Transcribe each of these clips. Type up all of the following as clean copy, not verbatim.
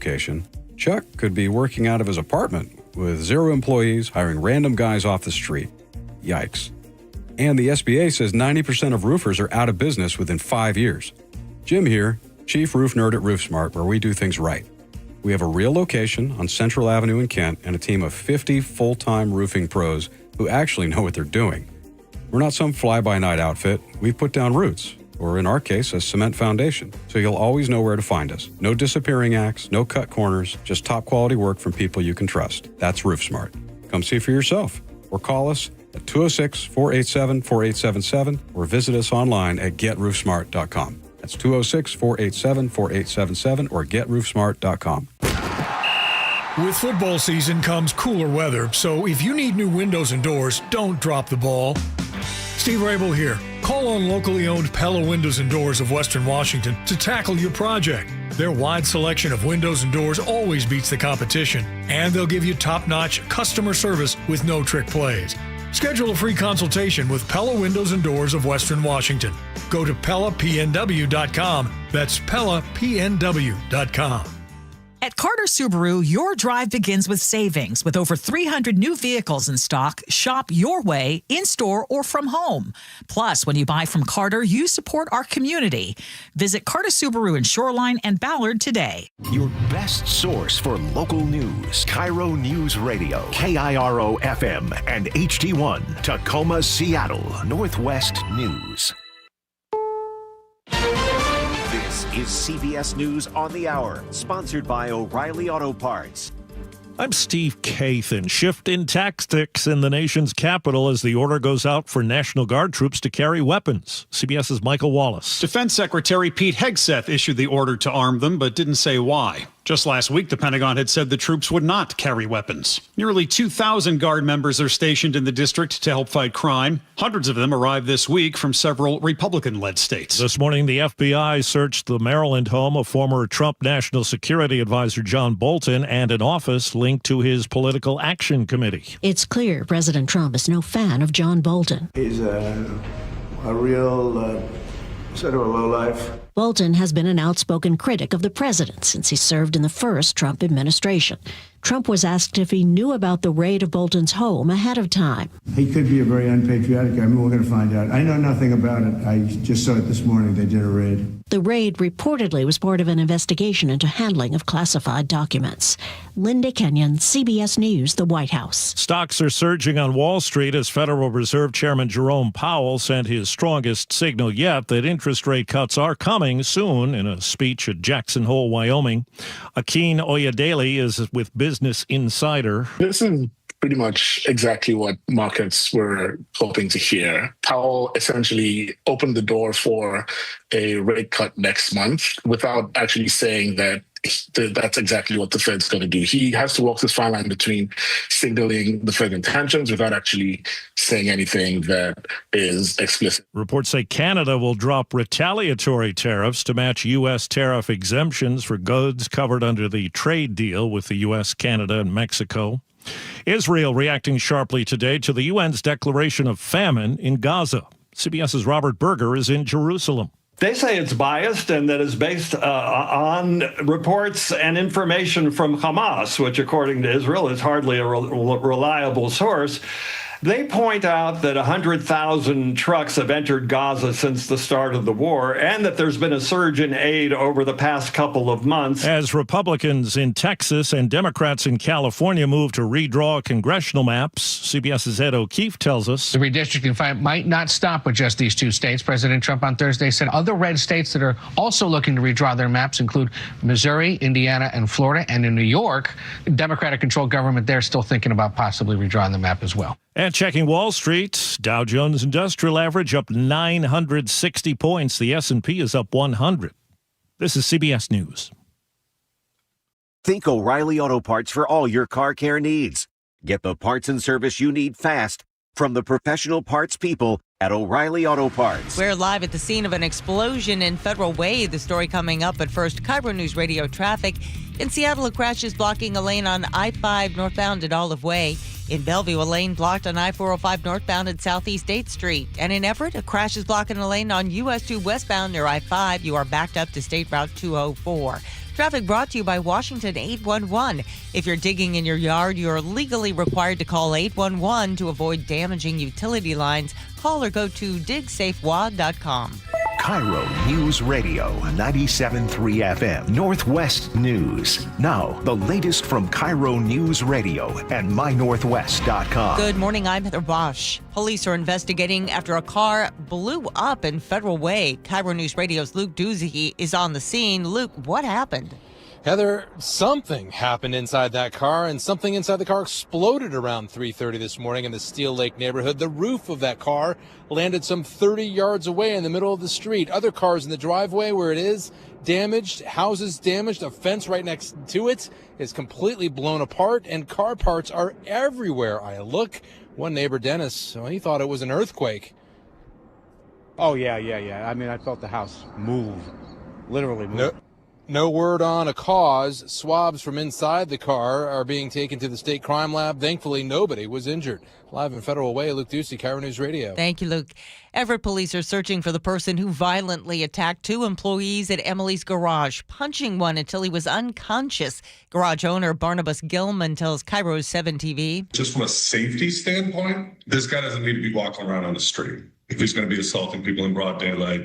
location, Chuck could be working out of his apartment with 0 employees, hiring random guys off the street. Yikes. And the SBA says 90% of roofers are out of business within 5 years. Jim here, Chief Roof Nerd at RoofSmart, where we do things right. We have a real location on Central Avenue in Kent and a team of 50 full-time roofing pros who actually know what they're doing. We're not some fly-by-night outfit. We've put down roots, or in our case, a cement foundation, so you'll always know where to find us. No disappearing acts, no cut corners, just top-quality work from people you can trust. That's RoofSmart. Come see for yourself, or call us at 206-487-4877, or visit us online at GetRoofSmart.com. That's 206-487-4877 or GetRoofSmart.com. With football season comes cooler weather, so if you need new windows and doors, don't drop the ball. Steve Rabel here. Call on locally owned Pella Windows and Doors of Western Washington to tackle your project. Their wide selection of windows and doors always beats the competition, and they'll give you top-notch customer service with no trick plays. Schedule a free consultation with Pella Windows and Doors of Western Washington. Go to PellaPNW.com. That's PellaPNW.com. At Carter Subaru, your drive begins with savings. With over 300 new vehicles in stock, shop your way, in-store or from home. Plus, when you buy from Carter, you support our community. Visit Carter Subaru in Shoreline and Ballard today. Your best source for local news. KIRO Newsradio, KIRO FM and HD1, Tacoma, Seattle, Northwest News. This is CBS News on the Hour, sponsored by O'Reilly Auto Parts. I'm Steve Kathan. Shift in tactics in the nation's capital as the order goes out for National Guard troops to carry weapons. CBS's Michael Wallace. Defense Secretary Pete Hegseth issued the order to arm them, but didn't say why. Just last week, the Pentagon had said the troops would not carry weapons. Nearly 2,000 Guard members are stationed in the district to help fight crime. Hundreds of them arrived this week from several Republican-led states. This morning, the FBI searched the Maryland home of former Trump National Security Advisor John Bolton and an office linked to his Political Action Committee. It's clear President Trump is no fan of John Bolton. He's a real sort of a lowlife. Bolton has been an outspoken critic of the president since he served in the first Trump administration. Trump was asked if he knew about the raid of Bolton's home ahead of time. He could be a very unpatriotic guy. I mean, we're going to find out. I know nothing about it. I just saw it this morning. They did a raid. The raid reportedly was part of an investigation into handling of classified documents. Linda Kenyon, CBS News, the White House. Stocks are surging on Wall Street as Federal Reserve Chairman Jerome Powell sent his strongest signal yet that interest rate cuts are coming soon in a speech at Jackson Hole, Wyoming. Akin Oyedele is with Business Insider. This is pretty much exactly what markets were hoping to hear. Powell essentially opened the door for a rate cut next month without actually saying that that's exactly what the Fed's going to do. He has to walk this fine line between signaling the Fed intentions without actually saying anything that is explicit. Reports say Canada will drop retaliatory tariffs to match U.S. tariff exemptions for goods covered under the trade deal with the U.S., Canada, and Mexico. Israel reacting sharply today to the UN's declaration of famine in Gaza. CBS's Robert Berger is in Jerusalem. They say it's biased and that it's based on reports and information from Hamas, which, according to Israel, is hardly a reliable source. They point out that 100,000 trucks have entered Gaza since the start of the war and that there's been a surge in aid over the past couple of months. As Republicans in Texas and Democrats in California move to redraw congressional maps, CBS's Ed O'Keefe tells us. The redistricting fight might not stop with just these two states. President Trump on Thursday said other red states that are also looking to redraw their maps include Missouri, Indiana, and Florida. And in New York, Democratic-controlled government there still thinking about possibly redrawing the map as well. And checking Wall Street, Dow Jones Industrial Average up 960 points. The S&P is up 100. This is CBS News. Think O'Reilly Auto Parts for all your car care needs. Get the parts and service you need fast from the professional parts people at O'Reilly Auto Parts. We're live at the scene of an explosion in Federal Way. The story coming up, but first, KIRO Newsradio traffic. In Seattle, a crash is blocking a lane on I-5 northbound at Olive Way. In Bellevue, a lane blocked on I-405 northbound at Southeast 8th Street. And in Everett, a crash is blocking a lane on US 2 westbound near I-5. You are backed up to State Route 204. Traffic brought to you by Washington 811. If you're digging in your yard, you're legally required to call 811 to avoid damaging utility lines. Call or go to digsafewad.com. KIRO News Radio 97.3 FM Northwest News. Now, the latest from KIRO News Radio and mynorthwest.com. Good morning, I'm Heather Bosch. Police are investigating after a car blew up in Federal Way. KIRO News Radio's Luke Doozy is on the scene. Luke, what happened? Heather, something happened inside that car, and something inside the car exploded around 3:30 this morning in the Steel Lake neighborhood. The roof of that car landed some 30 yards away in the middle of the street. Other cars in the driveway where it is damaged, houses damaged, a fence right next to it is completely blown apart, and car parts are everywhere. I look. One neighbor, Dennis, he thought it was an earthquake. Oh, yeah. I mean, I felt the house move, literally move. No word on a cause. Swabs from inside the car are being taken to the state crime lab. Thankfully, nobody was injured. Live in Federal Way, Luke Ducey, KIRO News Radio. Thank you, Luke. Everett police are searching for the person who violently attacked 2 employees at Emily's garage, punching one until he was unconscious. Garage owner Barnabas Gilman tells KIRO 7 TV. Just from a safety standpoint, this guy doesn't need to be walking around on the street if he's going to be assaulting people in broad daylight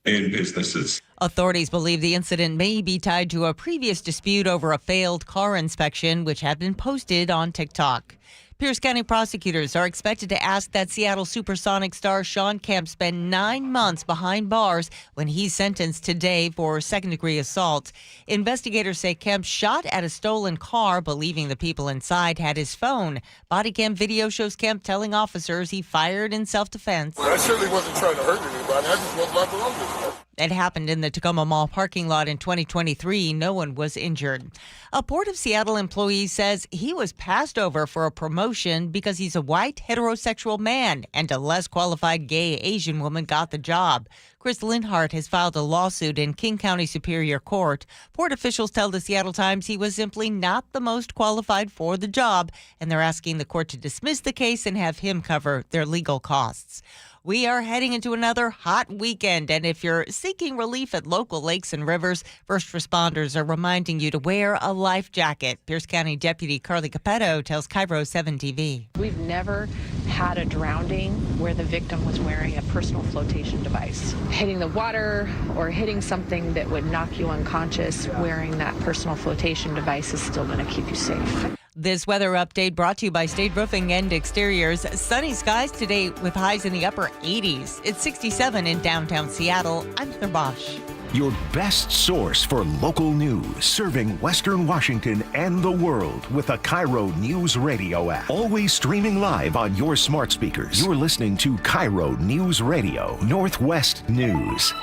in businesses. Authorities believe the incident may be tied to a previous dispute over a failed car inspection, which had been posted on TikTok. Pierce County prosecutors are expected to ask that Seattle Supersonic star Sean Kemp spend 9 months behind bars when he's sentenced today for second-degree assault. Investigators say Kemp shot at a stolen car, believing the people inside had his phone. Body cam video shows Kemp telling officers he fired in self-defense. I certainly wasn't trying to hurt anybody. I just wasn't alone. It happened in the Tacoma Mall parking lot in 2023. No one was injured. A Port of Seattle employee says he was passed over for a promotion because he's a white heterosexual man and a less qualified gay Asian woman got the job. Chris Linhart has filed a lawsuit in King County Superior Court. Port officials tell the Seattle Times he was simply not the most qualified for the job, and they're asking the court to dismiss the case and have him cover their legal costs. We are heading into another hot weekend, and if you're seeking relief at local lakes and rivers, first responders are reminding you to wear a life jacket. Pierce County Deputy Carly Capetto tells KIRO 7 TV. We've never had a drowning where the victim was wearing a personal flotation device. Hitting the water or hitting something that would knock you unconscious, wearing that personal flotation device is still going to keep you safe. This weather update brought to you by State Roofing and Exteriors. Sunny skies today with highs in the upper 80s. It's 67 in downtown Seattle. I'm Heather Bosch. Your best source for local news, serving Western Washington and the world with a KIRO News Radio app. Always streaming live on your smart speakers. You're listening to KIRO News Radio, Northwest News.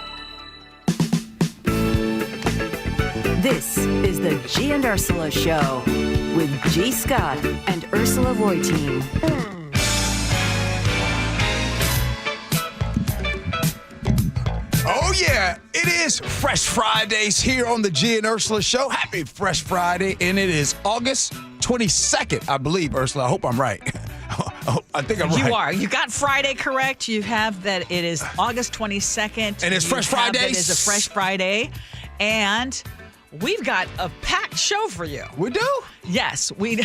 This is the Gee and Ursula Show with G. Scott and Ursula Reutin. Oh, yeah, it is Fresh Fridays here on the Gee and Ursula Show. Happy Fresh Friday, and it is August 22nd, I believe, Ursula. I hope I'm right. I think I'm right. You are. You got Friday correct. You have that it is August 22nd. And it's Fresh Fridays. It is a Fresh Friday. And we've got a packed show for you. We do? Yes, we do.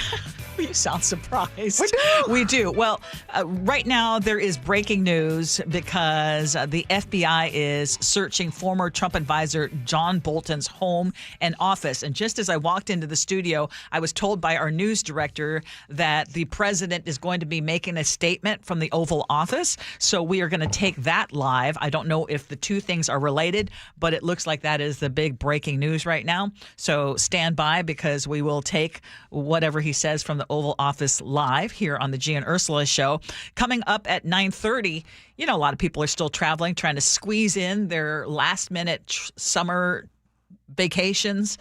You sound surprised. We do. We do. Well, right now there is breaking news because the FBI is searching former Trump advisor John Bolton's home and office. And just as I walked into the studio, I was told by our news director that the president is going to be making a statement from the Oval Office. So we are going to take that live. I don't know if the two things are related, but it looks like that is the big breaking news right now. So stand by because we will take whatever he says from the Oval Office live here on the Gee and Ursula Show. Coming up at 9:30, you know, a lot of people are still traveling, trying to squeeze in their last-minute summer vacations.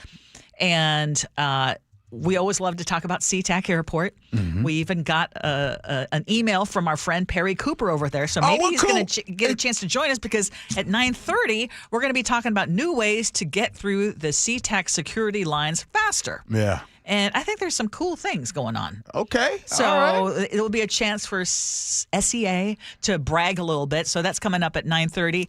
And we always love to talk about SeaTac Airport. Mm-hmm. We even got an email from our friend Perry Cooper over there. So maybe he's going to get a chance to join us because at 9:30, we're going to be talking about new ways to get through the SeaTac security lines faster. Yeah. And I think there's some cool things going on. Okay. So all right. it'll be a chance for SEA to brag a little bit. So that's coming up at 9:30.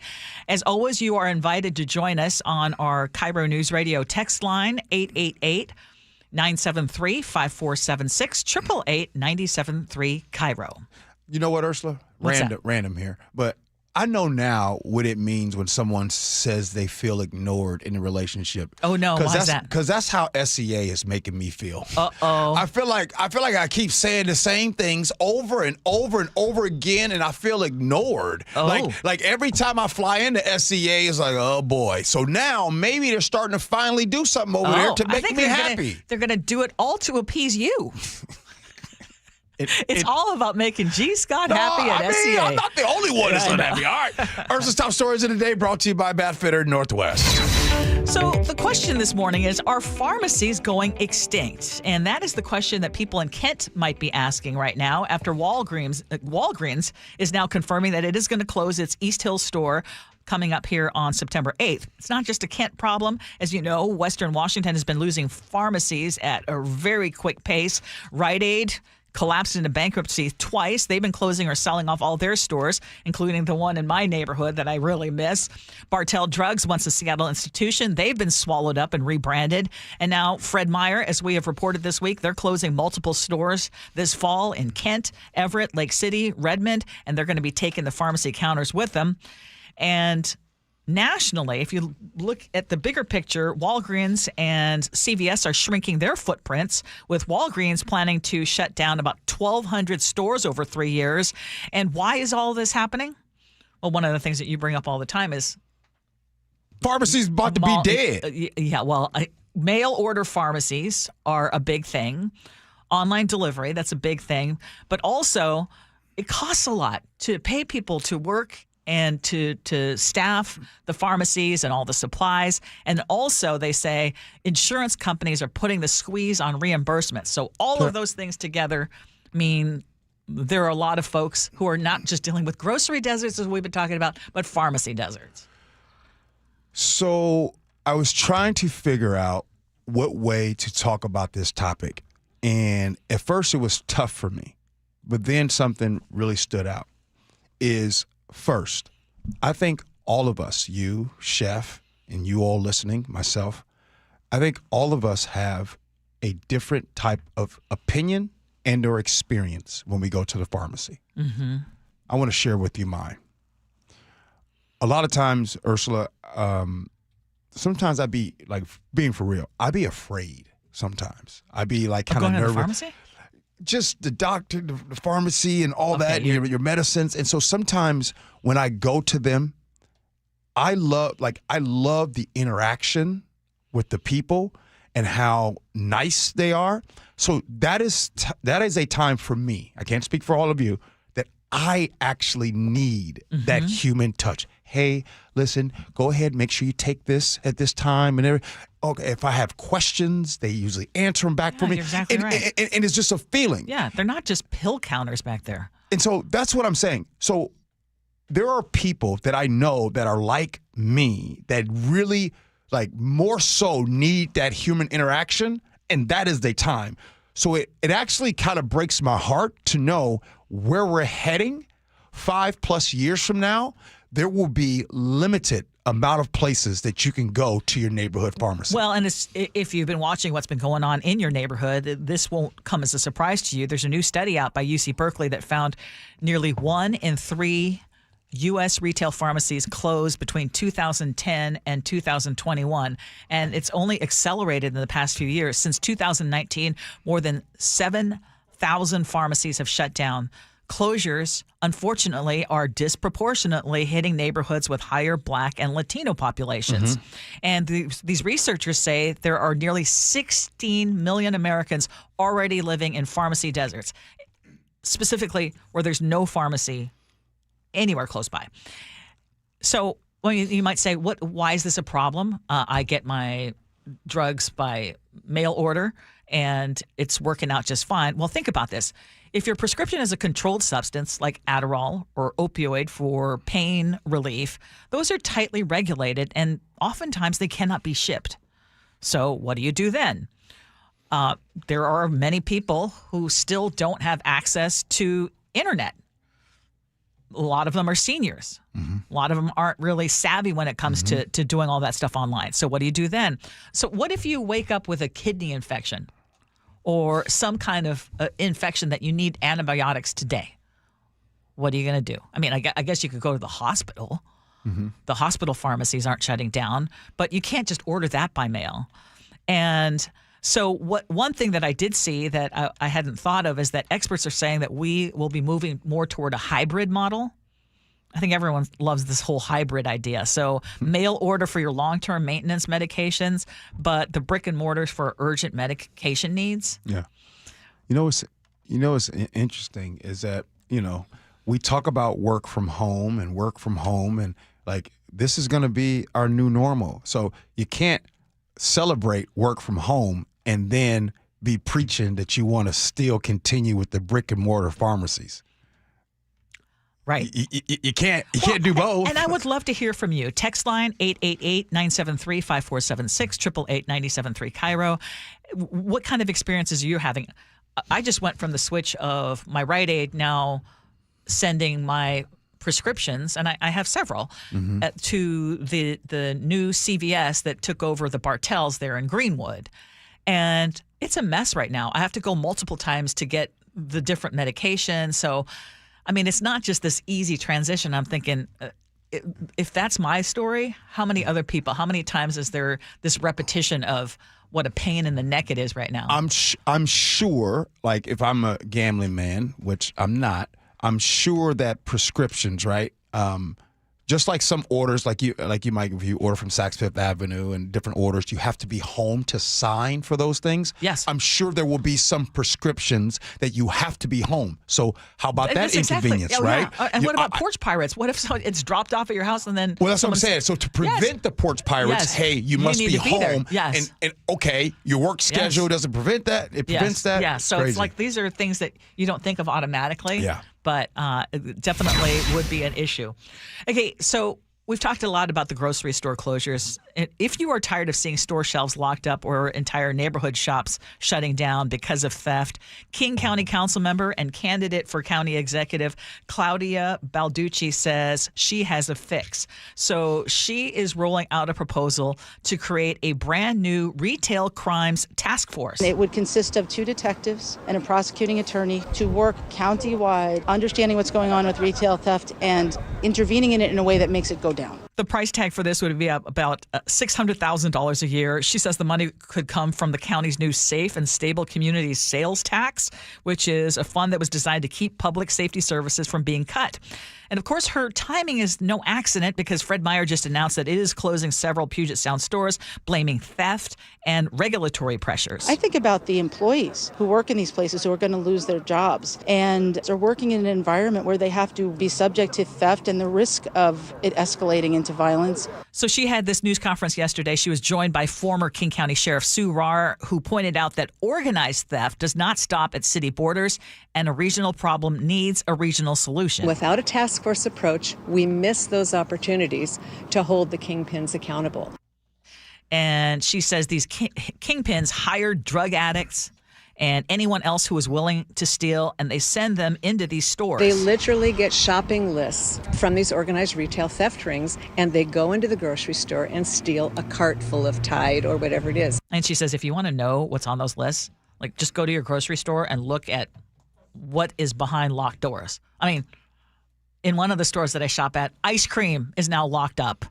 As always, you are invited to join us on our KIRO News Radio text line, 888-973-5476, 888-973 KIRO. You know what, Ursula? What's that? Random here. But I know now what it means when someone says they feel ignored in a relationship. Oh, no. Why is that? Because that's how SEA is making me feel. Uh-oh. I feel like I keep saying the same things over and over and over again, and I feel ignored. Oh. Like every time I fly into SEA, it's like, oh, boy. So now maybe they're starting to finally do something over there to make me happy. They're going to do it all to appease you. It's all about making G. Scott happy at SEA. I'm not the only one that's unhappy. All right. Ursula's top stories of the day brought to you by Bat Fitter Northwest. So the question this morning is, are pharmacies going extinct? And that is the question that people in Kent might be asking right now after Walgreens is now confirming that it is going to close its East Hill store coming up here on September 8th. It's not just a Kent problem. As you know, Western Washington has been losing pharmacies at a very quick pace. Rite Aid collapsed into bankruptcy twice. They've been closing or selling off all their stores, including the one in my neighborhood that I really miss. Bartell Drugs, once a Seattle institution, they've been swallowed up and rebranded. And now Fred Meyer, as we have reported this week, they're closing multiple stores this fall in Kent, Everett, Lake City, Redmond, and they're going to be taking the pharmacy counters with them. And nationally, if you look at the bigger picture, Walgreens and CVS are shrinking their footprints, with Walgreens planning to shut down about 1,200 stores over 3 years. And why is all this happening? Well, one of the things that you bring up all the time is pharmacies about to be dead. Yeah, well, mail order pharmacies are a big thing. Online delivery, that's a big thing. But also, it costs a lot to pay people to work and to staff the pharmacies and all the supplies. And also, they say insurance companies are putting the squeeze on reimbursements. So all of those things together mean there are a lot of folks who are not just dealing with grocery deserts, as we've been talking about, but pharmacy deserts. So I was trying to figure out what way to talk about this topic. And at first, it was tough for me. But then something really stood out is, first, I think all of us, you, Chef, and you all listening, myself, I think all of us have a different type of opinion and or experience when we go to the pharmacy. Mm-hmm. I want to share with you mine. A lot of times, Ursula, sometimes I'd be, like, being for real, I'd be afraid sometimes. I'd be, like, kind of nervous. Going to the pharmacy? Just the doctor, the pharmacy, and all that, your medicines. And so sometimes when I go to them, I love the interaction with the people and how nice they are. So that is a time for me. I can't speak for all of you, that I actually need that human touch. Hey, listen, go ahead, make sure you take this at this time. And okay, if I have questions, they usually answer them back for me. You're exactly right. And it's just a feeling. Yeah, they're not just pill counters back there. And so that's what I'm saying. So there are people that I know that are like me that really, like, more so need that human interaction, and that is their time. So it actually kind of breaks my heart to know where we're heading 5+ years from now. There will be limited amount of places that you can go to your neighborhood pharmacy. Well, and if you've been watching what's been going on in your neighborhood, this won't come as a surprise to you. There's a new study out by UC Berkeley that found nearly 1 in 3 U.S. retail pharmacies closed between 2010 and 2021, and it's only accelerated in the past few years. Since 2019, more than 7,000 pharmacies have shut down. Closures, unfortunately, are disproportionately hitting neighborhoods with higher Black and Latino populations. And these researchers say there are nearly 16 million Americans already living in pharmacy deserts, specifically where there's no pharmacy anywhere close by. So you might say, why is this a problem? I get my drugs by mail order, and it's working out just fine. Well, think about this. If your prescription is a controlled substance like Adderall or opioid for pain relief, those are tightly regulated, and oftentimes they cannot be shipped. So what do you do then? There are many people who still don't have access to internet. A lot of them are seniors. A lot of them aren't really savvy when it comes to doing all that stuff online. So what do you do then? So what if you wake up with a kidney infection or some kind of infection that you need antibiotics today? What are you going to do? I mean, I guess you could go to the hospital. The hospital pharmacies aren't shutting down, but you can't just order that by mail. And so one thing that I did see that I hadn't thought of is that experts are saying that we will be moving more toward a hybrid model. I think everyone loves this whole hybrid idea. So mail order for your long-term maintenance medications, but the brick and mortars for urgent medication needs. Yeah. What's interesting is that, we talk about work from home and like this is going to be our new normal. So you can't celebrate work from home and then be preaching that you want to still continue with the brick and mortar pharmacies. Right. You can't do both. And I would love to hear from you. Text line 888-973-5476, 888-973 KIRO. What kind of experiences are you having? I just went from the switch of my Rite Aid now sending my prescriptions, and I have several, to the new CVS that took over the Bartels there in Greenwood. And it's a mess right now. I have to go multiple times to get the different medications. So, I mean, it's not just this easy transition. I'm thinking, if that's my story, how many other people, how many times is there this repetition of what a pain in the neck it is right now? I'm sure, like if I'm a gambling man, which I'm not, I'm sure that prescriptions, right? Just like some orders, like you might, if you order from Saks Fifth Avenue and different orders, you have to be home to sign for those things. Yes. I'm sure there will be some prescriptions that you have to be home. So how about that inconvenience, right? Yeah. And what about porch pirates? What if it's dropped off at your house and then... Well, that's what I'm saying. So to prevent the porch pirates, hey, you must be home. Yes. And okay, your work schedule doesn't prevent that. It prevents that. Yeah, so Crazy. It's like these are things that you don't think of automatically. Yeah. But it definitely would be an issue. Okay, so we've talked a lot about the grocery store closures. If you are tired of seeing store shelves locked up or entire neighborhood shops shutting down because of theft, King County Council member and candidate for county executive Claudia Balducci says she has a fix. So she is rolling out a proposal to create a brand new retail crimes task force. It would consist of 2 detectives and a prosecuting attorney to work countywide, understanding what's going on with retail theft and intervening in it in a way that makes it go down. The price tag for this would be about $600,000 a year. She says the money could come from the county's new Safe and Stable Communities Sales Tax, which is a fund that was designed to keep public safety services from being cut. And of course, her timing is no accident because Fred Meyer just announced that it is closing several Puget Sound stores, blaming theft and regulatory pressures. I think about the employees who work in these places who are going to lose their jobs and are working in an environment where they have to be subject to theft and the risk of it escalating into violence. So she had this news conference yesterday. She was joined by former King County Sheriff Sue Rahr, who pointed out that organized theft does not stop at city borders and a regional problem needs a regional solution. Without a task force approach, we miss those opportunities to hold the kingpins accountable. And she says these kingpins hire drug addicts and anyone else who is willing to steal, and they send them into these stores. They literally get shopping lists from these organized retail theft rings, and they go into the grocery store and steal a cart full of Tide or whatever it is. And she says if you want to know what's on those lists, like just go to your grocery store and look at what is behind locked doors. I mean, in one of the stores that I shop at, ice cream is now locked up.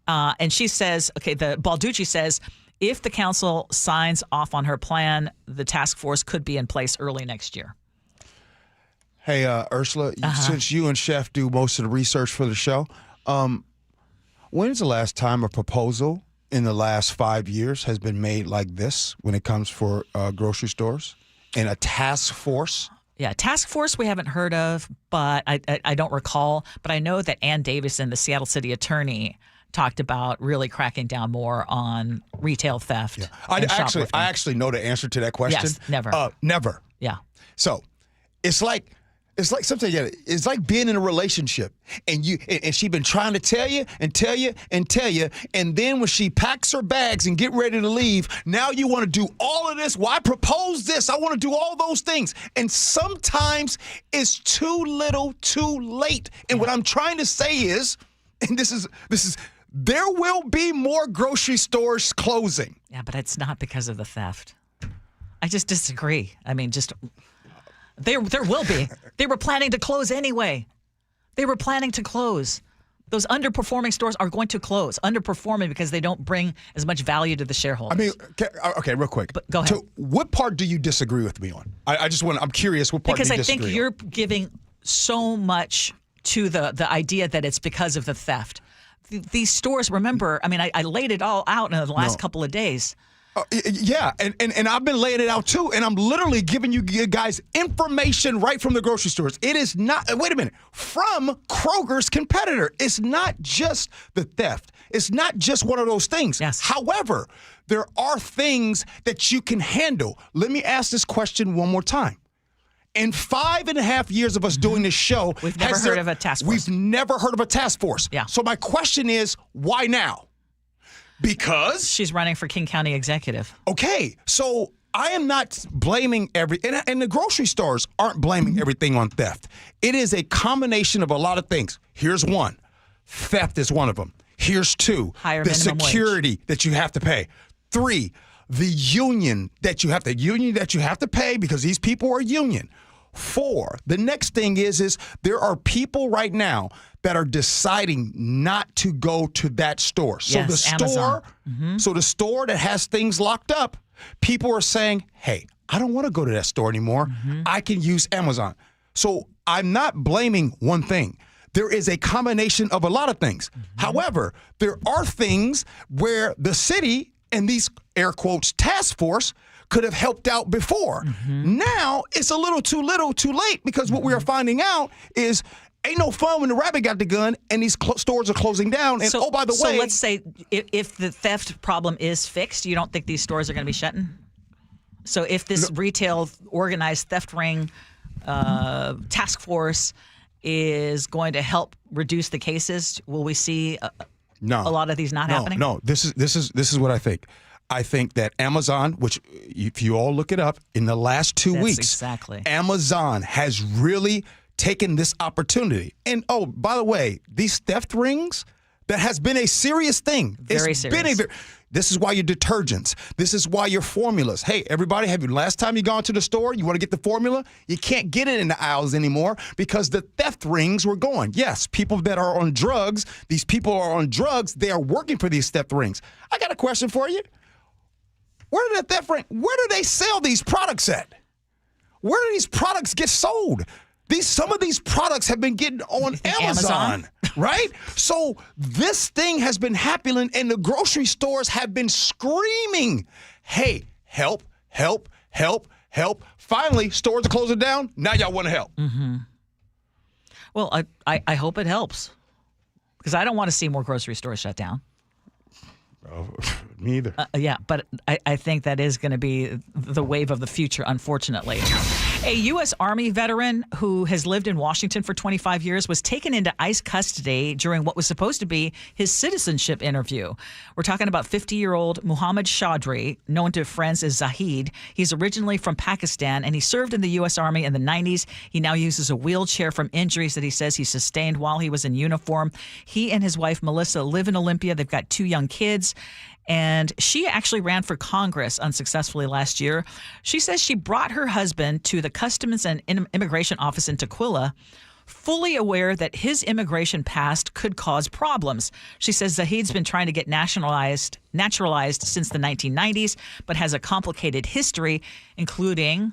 And she says, the Balducci says, if the council signs off on her plan, the task force could be in place early next year. Hey, Ursula, since you and Chef do most of the research for the show, when's the last time a proposal in the last 5 years has been made like this when it comes for grocery stores and a task force? Yeah, task force we haven't heard of, but I don't recall. But I know that Ann Davison, the Seattle city attorney, talked about really cracking down more on retail theft. Yeah. I actually know the answer to that question. Yes, never. Never. Yeah. So it's like It's like something. It's like being in a relationship, and she been trying to tell you, and then when she packs her bags and get ready to leave, now you want to do all of this. Well, I proposed this. I want to do all those things, and sometimes it's too little, too late. And what I'm trying to say is, and this is. There will be more grocery stores closing. Yeah, but it's not because of the theft. I just disagree. I mean, there will be. They were planning to close anyway. They were planning to close. Those underperforming stores are going to close. Underperforming because they don't bring as much value to the shareholders. I mean, okay, real quick. But go ahead. So what part do you disagree with me on? I'm curious what part do you disagree on? Because I think you're giving so much to the idea that it's because of the theft. These stores, remember, I mean, I laid it all out in the last couple of days. Yeah, and I've been laying it out too, and I'm literally giving you guys information right from the grocery stores. It is not, wait a minute, from Kroger's competitor. It's not just the theft. It's not just one of those things. Yes. However, there are things that you can handle. Let me ask this question one more time. In 5.5 years of us doing this show, we've never heard of a task force. We've never heard of a task force. Yeah. So my question is, why now? Because she's running for King County executive. Okay, so I am not blaming and the grocery stores aren't blaming everything on theft. It is a combination of a lot of things. Here's one. Theft is one of them. Here's two. Higher the minimum security wage that you have to pay. 3, the union that you have to pay because these people are union. 4, the next thing is there are people right now that are deciding not to go to that store. So yes, the store, so the store that has things locked up, people are saying, "Hey, I don't want to go to that store anymore. I can use Amazon." So I'm not blaming one thing. There is a combination of a lot of things. However, there are things where the city and these air quotes task force could have helped out before. Now it's a little too late because what we are finding out is ain't no fun when the rabbit got the gun and these stores are closing down. And by the way. So let's say if the theft problem is fixed, you don't think these stores are going to be shutting? So if this retail organized theft ring task force is going to help reduce the cases, will we see a lot of these not happening? No, this is what I think. I think that Amazon, which if you all look it up, in the last 2 weeks, exactly. Amazon has really taken this opportunity. And by the way, these theft rings, that has been a serious thing. Very serious. This is why your detergents. This is why your formulas. Hey, everybody, last time you gone to the store, you want to get the formula? You can't get it in the aisles anymore because the theft rings were going. Yes, people that are on drugs, these people are on drugs, they are working for these theft rings. I got a question for you. Where do they sell these products at? Where do these products get sold? Some of these products have been getting on Amazon, right? So this thing has been happening, and the grocery stores have been screaming, "Hey, help, help, help, help." Finally, stores are closing down. Now y'all want to help. Well, I hope it helps because I don't want to see more grocery stores shut down. Me either. Yeah, but I think that is going to be the wave of the future, unfortunately. A U.S. Army veteran who has lived in Washington for 25 years was taken into ICE custody during what was supposed to be his citizenship interview. We're talking about 50-year-old Muhammad Chaudhry, known to friends as Zahid. He's originally from Pakistan, and he served in the U.S. Army in the 90s. He now uses a wheelchair from injuries that he says he sustained while he was in uniform. He and his wife, Melissa, live in Olympia. They've got 2 young kids. And she actually ran for Congress unsuccessfully last year. She says she brought her husband to the Customs and Immigration Office in Tukwila, fully aware that his immigration past could cause problems. She says Zahid's been trying to get naturalized since the 1990s, but has a complicated history, including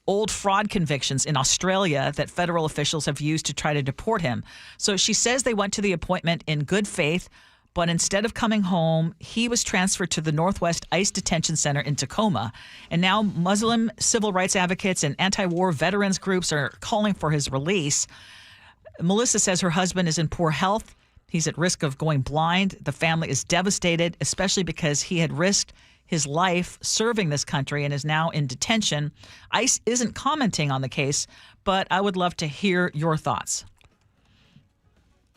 old fraud convictions in Australia that federal officials have used to try to deport him. So she says they went to the appointment in good faith, but instead of coming home, he was transferred to the Northwest ICE Detention Center in Tacoma. And now Muslim civil rights advocates and anti-war veterans groups are calling for his release. Melissa says her husband is in poor health. He's at risk of going blind. The family is devastated, especially because he had risked his life serving this country and is now in detention. ICE isn't commenting on the case, but I would love to hear your thoughts.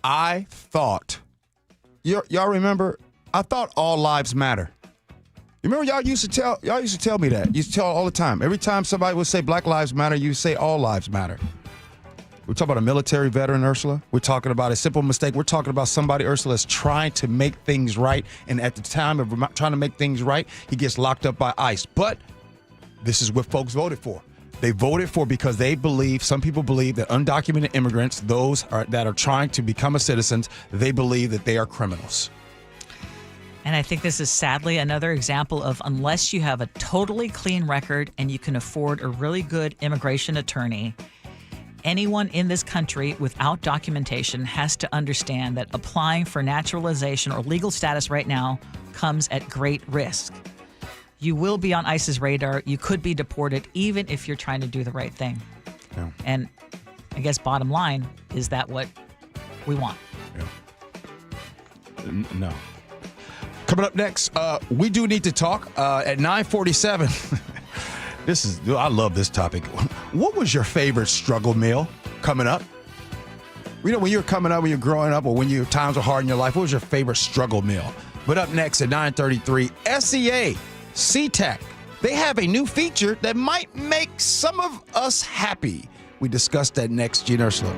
I thought, y'all remember, I thought all lives matter. You remember y'all used to tell me that. You used to tell all the time. Every time somebody would say Black Lives Matter, you say all lives matter. We're talking about a military veteran, Ursula. We're talking about a simple mistake. We're talking about somebody, Ursula, is trying to make things right. And at the time of trying to make things right, he gets locked up by ICE. But this is what folks voted for. They voted for because they believe, some people believe that undocumented immigrants, that are trying to become a citizen, they believe that they are criminals. And I think this is sadly another example of unless you have a totally clean record and you can afford a really good immigration attorney, anyone in this country without documentation has to understand that applying for naturalization or legal status right now comes at great risk. You will be on ICE's radar. You could be deported even if you're trying to do the right thing. Yeah. And I guess bottom line, is that what we want? Yeah. No. Coming up next, we do need to talk at 9:47. I love this topic. What was your favorite struggle meal coming up? You know, when you were coming up, when you're growing up, or when times were hard in your life, what was your favorite struggle meal? But up next at 9:33, SEA, SeaTac, they have a new feature that might make some of us happy. We discuss that next. Gee Ursula.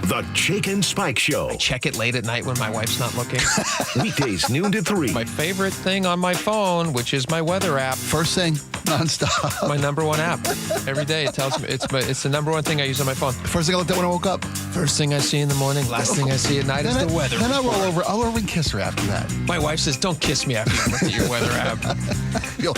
The Jake and Spike Show. I check it late at night when my wife's not looking. Weekdays noon to 3. My favorite thing on my phone, which is my weather app. First thing, nonstop. My number one app. Every day it tells me it's the number one thing I use on my phone. First thing I looked at when I woke up. First thing I see in the morning. Last thing I see at night is the weather. Then I'll roll over and kiss her after that. My wife says, "Don't kiss me after you look at your weather app." I feel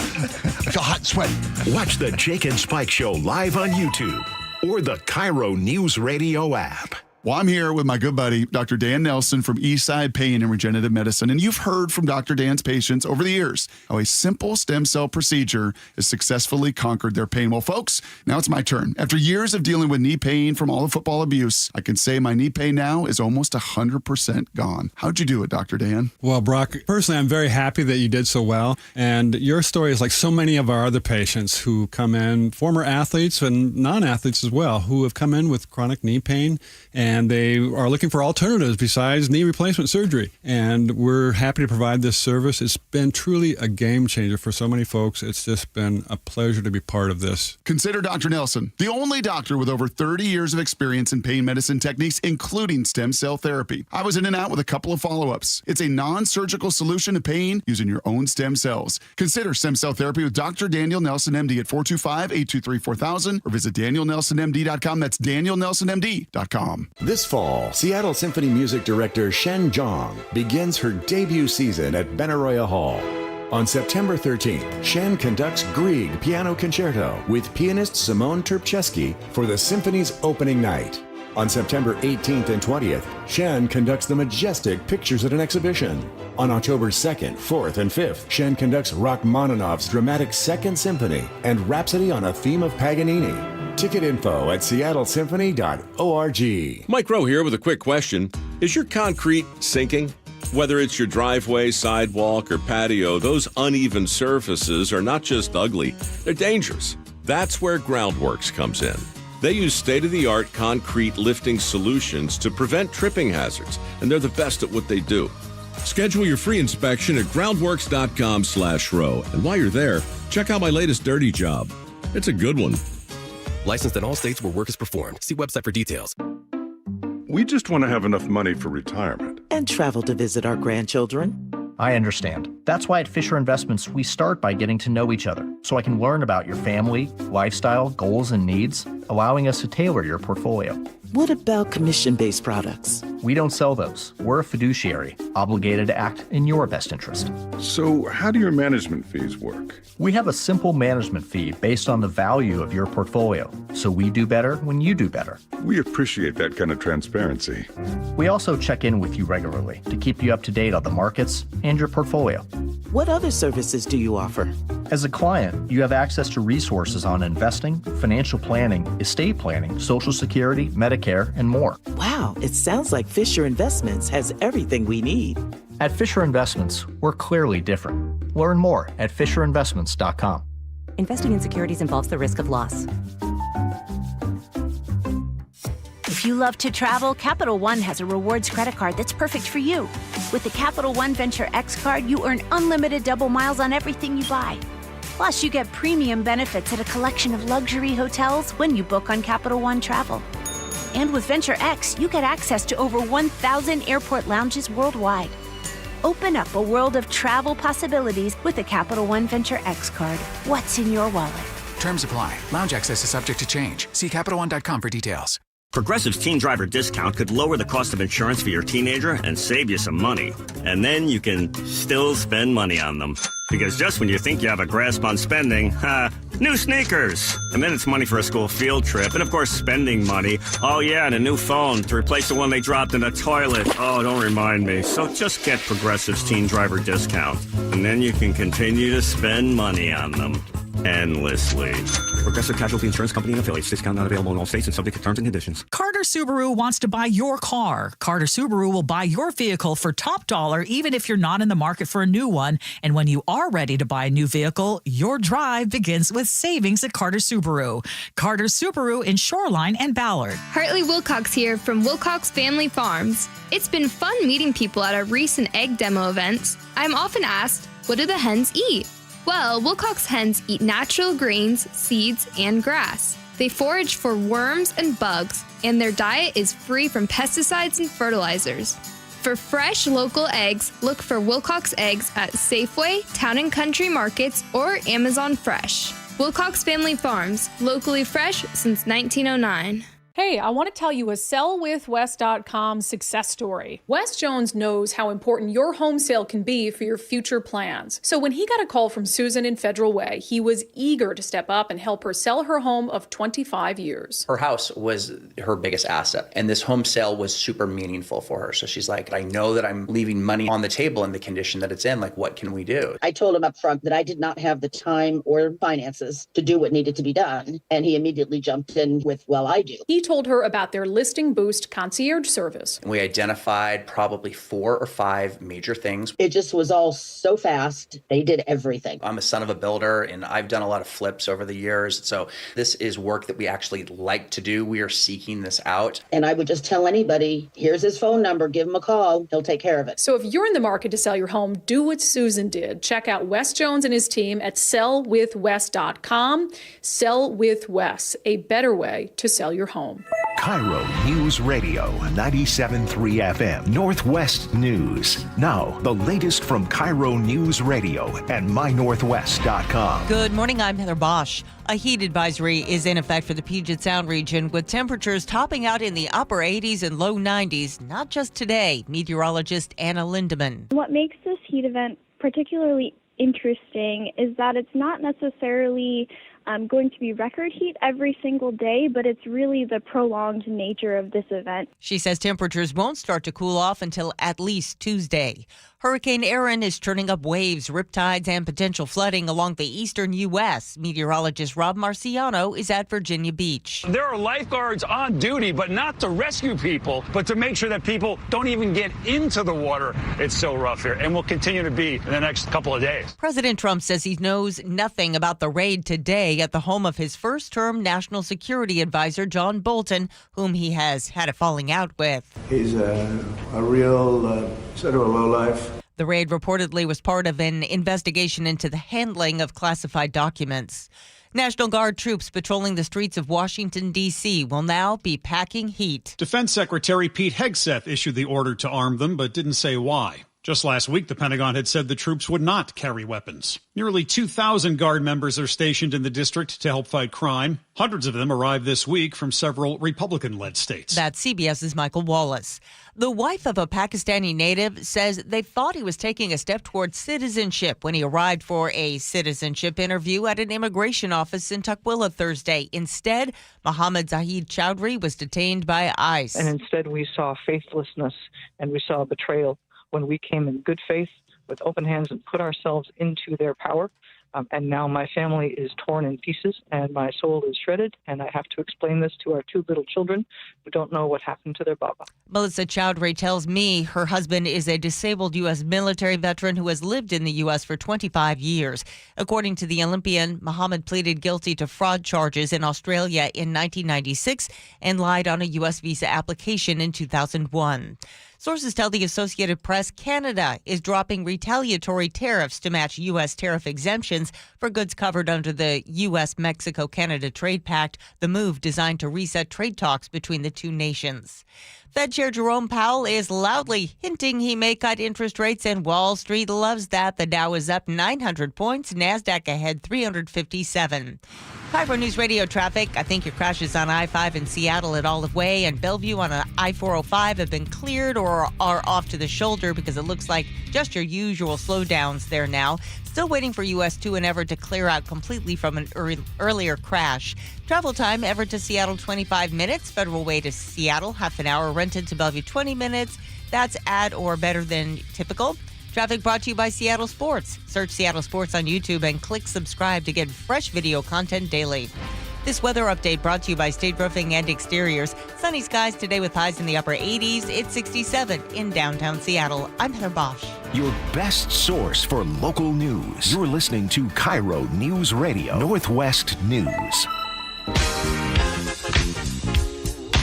hot and sweaty. Watch the Jake and Spike Show live on YouTube or the KIRO Newsradio app. Well, I'm here with my good buddy, Dr. Dan Nelson from Eastside Pain and Regenerative Medicine. And you've heard from Dr. Dan's patients over the years how a simple stem cell procedure has successfully conquered their pain. Well, folks, now it's my turn. After years of dealing with knee pain from all the football abuse, I can say my knee pain now is almost 100% gone. How'd you do it, Dr. Dan? Well, Brock, personally, I'm very happy that you did so well. And your story is like so many of our other patients who come in, former athletes and non-athletes as well, who have come in with chronic knee pain, and they are looking for alternatives besides knee replacement surgery. And we're happy to provide this service. It's been truly a game changer for so many folks. It's just been a pleasure to be part of this. Consider Dr. Nelson, the only doctor with over 30 years of experience in pain medicine techniques, including stem cell therapy. I was in and out with a couple of follow-ups. It's a non-surgical solution to pain using your own stem cells. Consider stem cell therapy with Dr. Daniel Nelson, MD at 425-823-4000 or visit danielnelsonmd.com. That's danielnelsonmd.com. This fall, Seattle Symphony music director Shen Zhang begins her debut season at Benaroya Hall. On September 13th, Shen conducts Grieg Piano Concerto with pianist Simone Terpcheski for the symphony's opening night. On September 18th and 20th, Shen conducts the majestic Pictures at an Exhibition. On October 2nd, 4th, and 5th, Shen conducts Rachmaninoff's dramatic Second Symphony and Rhapsody on a Theme of Paganini. Ticket info at seattlesymphony.org. Mike Rowe here with a quick question. Is your concrete sinking? Whether it's your driveway, sidewalk, or patio, those uneven surfaces are not just ugly, they're dangerous. That's where Groundworks comes in. They use state-of-the-art concrete lifting solutions to prevent tripping hazards, and they're the best at what they do. Schedule your free inspection at groundworks.com/row. And while you're there, check out my latest dirty job. It's a good one. Licensed in all states where work is performed. See website for details. We just want to have enough money for retirement. And travel to visit our grandchildren. I understand. That's why at Fisher Investments, we start by getting to know each other, so I can learn about your family, lifestyle, goals, and needs, allowing us to tailor your portfolio. What about commission-based products? We don't sell those. We're a fiduciary, obligated to act in your best interest. So how do your management fees work? We have a simple management fee based on the value of your portfolio, so we do better when you do better. We appreciate that kind of transparency. We also check in with you regularly to keep you up to date on the markets and your portfolio. What other services do you offer? As a client, you have access to resources on investing, financial planning, estate planning, Social Security, Medicare, and more. Wow, it sounds like Fisher Investments has everything we need. At Fisher Investments, we're clearly different. Learn more at FisherInvestments.com. Investing in securities involves the risk of loss. If you love to travel, Capital One has a rewards credit card that's perfect for you. With the Capital One Venture X card, you earn unlimited double miles on everything you buy. Plus, you get premium benefits at a collection of luxury hotels when you book on Capital One Travel. And with Venture X, you get access to over 1,000 airport lounges worldwide. Open up a world of travel possibilities with a Capital One Venture X card. What's in your wallet? Terms apply. Lounge access is subject to change. See CapitalOne.com for details. Progressive's Teen Driver discount could lower the cost of insurance for your teenager and save you some money. And then you can still spend money on them. Because just when you think you have a grasp on spending, new sneakers. And then it's money for a school field trip. And of course, spending money. Oh yeah, and a new phone to replace the one they dropped in the toilet. Oh, don't remind me. So just get Progressive's Teen Driver discount. And then you can continue to spend money on them. Endlessly. Progressive Casualty Insurance Company and affiliates. Discount not available in all states and subject to terms and conditions. Carter Subaru wants to buy your car. Carter Subaru will buy your vehicle for top dollar, even if you're not in the market for a new one. And when you are ready to buy a new vehicle, your drive begins with savings at Carter Subaru. Carter Subaru in Shoreline and Ballard. Hartley Wilcox here from Wilcox Family Farms. It's been fun meeting people at our recent egg demo events. I'm often asked, what do the hens eat? Well, Wilcox hens eat natural grains, seeds, and grass. They forage for worms and bugs, and their diet is free from pesticides and fertilizers. For fresh local eggs, look for Wilcox eggs at Safeway, Town & Country Markets, or Amazon Fresh. Wilcox Family Farms, locally fresh since 1909. Hey, I want to tell you a sellwithwes.com success story. Wes Jones knows how important your home sale can be for your future plans. So when he got a call from Susan in Federal Way, he was eager to step up and help her sell her home of 25 years. Her house was her biggest asset, and this home sale was super meaningful for her. So she's like, I know that I'm leaving money on the table in the condition that it's in. Like, what can we do? I told him up front that I did not have the time or finances to do what needed to be done. And he immediately jumped in with, well, I do. He told her about their Listing Boost concierge service. We identified probably 4 or 5 major things. It just was all so fast. They did everything. I'm a son of a builder, and I've done a lot of flips over the years. So this is work that we actually like to do. We are seeking this out. And I would just tell anybody, here's his phone number, give him a call. He'll take care of it. So if you're in the market to sell your home, do what Susan did. Check out Wes Jones and his team at sellwithwes.com. Sell with Wes, a better way to sell your home. KIRO News Radio 97.3 FM Northwest News. Now, the latest from KIRO News Radio and mynorthwest.com. Good morning, I'm Heather Bosch. A heat advisory is in effect for the Puget Sound region, with temperatures topping out in the upper 80s and low 90s, not just today. Meteorologist Anna Lindemann. What makes this heat event particularly interesting is that it's not necessarily going to be record heat every single day, but it's really the prolonged nature of this event. She says temperatures won't start to cool off until at least Tuesday. Hurricane Erin is turning up waves, riptides, and potential flooding along the eastern U.S. Meteorologist Rob Marciano is at Virginia Beach. There are lifeguards on duty, but not to rescue people, but to make sure that people don't even get into the water. It's so rough here, and will continue to be in the next couple of days. President Trump says he knows nothing about the raid today at the home of his first-term national security advisor, John Bolton, whom he has had a falling out with. He's a real sort of a lowlife. The raid reportedly was part of an investigation into the handling of classified documents. National Guard troops patrolling the streets of Washington, D.C. will now be packing heat. Defense Secretary Pete Hegseth issued the order to arm them, but didn't say why. Just last week, the Pentagon had said the troops would not carry weapons. Nearly 2,000 Guard members are stationed in the district to help fight crime. Hundreds of them arrived this week from several Republican-led states. That's CBS's Michael Wallace. The wife of a Pakistani native says they thought he was taking a step towards citizenship when he arrived for a citizenship interview at an immigration office in Tukwila Thursday. Instead, Mohammed Zahid Chowdhury was detained by ICE. And instead, we saw faithlessness and we saw betrayal when we came in good faith with open hands and put ourselves into their power. And now my family is torn in pieces and my soul is shredded. And I have to explain this to our 2 little children who don't know what happened to their baba. Melissa Chowdhury tells me her husband is a disabled U.S. military veteran who has lived in the U.S. for 25 years. According to the Olympian, Mohammed pleaded guilty to fraud charges in Australia in 1996 and lied on a U.S. visa application in 2001. Sources tell the Associated Press Canada is dropping retaliatory tariffs to match U.S. tariff exemptions for goods covered under the U.S.-Mexico-Canada Trade Pact, the move designed to reset trade talks between the two nations. Fed Chair Jerome Powell is loudly hinting he may cut interest rates, and Wall Street loves that. The Dow is up 900 points, NASDAQ ahead 357. KIRO News Radio traffic. I think your crashes on I-5 in Seattle at Olive Way and Bellevue on I-405 have been cleared or are off to the shoulder because it looks like just your usual slowdowns there now. Still waiting for US 2 and Everett to clear out completely from an earlier crash. Travel time, Everett to Seattle, 25 minutes. Federal Way to Seattle, half an hour. Rented to Bellevue, 20 minutes. That's at or better than typical. Traffic brought to you by Seattle Sports. Search Seattle Sports on YouTube and click subscribe to get fresh video content daily. This weather update brought to you by State Roofing and Exteriors. Sunny skies today with highs in the upper 80s. It's 67 in downtown Seattle. I'm Heather Bosch. Your best source for local news. You're listening to KIRO Newsradio, Northwest News.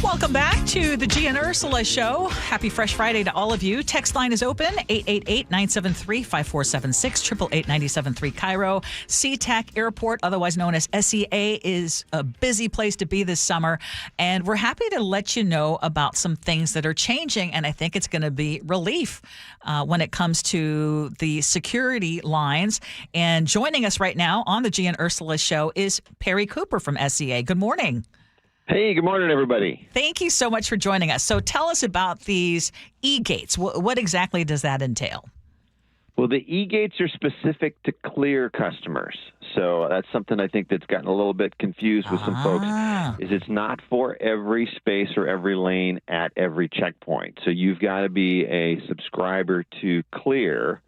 Welcome back to the Gee and Ursula Show. Happy Fresh Friday to all of you. Text line is open, 888-973-5476, 888-973 KIRO. SeaTac Airport, otherwise known as SEA, is a busy place to be this summer. And we're happy to let you know about some things that are changing. And I think it's going to be relief when it comes to the security lines. And joining us right now on the Gee and Ursula Show is Perry Cooper from SEA. Good morning. Hey, good morning, everybody. Thank you so much for joining us. So tell us about these e-gates. What exactly does that entail? Well, the e-gates are specific to clear customers. So that's something I think that's gotten a little bit confused with some folks, is it's not for every space or every lane at every checkpoint. So you've got to be a subscriber to Clear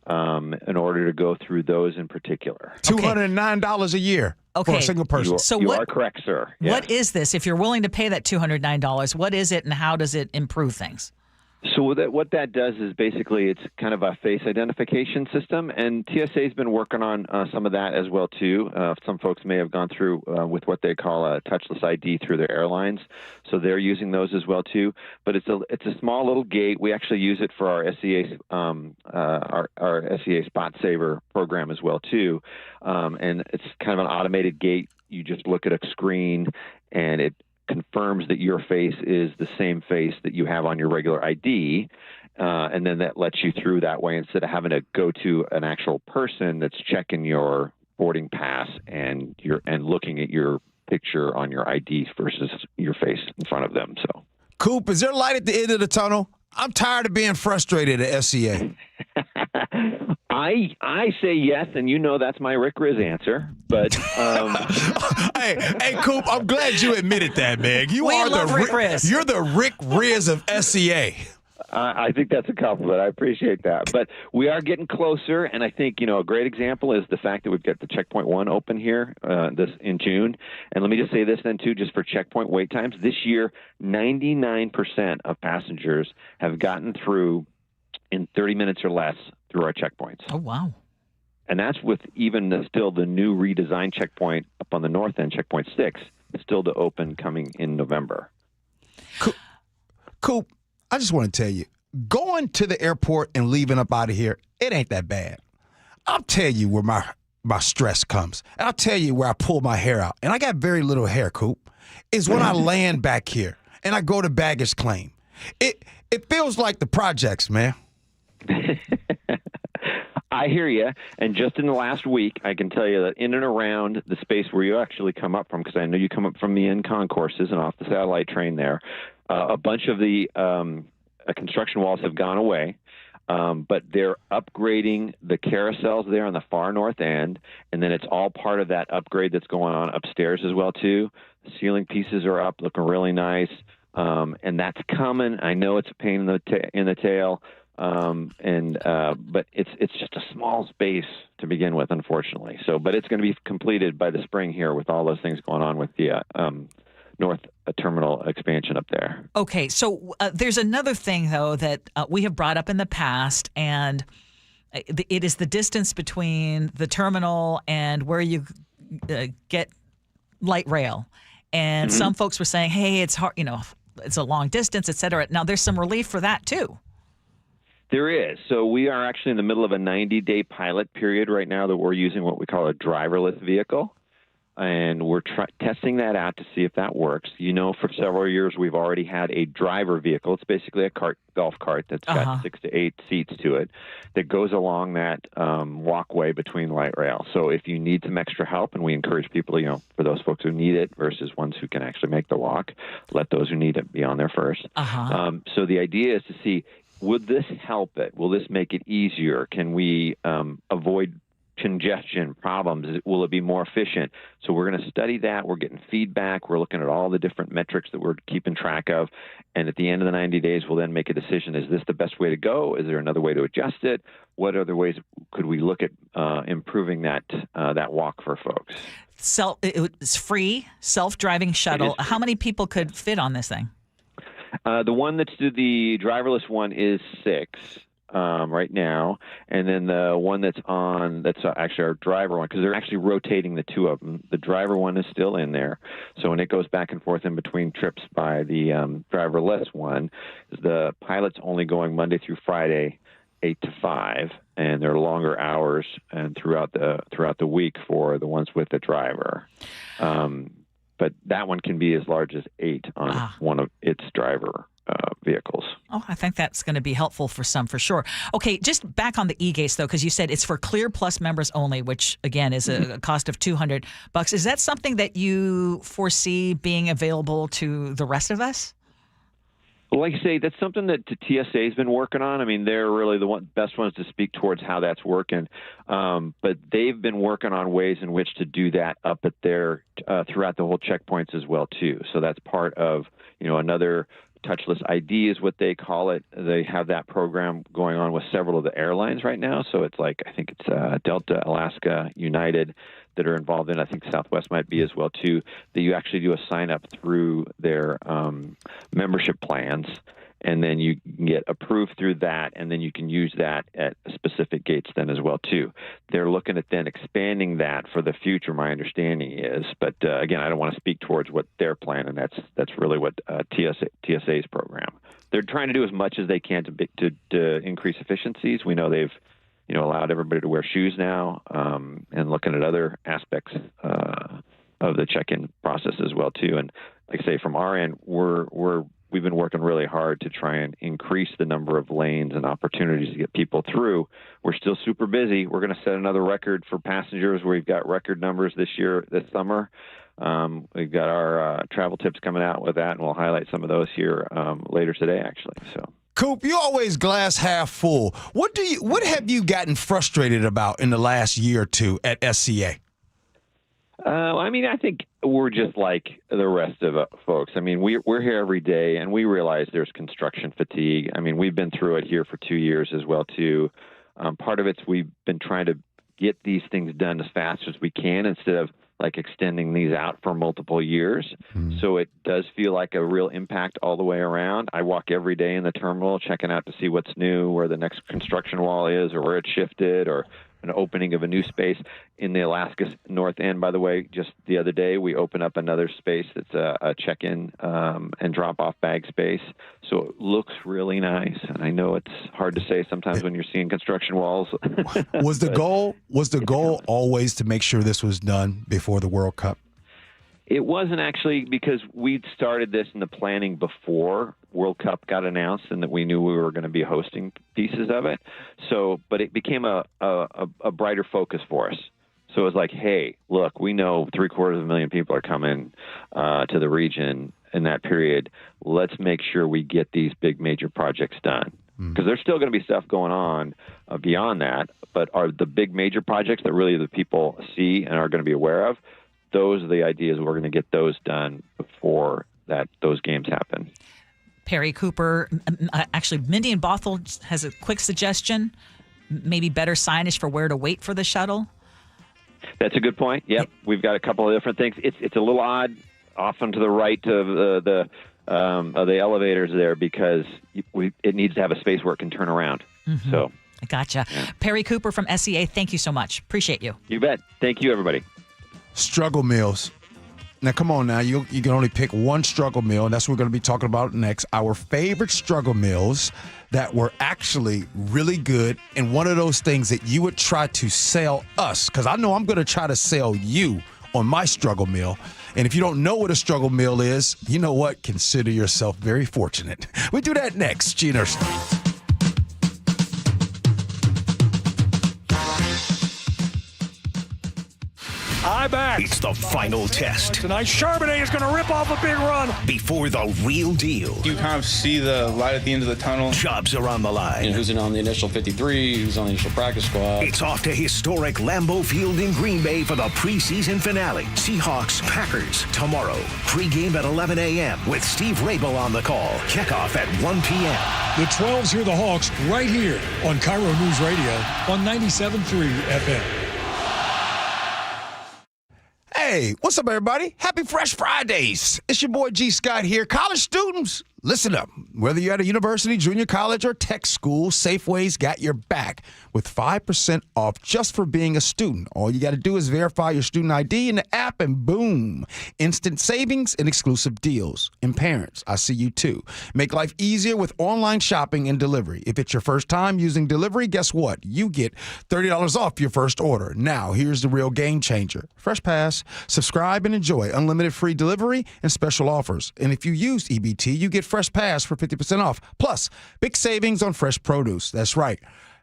in order to go through those in particular. $209 a year. Okay. For a single person. You are correct, sir. Yes. What is this? If you're willing to pay that $209, what is it and how does it improve things? So what that does is basically it's kind of a face identification system, and TSA has been working on some of that as well too. Some folks may have gone through with what they call a touchless ID through their airlines, so they're using those as well too. But it's a small little gate. We actually use it for our SEA our SEA Spot Saver program as well too, and it's kind of an automated gate. You just look at a screen, and it confirms that your face is the same face that you have on your regular ID, and then that lets you through that way instead of having to go to an actual person that's checking your boarding pass and looking at your picture on your ID versus your face in front of them. So, Coop, is there light at the end of the tunnel? I'm tired of being frustrated at SEA. I say yes, and you know that's my Rick Riz answer. But hey, Coop, I'm glad you admitted that, man. We love Rick Riz. You're the Rick Riz of SEA. I think that's a compliment. I appreciate that. But we are getting closer, and I think a great example is the fact that we've got the Checkpoint 1 open here this in June. And let me just say this then, too, just for checkpoint wait times. This year, 99% of passengers have gotten through in 30 minutes or less through our checkpoints. Oh, wow. And that's with even still the new redesigned checkpoint up on the north end, Checkpoint 6, still to open coming in November. Coop, I just want to tell you, going to the airport and leaving up out of here, it ain't that bad. I'll tell you where my stress comes. I'll tell you where I pull my hair out. And I got very little hair, Coop. Is when I land back here and I go to baggage claim. It feels like the projects, man. I hear you. And just in the last week, I can tell you that in and around the space where you actually come up from, because I know you come up from the in concourses and off the satellite train there, a bunch of the construction walls have gone away. But they're upgrading the carousels there on the far north end, and then it's all part of that upgrade that's going on upstairs as well, too. The ceiling pieces are up, looking really nice, and that's coming. I know it's a pain in the tail, but it's just a small space to begin with, unfortunately. But it's going to be completed by the spring here with all those things going on with the north terminal expansion up there. Okay, so there's another thing, though, that we have brought up in the past, and it is the distance between the terminal and where you get light rail. And some folks were saying, hey, it's hard, it's a long distance, et cetera. Now, there's some relief for that, too. There is. So we are actually in the middle of a 90-day pilot period right now that we're using what we call a driverless vehicle. And we're testing that out to see if that works. For several years, we've already had a driver vehicle. It's basically a golf cart that's got 6 to 8 seats to it that goes along that walkway between light rail. So if you need some extra help, and we encourage people, for those folks who need it versus ones who can actually make the walk, let those who need it be on there first. So the idea is to see, would this help it? Will this make it easier? Can we avoid congestion problems? Will it be more efficient? So we're going to study that. We're getting feedback. We're looking at all the different metrics that we're keeping track of. And at the end of the 90 days, we'll then make a decision. Is this the best way to go? Is there another way to adjust it? What other ways could we look at improving that walk for folks? It's free, self-driving shuttle. How many people could fit on this thing? The one the driverless one is 6. Right now, and then the one that's actually our driver one, because they're actually rotating the two of them. The driver one is still in there, so when it goes back and forth in between trips by the driverless one, the pilot's only going Monday through Friday, 8 to 5, and they're longer hours and throughout the week for the ones with the driver. But that one can be as large as 8 on one of its driver vehicles. Oh, I think that's going to be helpful for some, for sure. Okay, just back on the e-gates, though, because you said it's for Clear Plus members only, which, again, is a cost of $200. Is that something that you foresee being available to the rest of us? Well, like I say, that's something that the TSA has been working on. I mean, they're really the best ones to speak towards how that's working. But they've been working on ways in which to do that up at their throughout the whole checkpoints as well, too. So that's part of, another touchless ID is what they call it. They have that program going on with several of the airlines right now. So it's I think it's Delta, Alaska, United that are involved in. I think Southwest might be as well too. That you actually do a sign up through their membership plans, and then you can get approved through that, and then you can use that at specific gates then as well too. They're looking at then expanding that for the future, my understanding is. But again, I don't want to speak towards what they're planning. That's really what TSA's program. They're trying to do as much as they can to increase efficiencies. We know they've allowed everybody to wear shoes now, and looking at other aspects of the check-in process as well too. And like I say, from our end, we've been working really hard to try and increase the number of lanes and opportunities to get people through. We're still super busy. We're going to set another record for passengers. We've got record numbers this summer. We've got our travel tips coming out with that, and we'll highlight some of those here later today, actually. So. Coop, you're always glass half full. What have you gotten frustrated about in the last year or two at SCA? I think we're just like the rest of folks. I mean, we're here every day, and we realize there's construction fatigue. I mean, we've been through it here for 2 years as well, too. Part of it's we've been trying to get these things done as fast as we can instead of extending these out for multiple years. So it does feel like a real impact all the way around. I walk every day in the terminal checking out to see what's new, where the next construction wall is, or where it shifted, or an opening of a new space in the Alaska North End. By the way, just the other day, we opened up another space that's a check-in and drop-off bag space. So it looks really nice. And I know it's hard to say sometimes when you're seeing construction walls. Was the goal always to make sure this was done before the World Cup? It wasn't actually, because we'd started this in the planning before World Cup got announced and that we knew we were going to be hosting pieces of it. So, but it became a brighter focus for us. So it was like, hey, look, we know 750,000 people are coming to the region in that period. Let's make sure we get these big major projects done. Because there's still going to be stuff going on beyond that, but are the big major projects that really the people see and are going to be aware of, those are the ideas. We're going to get those done before those games happen. Perry Cooper, actually, Mindy in Bothell has a quick suggestion, maybe better signage for where to wait for the shuttle. That's a good point. Yep, we've got a couple of different things. It's a little odd, often to the right of the elevators there, because it needs to have a space where it can turn around. Mm-hmm. So, I gotcha. Yeah. Perry Cooper from SEA, thank you so much. Appreciate you. You bet. Thank you, everybody. Struggle meals. Now, come on now. You can only pick one struggle meal, and that's what we're going to be talking about next. Our favorite struggle meals that were actually really good, and one of those things that you would try to sell us, because I know I'm going to try to sell you on my struggle meal. And if you don't know what a struggle meal is, you know what? Consider yourself very fortunate. We do that next. Gee and Ursula. back. It's the final test. Tonight, Charbonnet is going to rip off a big run. Before the real deal. You kind of see the light at the end of the tunnel. Jobs are on the line. You know, who's in on the initial 53, who's on the initial practice squad. It's off to historic Lambeau Field in Green Bay for the preseason finale. Seahawks, Packers, tomorrow. Pre-game at 11 a.m. with Steve Rabel on the call. Kickoff at 1 p.m. The 12s hear the Hawks right here on KIRO Newsradio on 97.3 FM. Hey, what's up, everybody? Happy Fresh Fridays. It's your boy G. Scott here. College students, listen up. Whether you're at a university, junior college, or tech school, Safeway's got your back with 5% off just for being a student. All you got to do is verify your student ID in the app, and boom, instant savings and exclusive deals. And parents, I see you too. Make life easier with online shopping and delivery. If it's your first time using delivery, guess what? You get $30 off your first order. Now, here's the real game changer. Fresh Pass. Subscribe and enjoy unlimited free delivery and special offers. And if you use EBT, you get Fresh Pass for 50% off. Plus, big savings on fresh produce. That's right.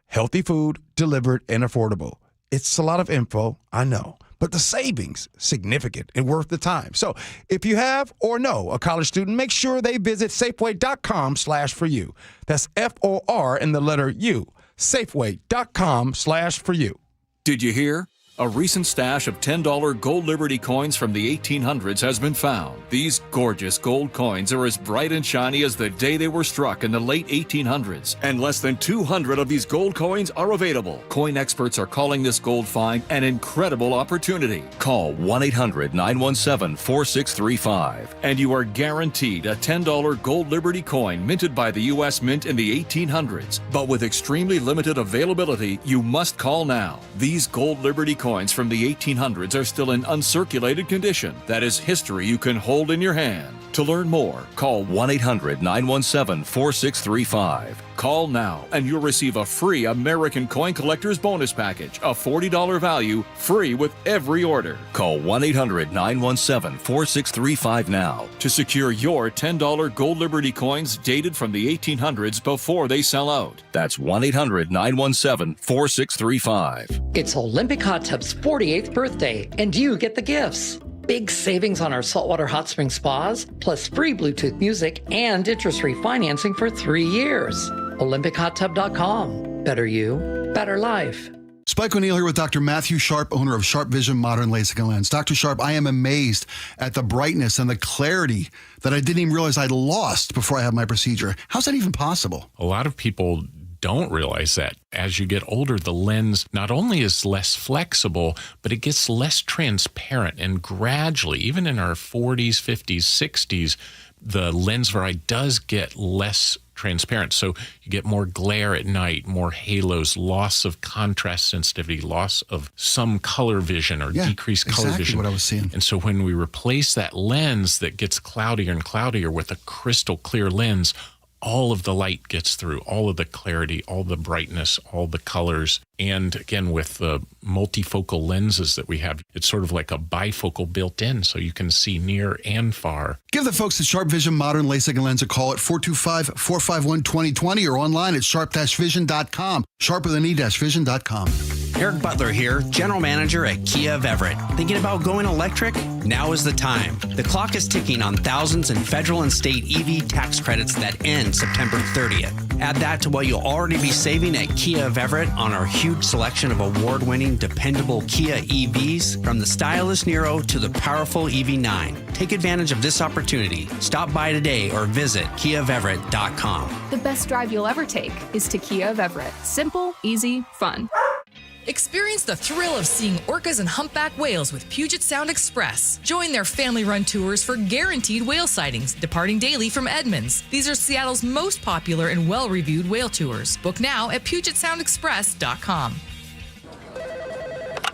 Healthy food delivered and affordable. It's a lot of info, I know, but the savings, significant and worth the time. So if you have or know a college student, make sure they visit Safeway.com/for-you. That's FOR and the letter U. Safeway.com/for-you. Did you hear? A recent stash of $10 gold Liberty coins from the 1800s has been found. These gorgeous gold coins are as bright and shiny as the day they were struck in the late 1800s. And less than 200 of these gold coins are available. Coin experts are calling this gold find an incredible opportunity. Call 1-800-917-4635 and you are guaranteed a $10 gold Liberty coin minted by the U.S. Mint in the 1800s. But with extremely limited availability, you must call now. These gold Liberty coins from the 1800s are still in uncirculated condition. That is history you can hold in your hand. To learn more, call 1-800-917-4635. Call now and you'll receive a free American Coin Collector's Bonus Package, a $40 value, free with every order. Call 1-800-917-4635 now to secure your $10 gold Liberty coins dated from the 1800s before they sell out. That's 1-800-917-4635. It's Olympic Hot Tub's 48th birthday, and you get the gifts. Big savings on our saltwater hot spring spas, plus free Bluetooth music and interest-free financing for 3 years. OlympicHotTub.com. Better you, better life. Spike O'Neill here with Dr. Matthew Sharp, owner of Sharp Vision Modern LASIK and Lens. Dr. Sharp, I am amazed at the brightness and the clarity that I didn't even realize I'd lost before I had my procedure. How's that even possible? A lot of people don't realize that. As you get older, the lens not only is less flexible, but it gets less transparent. And gradually, even in our 40s, 50s, 60s, the lens variety does get less transparent. So you get more glare at night, more halos, loss of contrast sensitivity, loss of some color vision or decreased color vision. Exactly what I was seeing. And so when we replace that lens that gets cloudier and cloudier with a crystal clear lens, all of the light gets through, all of the clarity, all the brightness, all the colors. And again, with the multifocal lenses that we have, it's sort of like a bifocal built in, so you can see near and far. Give the folks at Sharp Vision Modern LASIK and Lens a call at 425-451-2020 or online at sharp-vision.com. Sharp with an E-vision.com. Eric Butler here, General Manager at Kia of Everett. Thinking about going electric? Now is the time. The clock is ticking on thousands in federal and state EV tax credits that end September 30th. Add that to what you'll already be saving at Kia of Everett on our huge selection of award-winning, dependable Kia EVs, from the stylish Niro to the powerful EV9. Take advantage of this opportunity. Stop by today or visit KiaofEverett.com. The best drive you'll ever take is to Kia of Everett. Simple, easy, fun. Experience the thrill of seeing orcas and humpback whales with Puget Sound Express. Join their family-run tours for guaranteed whale sightings, departing daily from Edmonds. These are Seattle's most popular and well-reviewed whale tours. Book now at PugetSoundExpress.com.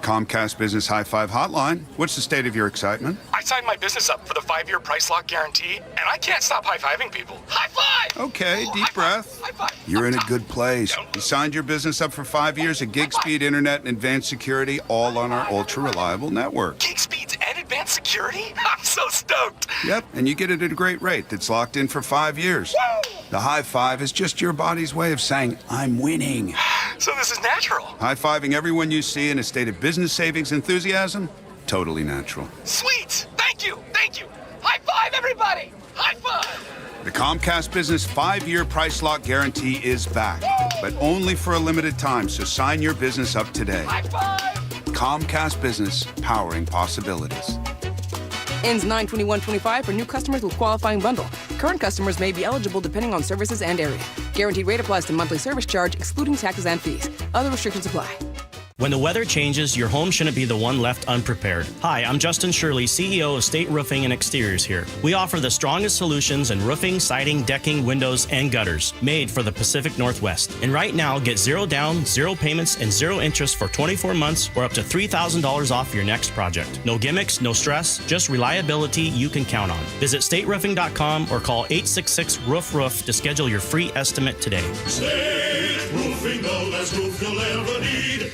Comcast Business High Five Hotline. What's the state of your excitement? I signed my business up for the 5-year price lock guarantee, and I can't stop high-fiving people. High five! Okay, deep breath. High five. You're in a good place. You signed your business up for 5 years of gig speed internet and advanced security, all on our ultra-reliable network. Gig speeds and advanced security? I'm so stoked. Yep, and you get it at a great rate that's locked in for 5 years. Woo! The high five is just your body's way of saying, I'm winning. So this is natural. High-fiving everyone you see in a state of business savings enthusiasm, totally natural. Sweet! Thank you! Thank you! High five, everybody! High five! The Comcast Business 5-year price lock guarantee is back, but only for a limited time, so sign your business up today. High five! Comcast Business, powering possibilities. Ends 9/21/25 for new customers with qualifying bundle. Current customers may be eligible depending on services and area. Guaranteed rate applies to monthly service charge, excluding taxes and fees. Other restrictions apply. When the weather changes, your home shouldn't be the one left unprepared. Hi, I'm Justin Shirley, CEO of State Roofing and Exteriors here. We offer the strongest solutions in roofing, siding, decking, windows, and gutters, made for the Pacific Northwest. And right now, get 0 down, 0 payments, and 0 interest for 24 months or up to $3,000 off your next project. No gimmicks, no stress, just reliability you can count on. Visit stateroofing.com or call 866-ROOF-ROOF to schedule your free estimate today. State Roofing, the last roof you'll ever need.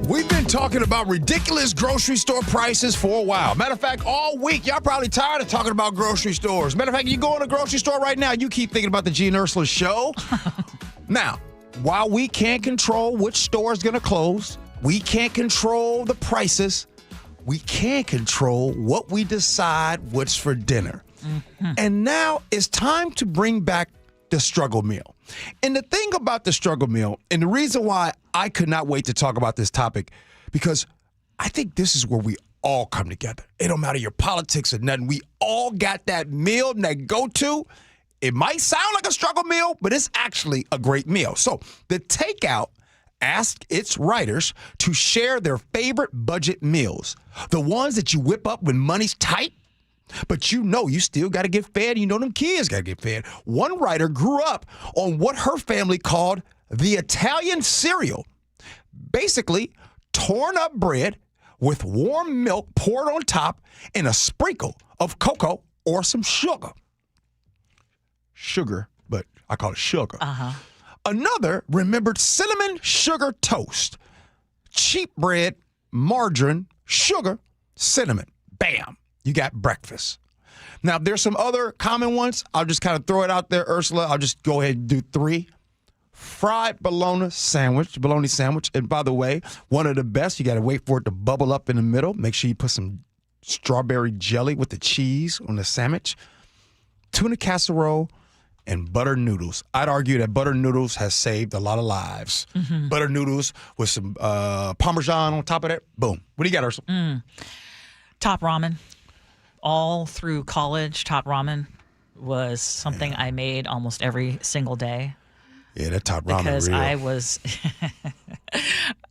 We've been talking about ridiculous grocery store prices for a while. Matter of fact, all week, y'all probably tired of talking about grocery stores. Matter of fact, you go in a grocery store right now, you keep thinking about the Gee Ursula Show. Now, while we can't control which store is going to close, we can't control the prices, we can control what we decide what's for dinner. Mm-hmm. And now it's time to bring back the struggle meal. And the thing about the struggle meal, and the reason why I could not wait to talk about this topic, because I think this is where we all come together. It don't matter your politics or nothing. We all got that meal, that go-to. It might sound like a struggle meal, but it's actually a great meal. So the Takeout asked its writers to share their favorite budget meals, the ones that you whip up when money's tight, but you know you still got to get fed. You know them kids got to get fed. One writer grew up on what her family called the Italian cereal. Basically, torn up bread with warm milk poured on top and a sprinkle of cocoa or some sugar. Sugar, but I call it sugar. Uh-huh. Another remembered cinnamon sugar toast. Cheap bread, margarine, sugar, cinnamon. Bam. You got breakfast. Now, there's some other common ones. I'll just kind of throw it out there, Ursula. I'll just go ahead and do 3. Fried bologna sandwich. And by the way, one of the best, you got to wait for it to bubble up in the middle. Make sure you put some strawberry jelly with the cheese on the sandwich. Tuna casserole and butter noodles. I'd argue that butter noodles has saved a lot of lives. Mm-hmm. Butter noodles with some Parmesan on top of that. Boom. What do you got, Ursula? Top ramen. All through college, Top Ramen was something I made almost every single day. Yeah, that Top Ramen because real.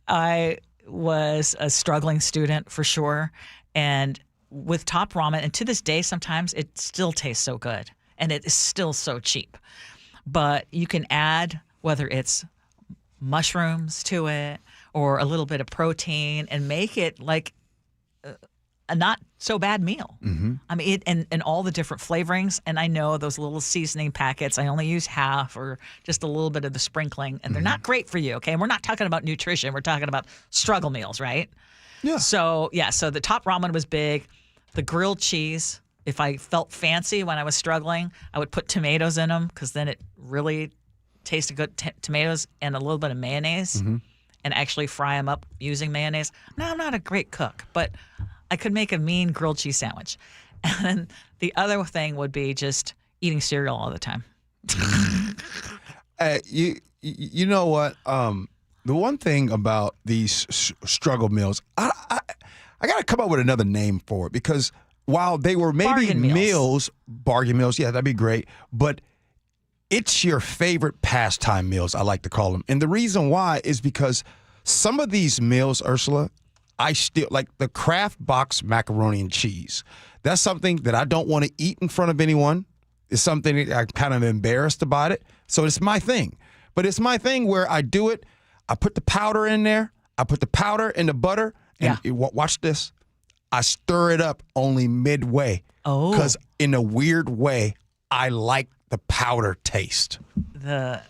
I was a struggling student for sure, and with Top Ramen, and to this day, sometimes it still tastes so good, and it is still so cheap. But you can add whether it's mushrooms to it or a little bit of protein and make it like a not so bad meal. Mm-hmm. I mean, and all the different flavorings. And I know those little seasoning packets, I only use half or just a little bit of the sprinkling, and they're not great for you, okay? And we're not talking about nutrition. We're talking about struggle meals, right? Yeah. So the top ramen was big. The grilled cheese, if I felt fancy when I was struggling, I would put tomatoes in them because then it really tasted good. Tomatoes and a little bit of mayonnaise, and actually fry them up using mayonnaise. Now, I'm not a great cook, but I could make a mean grilled cheese sandwich. And then the other thing would be just eating cereal all the time. You know what? The one thing about these struggle meals, I got to come up with another name for it, because while they were maybe bargain meals, yeah, that'd be great, but it's your favorite pastime meals, I like to call them. And the reason why is because some of these meals, Ursula, I still like the Kraft box macaroni and cheese. That's something that I don't want to eat in front of anyone. It's something that I'm kind of embarrassed about it. So it's my thing. But it's my thing where I do it. I put the powder in there. I put the powder in the butter. And watch this. I stir it up only midway. Oh. Because in a weird way, I like the powder taste. The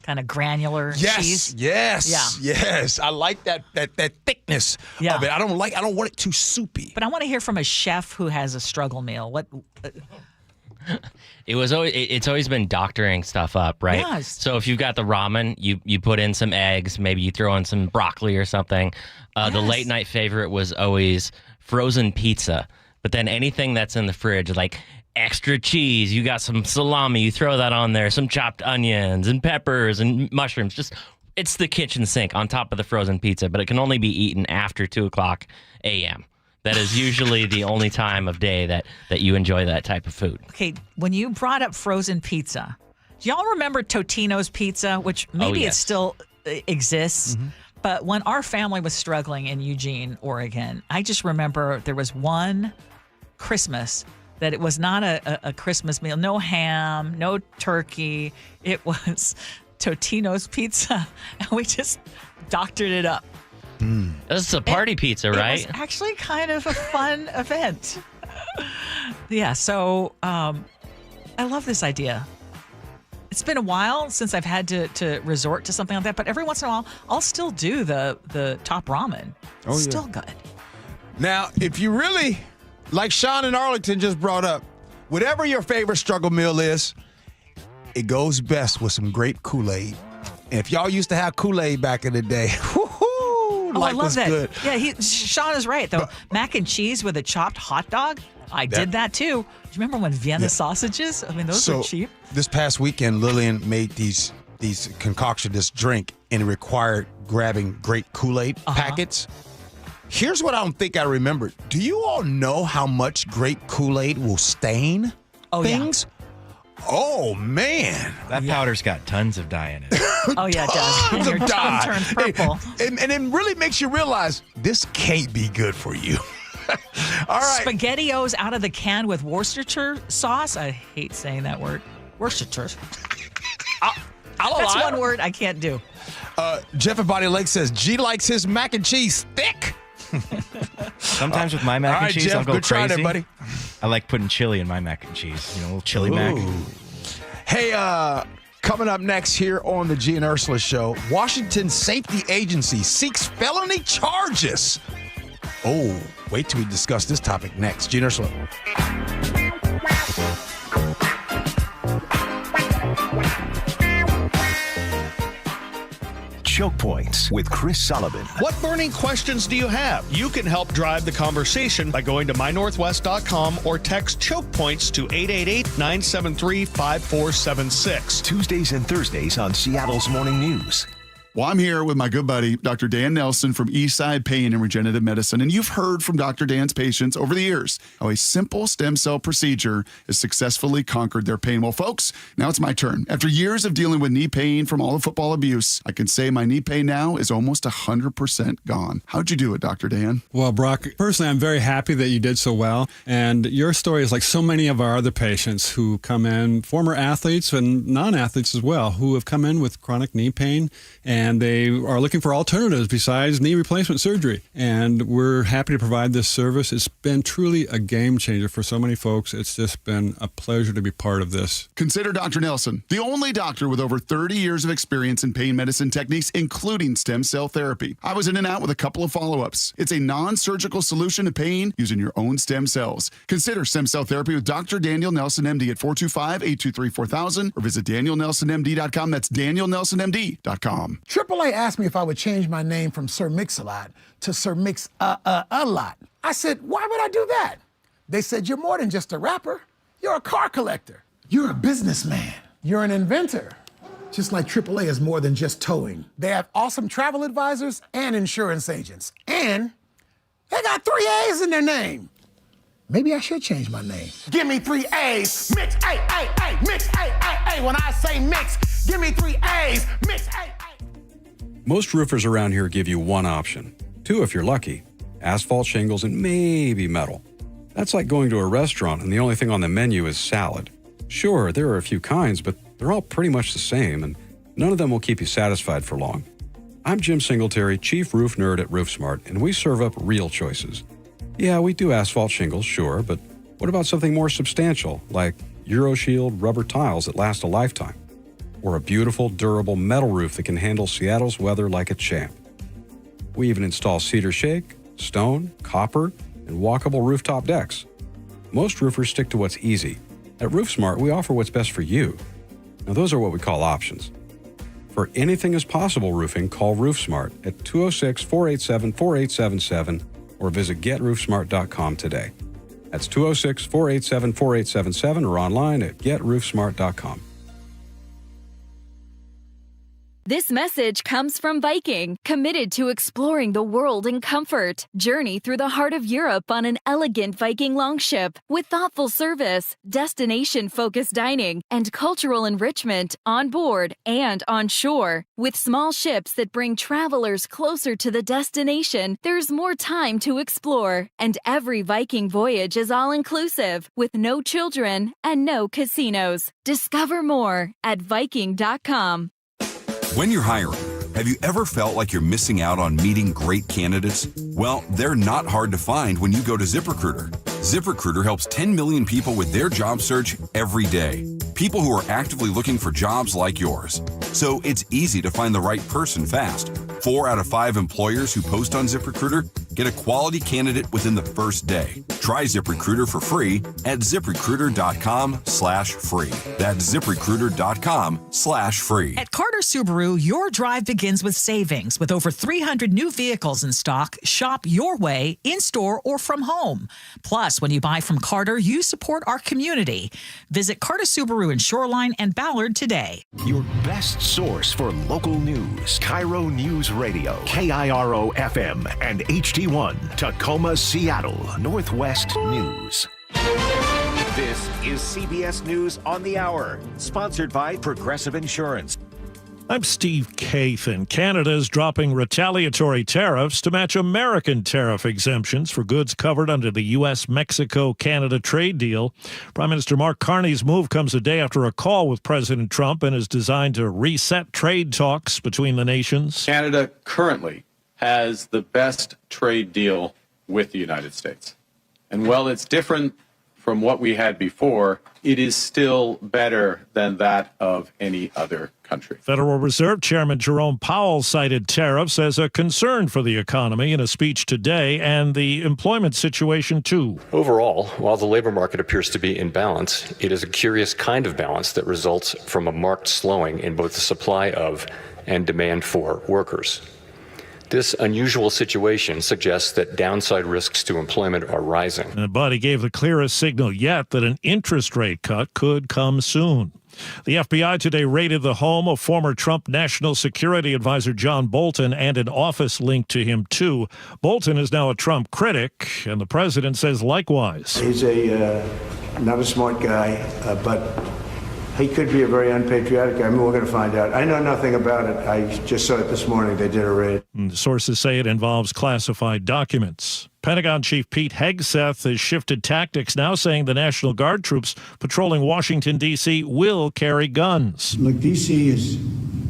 kind of granular cheese. Yes. I like that thickness of it. I don't want it too soupy. But I want to hear from a chef who has a struggle meal. What? It's always been doctoring stuff up, right? Yes. So if you've got the ramen, you put in some eggs, maybe you throw in some broccoli or something. The late night favorite was always frozen pizza. But then anything that's in the fridge, like extra cheese, you got some salami, you throw that on there, some chopped onions and peppers and mushrooms. It's the kitchen sink on top of the frozen pizza, but it can only be eaten after 2:00 a.m. That is usually the only time of day that you enjoy that type of food. Okay, when you brought up frozen pizza, do y'all remember Totino's Pizza, which maybe it still exists? Mm-hmm. But when our family was struggling in Eugene, Oregon, I just remember there was one Christmas that it was not a Christmas meal. No ham, no turkey. It was Totino's Pizza. And we just doctored it up. This is a party pizza, right? It was actually kind of a fun event. So I love this idea. It's been a while since I've had to resort to something like that, but every once in a while, I'll still do the top ramen. It's still good. Now, if you really, like Sean in Arlington just brought up, whatever your favorite struggle meal is, it goes best with some grape Kool-Aid. And if y'all used to have Kool-Aid back in the day, I love that. Good. Yeah, Sean is right, though. Mac and cheese with a chopped hot dog, I did that too. Do you remember when Vienna sausages? I mean, those were cheap. This past weekend, Lillian made these concoction, this drink, and it required grabbing grape Kool-Aid packets. Here's what I don't think I remembered. Do you all know how much grape Kool-Aid will stain things? Oh, man. That powder's got tons of dye in it. Oh, yeah, it does. And your tongue turns purple. And it really makes you realize this can't be good for you. All right. SpaghettiOs out of the can with Worcestershire sauce. I hate saying that word. Worcestershire. That's one word I can't do. Jeff at Body Lake says G likes his mac and cheese thick. Sometimes with my mac and cheese, Jeff, I'll go good crazy. Try there, buddy. I like putting chili in my mac and cheese. A little chili mac. Hey, coming up next here on the Gee and Ursula Show, Washington Safety Agency seeks felony charges. Oh, wait till we discuss this topic next. Gee and Ursula. Choke Points with Chris Sullivan. What burning questions do you have? You can help drive the conversation by going to mynorthwest.com or text Choke Points to 888-973-5476. Tuesdays and Thursdays on Seattle's Morning News. Well, I'm here with my good buddy, Dr. Dan Nelson from Eastside Pain and Regenerative Medicine. And you've heard from Dr. Dan's patients over the years how a simple stem cell procedure has successfully conquered their pain. Well, folks, now it's my turn. After years of dealing with knee pain from all the football abuse, I can say my knee pain now is almost 100% gone. How'd you do it, Dr. Dan? Well, Brock, personally, I'm very happy that you did so well. And your story is like so many of our other patients who come in, former athletes and non-athletes as well, who have come in with chronic knee pain and and they are looking for alternatives besides knee replacement surgery. And we're happy to provide this service. It's been truly a game changer for so many folks. It's just been a pleasure to be part of this. Consider Dr. Nelson, the only doctor with over 30 years of experience in pain medicine techniques, including stem cell therapy. I was in and out with a couple of follow-ups. It's a non-surgical solution to pain using your own stem cells. Consider stem cell therapy with Dr. Daniel Nelson, MD at 425-823-4000 or visit danielnelsonmd.com. That's danielnelsonmd.com. AAA asked me if I would change my name from Sir Mix-a-Lot to Sir Mix-a-Lot. I said, why would I do that? They said, you're more than just a rapper. You're a car collector. You're a businessman. You're an inventor. Just like AAA is more than just towing. They have awesome travel advisors and insurance agents. And they got 3 A's in their name. Maybe I should change my name. Give me 3 A's. Mix A, mix A. When I say mix, give me 3 A's. Mix A. Most roofers around here give you one option. 2 if you're lucky. Asphalt shingles and maybe metal. That's like going to a restaurant and the only thing on the menu is salad. Sure, there are a few kinds, but they're all pretty much the same, and none of them will keep you satisfied for long. I'm Jim Singletary, Chief Roof Nerd at RoofSmart, and we serve up real choices. Yeah, we do asphalt shingles, sure, but what about something more substantial, like EuroShield rubber tiles that last a lifetime? Or a beautiful, durable metal roof that can handle Seattle's weather like a champ. We even install cedar shake, stone, copper, and walkable rooftop decks. Most roofers stick to what's easy. At RoofSmart, we offer what's best for you. Now, those are what we call options. For anything is possible roofing, call RoofSmart at 206-487-4877 or visit GetRoofSmart.com today. That's 206-487-4877 or online at GetRoofSmart.com. This message comes from Viking, committed to exploring the world in comfort. Journey through the heart of Europe on an elegant Viking longship with thoughtful service, destination-focused dining, and cultural enrichment on board and on shore. With small ships that bring travelers closer to the destination, there's more time to explore. And every Viking voyage is all-inclusive, with no children and no casinos. Discover more at Viking.com. When you're hiring, have you ever felt like you're missing out on meeting great candidates? Well, they're not hard to find when you go to ZipRecruiter. ZipRecruiter helps 10 million people with their job search every day. People who are actively looking for jobs like yours. So it's easy to find the right person fast. 4 out of 5 employers who post on ZipRecruiter get a quality candidate within the first day. Try ZipRecruiter for free at ZipRecruiter.com/free. That's ZipRecruiter.com/free. At Carter Subaru, your drive begins with savings. With over 300 new vehicles in stock, shop your way, in-store or from home. Plus, when you buy from Carter, you support our community. Visit Carter Subaru in Shoreline and Ballard today. Your best source for local news. KIRO Newsradio, KIRO FM and HD1, Tacoma, Seattle, Northwest News. This is CBS News on the Hour, sponsored by Progressive Insurance. I'm Steve Kathan. Canada is dropping retaliatory tariffs to match American tariff exemptions for goods covered under the U.S.-Mexico-Canada trade deal. Prime Minister Mark Carney's move comes a day after a call with President Trump and is designed to reset trade talks between the nations. Canada currently has the best trade deal with the United States. And while it's different from what we had before, it is still better than that of any other country. Federal Reserve Chairman Jerome Powell cited tariffs as a concern for the economy in a speech today and the employment situation, too. Overall, while the labor market appears to be in balance, it is a curious kind of balance that results from a marked slowing in both the supply of and demand for workers. This unusual situation suggests that downside risks to employment are rising. But he gave the clearest signal yet that an interest rate cut could come soon. The FBI today raided the home of former Trump National Security Advisor John Bolton and an office linked to him, too. Bolton is now a Trump critic, and the president says likewise. He's not a smart guy, but he could be a very unpatriotic guy. I mean, we're going to find out. I know nothing about it. I just saw it this morning. They did a raid. Sources say it involves classified documents. Pentagon Chief Pete Hegseth has shifted tactics, now saying the National Guard troops patrolling Washington, D.C. will carry guns. Look, D.C. is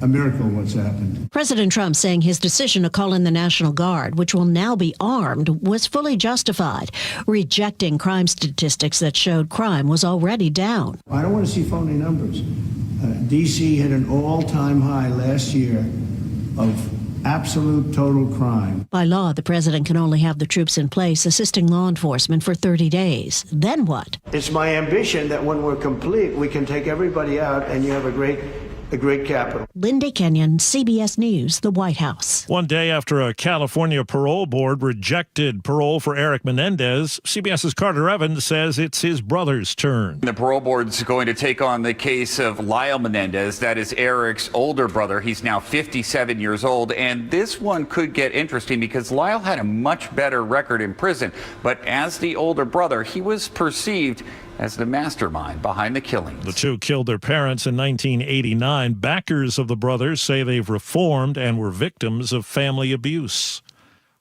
a miracle what's happened. President Trump saying his decision to call in the National Guard, which will now be armed, was fully justified, rejecting crime statistics that showed crime was already down. I don't want to see phony numbers. D.C. hit an all-time high last year of absolute total crime. By law, the president can only have the troops in place assisting law enforcement for 30 days. Then what? It's my ambition that when we're complete, we can take everybody out and you have a great capital. Linda Kenyon, CBS News, the White House. One day after a California parole board rejected parole for Eric Menendez, CBS's Carter Evans says it's his brother's turn. The parole board's going to take on the case of Lyle Menendez. That is Eric's older brother. He's now 57 years old. And this one could get interesting because Lyle had a much better record in prison. But as the older brother, he was perceived as the mastermind behind the killings. The two killed their parents in 1989. Backers of the brothers say they've reformed and were victims of family abuse.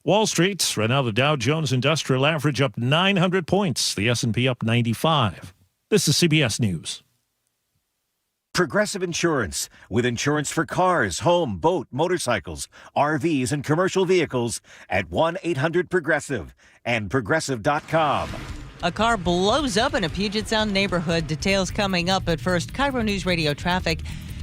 Wall Street, right now the Dow Jones Industrial Average up 900 points, the S&P up 95. This is CBS News. Progressive Insurance, with insurance for cars, home, boat, motorcycles, RVs, and commercial vehicles at 1-800-PROGRESSIVE and Progressive.com. A car blows up in a Puget Sound neighborhood. Details coming up. But first, KIRO Newsradio traffic.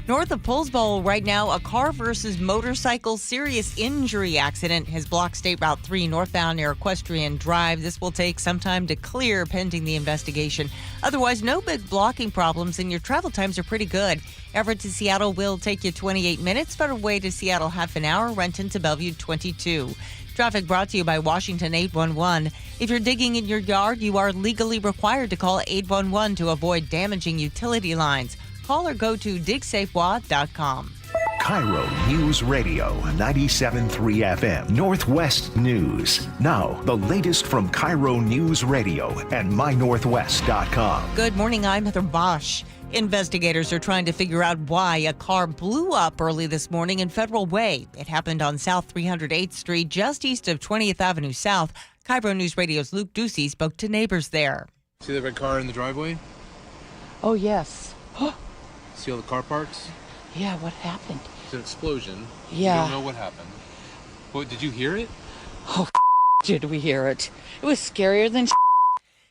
North of Poles Bowl right now, a car versus motorcycle serious injury accident has blocked State Route 3 northbound near Equestrian Drive. This will take some time to clear pending the investigation. Otherwise, no big blocking problems, and your travel times are pretty good. Everett to Seattle will take you 28 minutes. Federal to Seattle, half an hour. Renton to Bellevue, 22. Traffic brought to you by Washington 811. If you're digging in your yard, you are legally required to call 811 to avoid damaging utility lines. Call or go to digsafewa.com. KIRO News Radio 97.3 FM Northwest News. Now, the latest from KIRO News Radio and mynorthwest.com. Good morning, I'm Heather Bosch. Investigators are trying to figure out why a car blew up early this morning in Federal Way. It happened on South 308th Street, just east of 20th Avenue South. KIRO News Radio's Luke Ducey spoke to neighbors there. See the red car in the driveway? Oh, yes. See all the car parts? Yeah, what happened? It's an explosion. Yeah. You don't know what happened. What, did you hear it? Oh, did we hear it? It was scarier than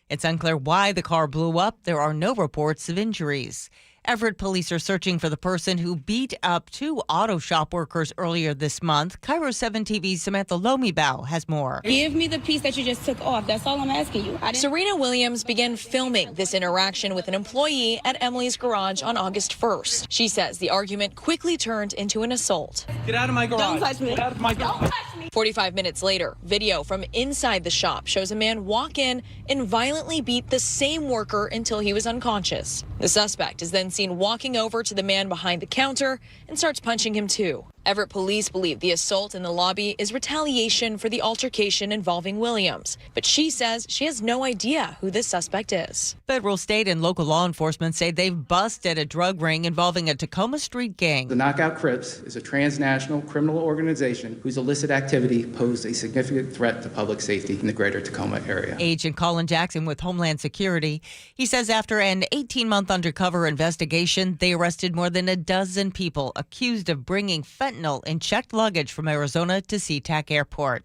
It's unclear why the car blew up. There are no reports of injuries. Everett police are searching for the person who beat up two auto shop workers earlier this month. KIRO 7 TV's Samantha Lomibao has more. Give me the piece that you just took off. That's all I'm asking you. Serena Williams began filming this interaction with an employee at Emily's garage on August 1st. She says the argument quickly turned into an assault. Get out of my garage. Don't touch me. Get out of my garage. Don't touch me. 45 minutes later, video from inside the shop shows a man walk in and violently beat the same worker until he was unconscious. The suspect is then seen walking over to the man behind the counter and starts punching him too. Everett police believe the assault in the lobby is retaliation for the altercation involving Williams, but she says she has no idea who this suspect is. Federal, state, and local law enforcement say they've busted a drug ring involving a Tacoma Street gang. The Knockout Crips is a transnational criminal organization whose illicit activity posed a significant threat to public safety in the greater Tacoma area. Agent Colin Jackson with Homeland Security. He says after an 18-month undercover investigation, they arrested more than a dozen people accused of bringing fentanyl in checked luggage from Arizona to SeaTac Airport.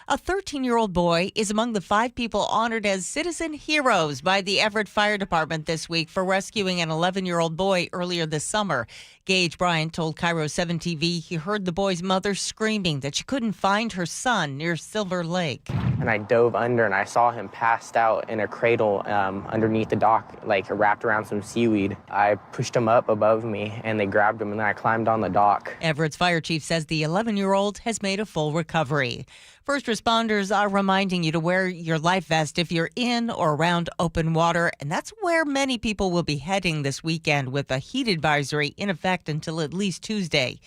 A 13-year-old boy is among the 5 people honored as citizen heroes by the Everett Fire Department this week for rescuing an 11-year-old boy earlier this summer. Gage Bryant told KIRO 7 TV he heard the boy's mother screaming that she couldn't find her son near Silver Lake. And I dove under and I saw him passed out in a cradle underneath the dock, like wrapped around some seaweed. I pushed him up above me and they grabbed him and then I climbed on the dock. Everett's fire chief says the 11-year-old has made a full recovery. First responders are reminding you to wear your life vest if you're in or around open water, and that's where many people will be heading this weekend with a heat advisory in effect until at least Tuesday.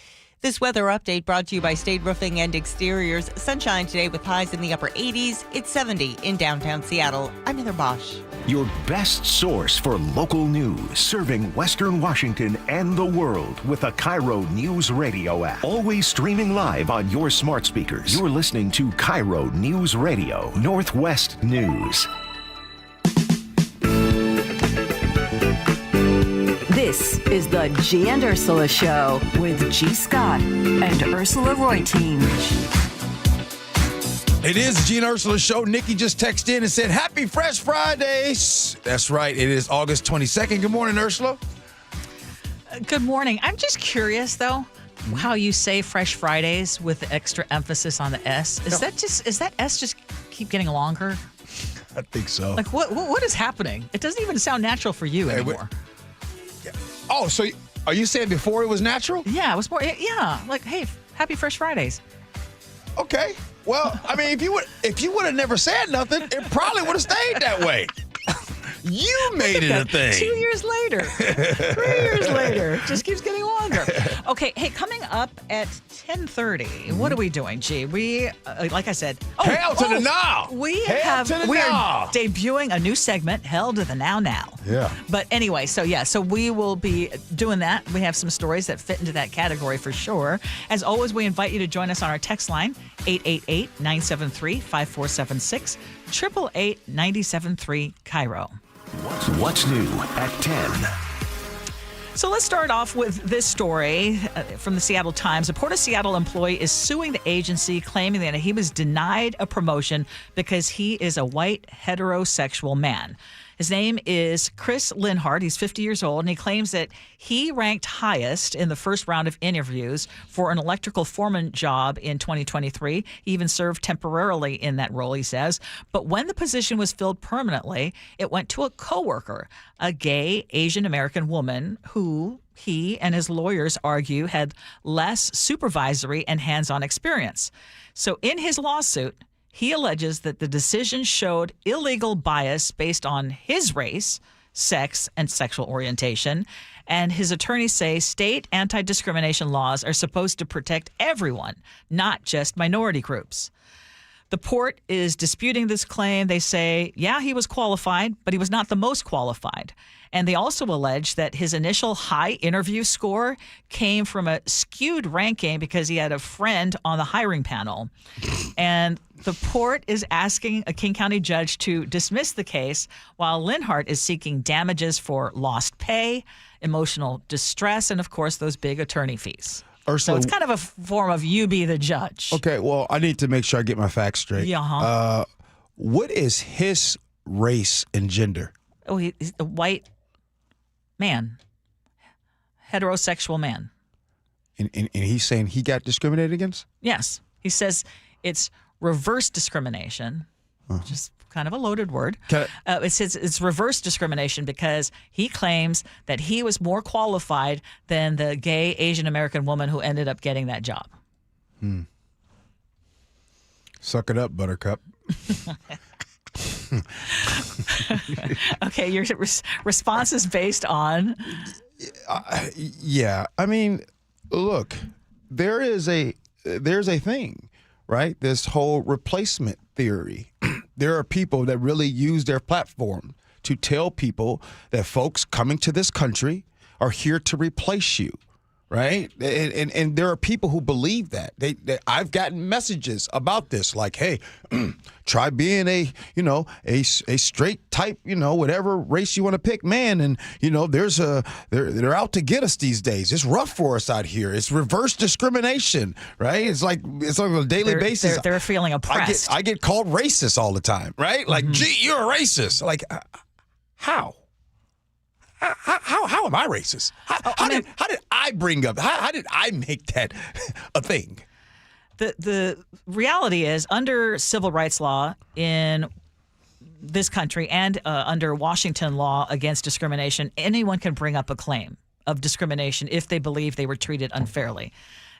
This weather update brought to you by State Roofing and Exteriors. Sunshine today with highs in the upper 80s. It's 70 in downtown Seattle. I'm Heather Bosch. Your best source for local news, serving Western Washington and the world with the KIRO News Radio App. Always streaming live on your smart speakers. You're listening to KIRO News Radio, Northwest News. This This is the Gee and Ursula Show with G. Scott and Ursula Reutin. It is the Gee and Ursula Show. Nikki just texted in and said, Happy Fresh Fridays. That's right. It is August 22nd. Good morning, Ursula. Good morning. I'm just curious, though, how you say Fresh Fridays with the extra emphasis on the S. Is that S just keep getting longer? I think so. Like, what is happening? It doesn't even sound natural for you anymore. Oh, so are you saying before it was natural? Yeah, it was more. Yeah, like, hey, Happy Fresh Fridays. Okay. Well, I mean, if you would have never said nothing, it probably would have stayed that way. You made it a thing. 2 years later. 3 years later. It just keeps getting longer. Okay, hey, coming up at 10:30, what are we doing, G? We, like I said... Hail to the now! We Hail are to the now! debuting a new segment, Hail to the Now. Yeah. But anyway, so we will be doing that. We have some stories that fit into that category for sure. As always, we invite you to join us on our text line, 888-973-5476, 888-973-KIRO. What's new at 10? So let's start off with this story from the Seattle Times. A Port of Seattle employee is suing the agency, claiming that he was denied a promotion because he is a white heterosexual man. His name is Chris Linhart. He's 50 years old, and he claims that he ranked highest in the first round of interviews for an electrical foreman job in 2023. He even served temporarily in that role, he says. But when the position was filled permanently, it went to a coworker, a gay Asian American woman who he and his lawyers argue had less supervisory and hands-on experience. So in his lawsuit, he alleges that the decision showed illegal bias based on his race, sex, and sexual orientation. And his attorneys say state anti-discrimination laws are supposed to protect everyone, not just minority groups. The port is disputing this claim. They say, yeah, he was qualified, but he was not the most qualified. And they also allege that his initial high interview score came from a skewed ranking because he had a friend on the hiring panel. And the port is asking a King County judge to dismiss the case, while Linhart is seeking damages for lost pay, emotional distress, and, of course, those big attorney fees. Ursula, so it's kind of a form of you be the judge. Okay, well, I need to make sure I get my facts straight. Yeah. What is his race and gender? Oh, he's a white man, heterosexual man. And he's saying he got discriminated against? Yes. He says it's reverse discrimination, which is kind of a loaded word. It says it's reverse discrimination because he claims that he was more qualified than the gay Asian American woman who ended up getting that job. Suck it up, Buttercup. Okay, your response is based on? Yeah, I mean, look, there's a thing, right? This whole replacement theory. There are people that really use their platform to tell people that folks coming to this country are here to replace you, right? And there are people who believe that. I've gotten messages about this, like, hey, try being a straight type, whatever race you want to pick, man. And they're out to get us these days. It's rough for us out here. It's reverse discrimination, right? It's on a daily basis. They're feeling oppressed. I get called racist all the time, right? Like, gee, you're a racist. Like, how? How am I racist? How did I bring up? How did I make that a thing? The reality is, under civil rights law in this country and under Washington law against discrimination, anyone can bring up a claim of discrimination if they believe they were treated unfairly.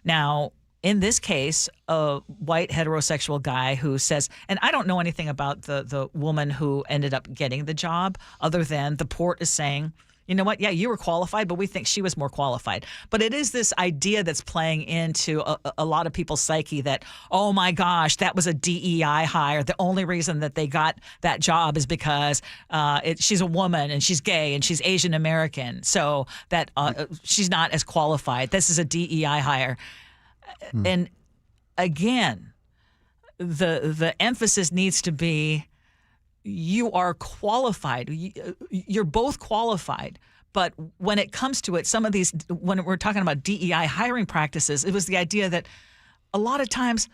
Now, in this case, a white heterosexual guy who says, and I don't know anything about the woman who ended up getting the job other than the port is saying, you know what? Yeah, you were qualified, but we think she was more qualified. But it is this idea that's playing into a lot of people's psyche that, oh my gosh, that was a DEI hire. The only reason that they got that job is because she's a woman and she's gay and she's Asian American. So that she's not as qualified. This is a DEI hire. And again, the emphasis needs to be, you are qualified. You're both qualified, But when it comes to it, some of these, when we're talking about DEI hiring practices, it was the idea that a lot of times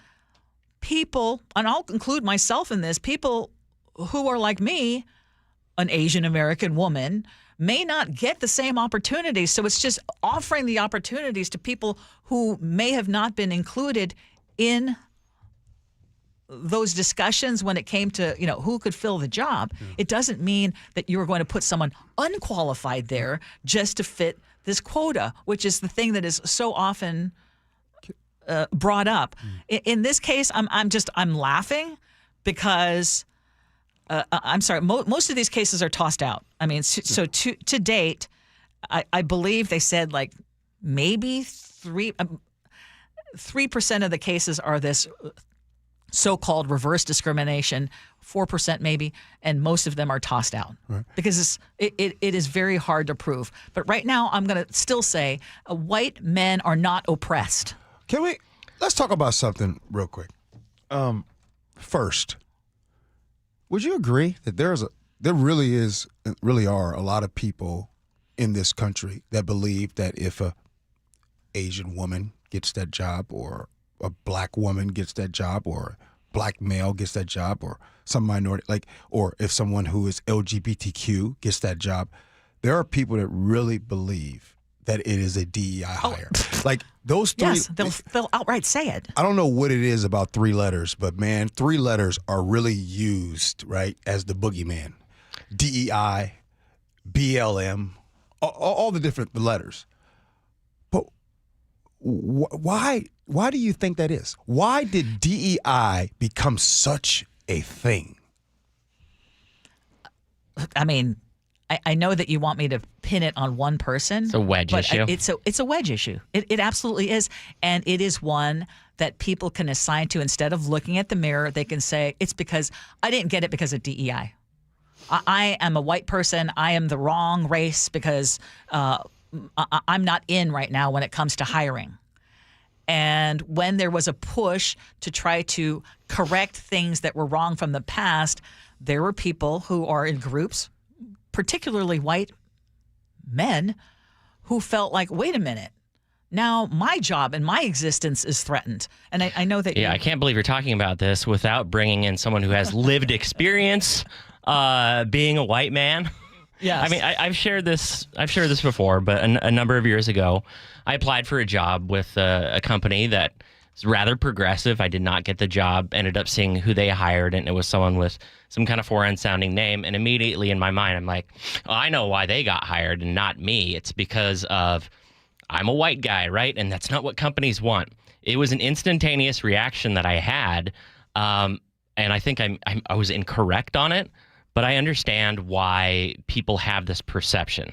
people, and I'll include myself in this, people who are like me, an Asian American woman, may not get the same opportunities. So it's just offering the opportunities to people who may have not been included in those discussions when it came to, who could fill the job. It doesn't mean that you're going to put someone unqualified there just to fit this quota, which is the thing that is so often brought up. In this case, I'm laughing because I'm sorry. Most of these cases are tossed out. I mean, so to date, I believe they said like maybe 3% of the cases are this so-called reverse discrimination, 4% maybe, and most of them are tossed out because it is very hard to prove. But right now, I'm going to still say white men are not oppressed. Let's talk about something real quick. First, would you agree that there really are a lot of people in this country that believe that if a Asian woman gets that job, or a black woman gets that job, or a black male gets that job, or some minority, or if someone who is LGBTQ gets that job, there are people that really believe that it is a DEI hire. Like those three. Yes, they'll outright say it. I don't know what it is about 3 letters, but man, 3 letters are really used, right, as the boogeyman. DEI, BLM, all the different letters. But why do you think that is? Why did DEI become such a thing? I mean, I know that you want me to pin it on one person. It's a wedge issue. It's a wedge issue. It absolutely is. And it is one that people can assign to. Instead of looking at the mirror, they can say, it's because I didn't get it because of DEI. I am a white person. I am the wrong race because I'm not in right now when it comes to hiring. And when there was a push to try to correct things that were wrong from the past, there were people who are in groups, particularly white men, who felt like, wait a minute, now my job and my existence is threatened. And I know that. Yeah, I can't believe you're talking about this without bringing in someone who has lived experience being a white man. Yes. I mean, I've shared this before, but a number of years ago, I applied for a job with a company that is rather progressive. I did not get the job, ended up seeing who they hired, and it was someone with some kind of foreign-sounding name. And immediately in my mind, I'm like, oh, I know why they got hired and not me. It's because of I'm a white guy, right? And that's not what companies want. It was an instantaneous reaction that I had, and I think I was incorrect on it. But I understand why people have this perception.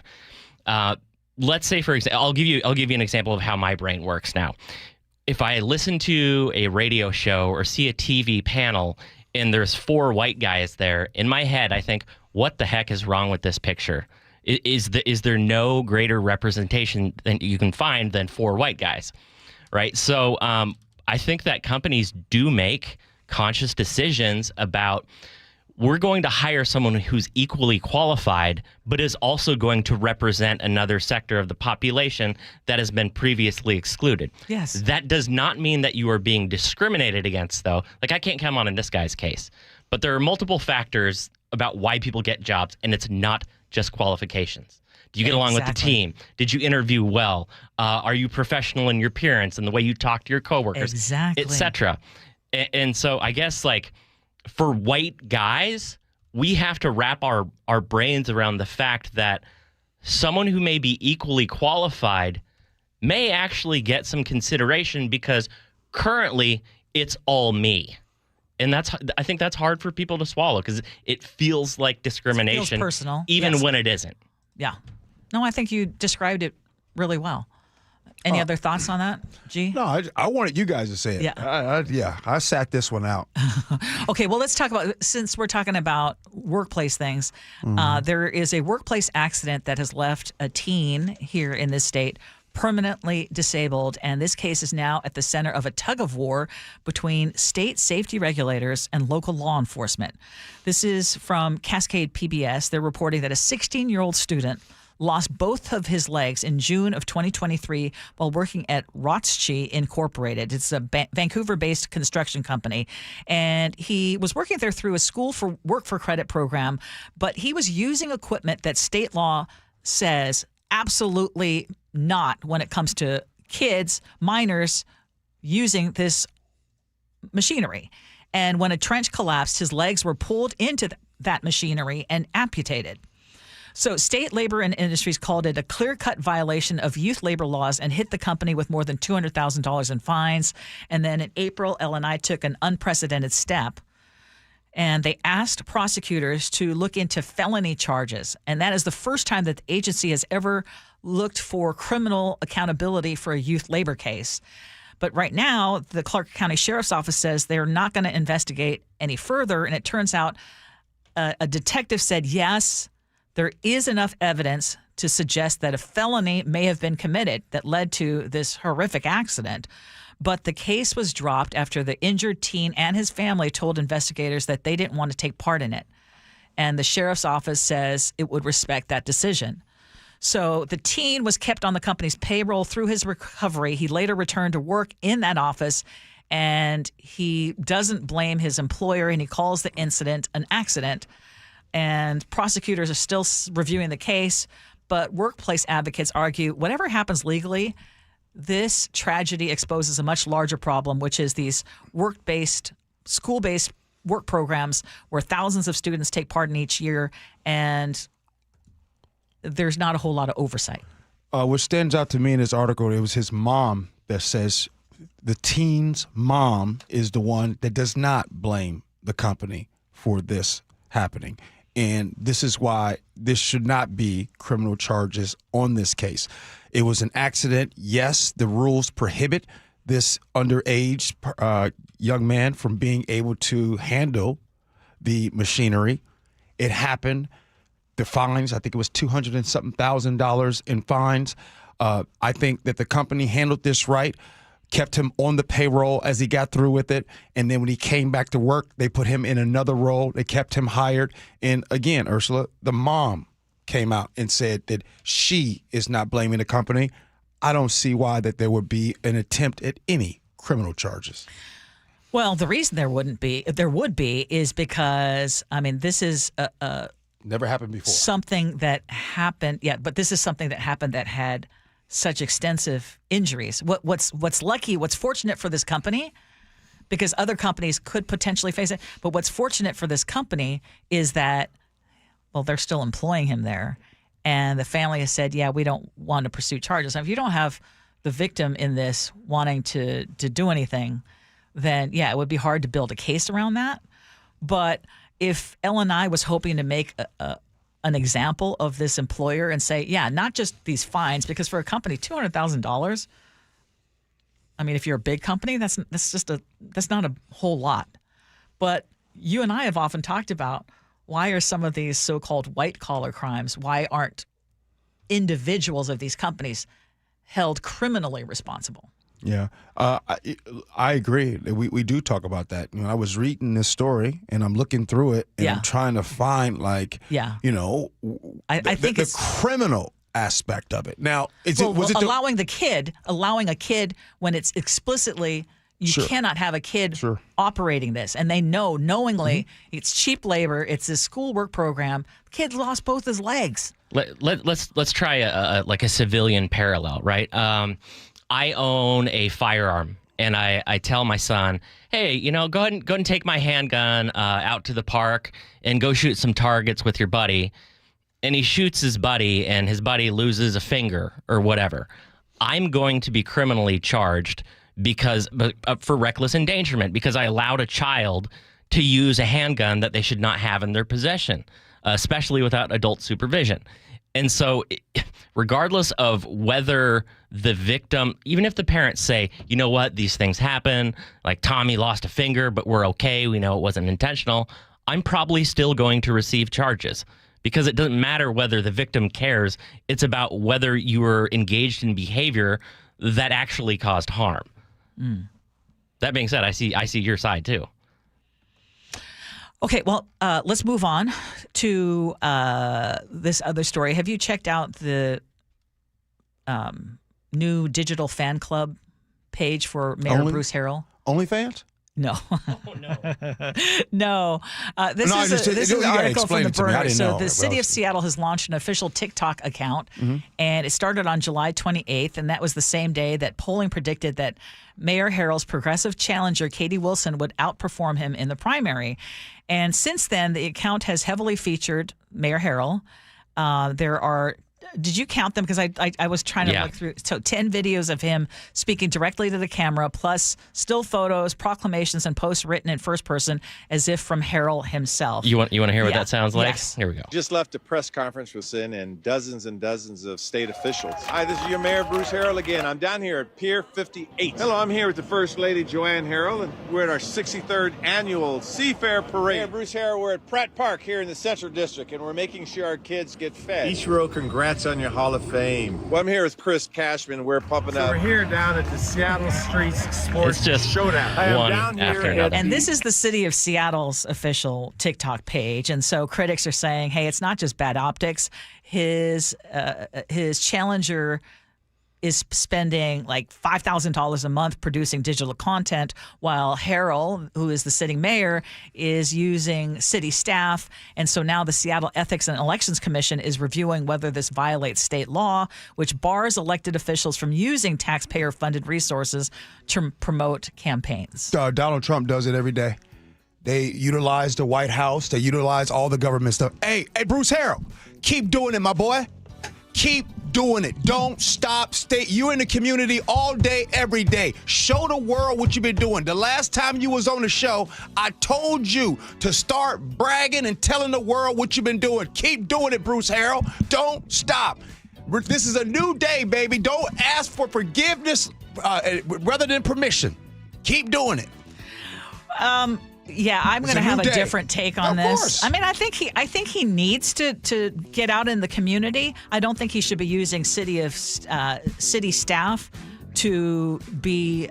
Let's say, for example, I'll give you an example of how my brain works now. If I listen to a radio show or see a TV panel and there's 4 white guys there, in my head I think, what the heck is wrong with this picture? Is there no greater representation than you can find than 4 white guys, right? So I think that companies do make conscious decisions about, we're going to hire someone who's equally qualified, but is also going to represent another sector of the population that has been previously excluded. Yes. That does not mean that you are being discriminated against, though. Like, I can't come on in this guy's case, but there are multiple factors about why people get jobs, and it's not just qualifications. Do you get along with the team? Did you interview well? Are you professional in your appearance and the way you talk to your coworkers? Exactly. Et cetera. And so I guess, like, for white guys, we have to wrap our brains around the fact that someone who may be equally qualified may actually get some consideration because currently it's all me. And I think that's hard for people to swallow because it feels like discrimination. It feels personal. Even when it isn't. Yeah. No, I think you described it really well. Any other thoughts on that, Gee? No, I wanted you guys to say it. Yeah. I sat this one out. Okay, well, let's talk about, since we're talking about workplace things, there is a workplace accident that has left a teen here in this state permanently disabled, and this case is now at the center of a tug-of-war between state safety regulators and local law enforcement. This is from Cascade PBS. They're reporting that a 16-year-old student lost both of his legs in June of 2023 while working at Rothschild Incorporated. It's a Vancouver-based construction company. And he was working there through a school for work for credit program, but he was using equipment that state law says absolutely not when it comes to kids, minors, using this machinery. And when a trench collapsed, his legs were pulled into that machinery and amputated. So State Labor and Industries called it a clear-cut violation of youth labor laws and hit the company with more than $200,000 in fines. And then in April, L&I took an unprecedented step, and they asked prosecutors to look into felony charges. And that is the first time that the agency has ever looked for criminal accountability for a youth labor case. But right now, the Clark County Sheriff's Office says they're not going to investigate any further. And it turns out a detective said, yes, there is enough evidence to suggest that a felony may have been committed that led to this horrific accident. But the case was dropped after the injured teen and his family told investigators that they didn't want to take part in it. And the sheriff's office says it would respect that decision. So the teen was kept on the company's payroll through his recovery. He later returned to work in that office, and he doesn't blame his employer, and he calls the incident an accident. And prosecutors are still reviewing the case, but workplace advocates argue whatever happens legally, this tragedy exposes a much larger problem, which is these work-based, school-based work programs where thousands of students take part in each year, and there's not a whole lot of oversight. What stands out to me in this article, it was his mom that says the teen's mom is the one that does not blame the company for this happening. And this is why this should not be criminal charges on this case. It was an accident. Yes, the rules prohibit this underage young man from being able to handle the machinery. It happened. The fines, I think it was $200 and something thousand in fines. I think that the company handled this right, kept him on the payroll as he got through with it. And then when he came back to work, they put him in another role. They kept him hired. And again, Ursula, the mom came out and said that she is not blaming the company. I don't see why that there would be an attempt at any criminal charges. Well, the reason there would be is because, I mean, this is never happened before. Something that happened, yeah, but this is something that happened that had such extensive injuries. What's fortunate for this company, because other companies could potentially face it, but what's fortunate for this company is that, well, they're still employing him there, and the family has said, yeah, we don't want to pursue charges. Now, if you don't have the victim in this wanting to do anything, then yeah, it would be hard to build a case around that. But if L&I was hoping to make an example of this employer and say, yeah, not just these fines, because for a company, $200,000, I mean, if you're a big company, that's not a whole lot. But you and I have often talked about, why are some of these so-called white-collar crimes, why aren't individuals of these companies held criminally responsible? Yeah, I agree. We do talk about that. You know, I was reading this story and I'm looking through it and I'm trying to find, like, you know, I think it's the criminal aspect of it. Now, allowing a kid when it's explicitly you cannot have a kid operating this, and they know knowingly it's cheap labor, it's a school work program. The kid lost both his legs. Let's try a civilian parallel, right? I own a firearm, and I tell my son, hey, you know, go ahead and take my handgun out to the park and go shoot some targets with your buddy. And he shoots his buddy, and his buddy loses a finger or whatever. I'm going to be criminally charged for reckless endangerment because I allowed a child to use a handgun that they should not have in their possession, especially without adult supervision. And so regardless of whether the victim, even if the parents say, you know what, these things happen, like Tommy lost a finger, but we're okay, we know it wasn't intentional, I'm probably still going to receive charges because it doesn't matter whether the victim cares. It's about whether you were engaged in behavior that actually caused harm. That being said, I see your side too. Okay, well, let's move on to this other story. Have you checked out the new digital fan club page for Mayor Bruce Harrell? OnlyFans? No. Oh, no. No. This is an article from the Burner. So the city of Seattle has launched an official TikTok account, and it started on July 28th, and that was the same day that polling predicted that Mayor Harrell's progressive challenger, Katie Wilson, would outperform him in the primary. And since then, the account has heavily featured Mayor Harrell. There are... Did you count them? Because I was trying to look through. So 10 videos of him speaking directly to the camera, plus still photos, proclamations, and posts written in first person as if from Harrell himself. You want to hear what that sounds like? Yes. Here we go. Just left a press conference with Sin and dozens of state officials. Hi, this is your Mayor Bruce Harrell again. I'm down here at Pier 58. Hello, I'm here with the First Lady Joanne Harrell, and we're at our 63rd annual Seafair Parade. Mayor Bruce Harrell, we're at Pratt Park here in the Central District, and we're making sure our kids get fed. Each row, congrats on your Hall of Fame. Well, I'm here with Chris Cashman. We're pumping up. We're here down at the Seattle Streets Sports Showdown. I am down here And this is the city of Seattle's official TikTok page. And so critics are saying, hey, it's not just bad optics. His challenger is spending like $5,000 a month producing digital content, while Harrell, who is the sitting mayor, is using city staff. And so now the Seattle Ethics and Elections Commission is reviewing whether this violates state law, which bars elected officials from using taxpayer-funded resources to promote campaigns. Donald Trump does it every day. They utilize the White House. They utilize all the government stuff. Hey, Bruce Harrell, keep doing it, my boy. Keep doing it. Don't stop. Stay. You in the community all day, every day. Show the world what you've been doing. The last time you was on the show, I told you to start bragging and telling the world what you've been doing. Keep doing it, Bruce Harrell. Don't stop. This is a new day, baby. Don't ask for forgiveness rather than permission. Keep doing it. Yeah, I'm going to have a different take on this. Course. I mean, I think he needs to get out in the community. I don't think he should be using city staff to be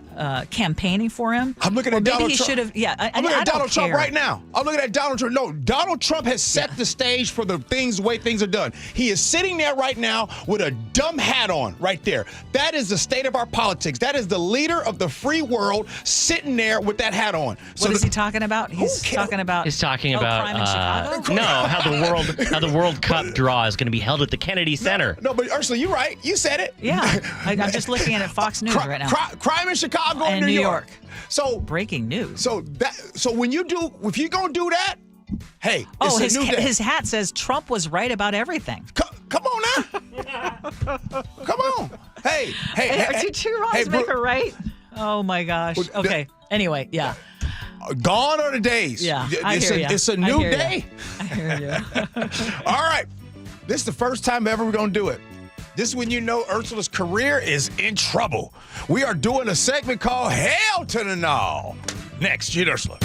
campaigning for him. I'm looking at Donald Trump. Should have. Yeah, I'm looking at Donald Trump right now. I'm looking at Donald Trump. No, Donald Trump has set the stage for the way things are done. He is sitting there right now with a dumb hat on right there. That is the state of our politics. That is the leader of the free world sitting there with that hat on. What is he talking about? He's talking about crime in Chicago? No, how the World Cup draw is going to be held at the Kennedy Center. No, but Ursula, you're right. You said it. Yeah, I'm just looking at Fox News right now. Crime in Chicago and New York. So breaking news. So when if you're gonna do that, hey, his hat says Trump was right about everything. Come on now. Come on. Hey, are you two wrongs make a right? Oh my gosh. Okay. Anyway, yeah. Gone are the days. Yeah, it's a new day. I hear you. All right. This is the first time ever we're gonna do it. This is when you know Ursula's career is in trouble. We are doing a segment called Hail to the No. Next, Gee Ursula.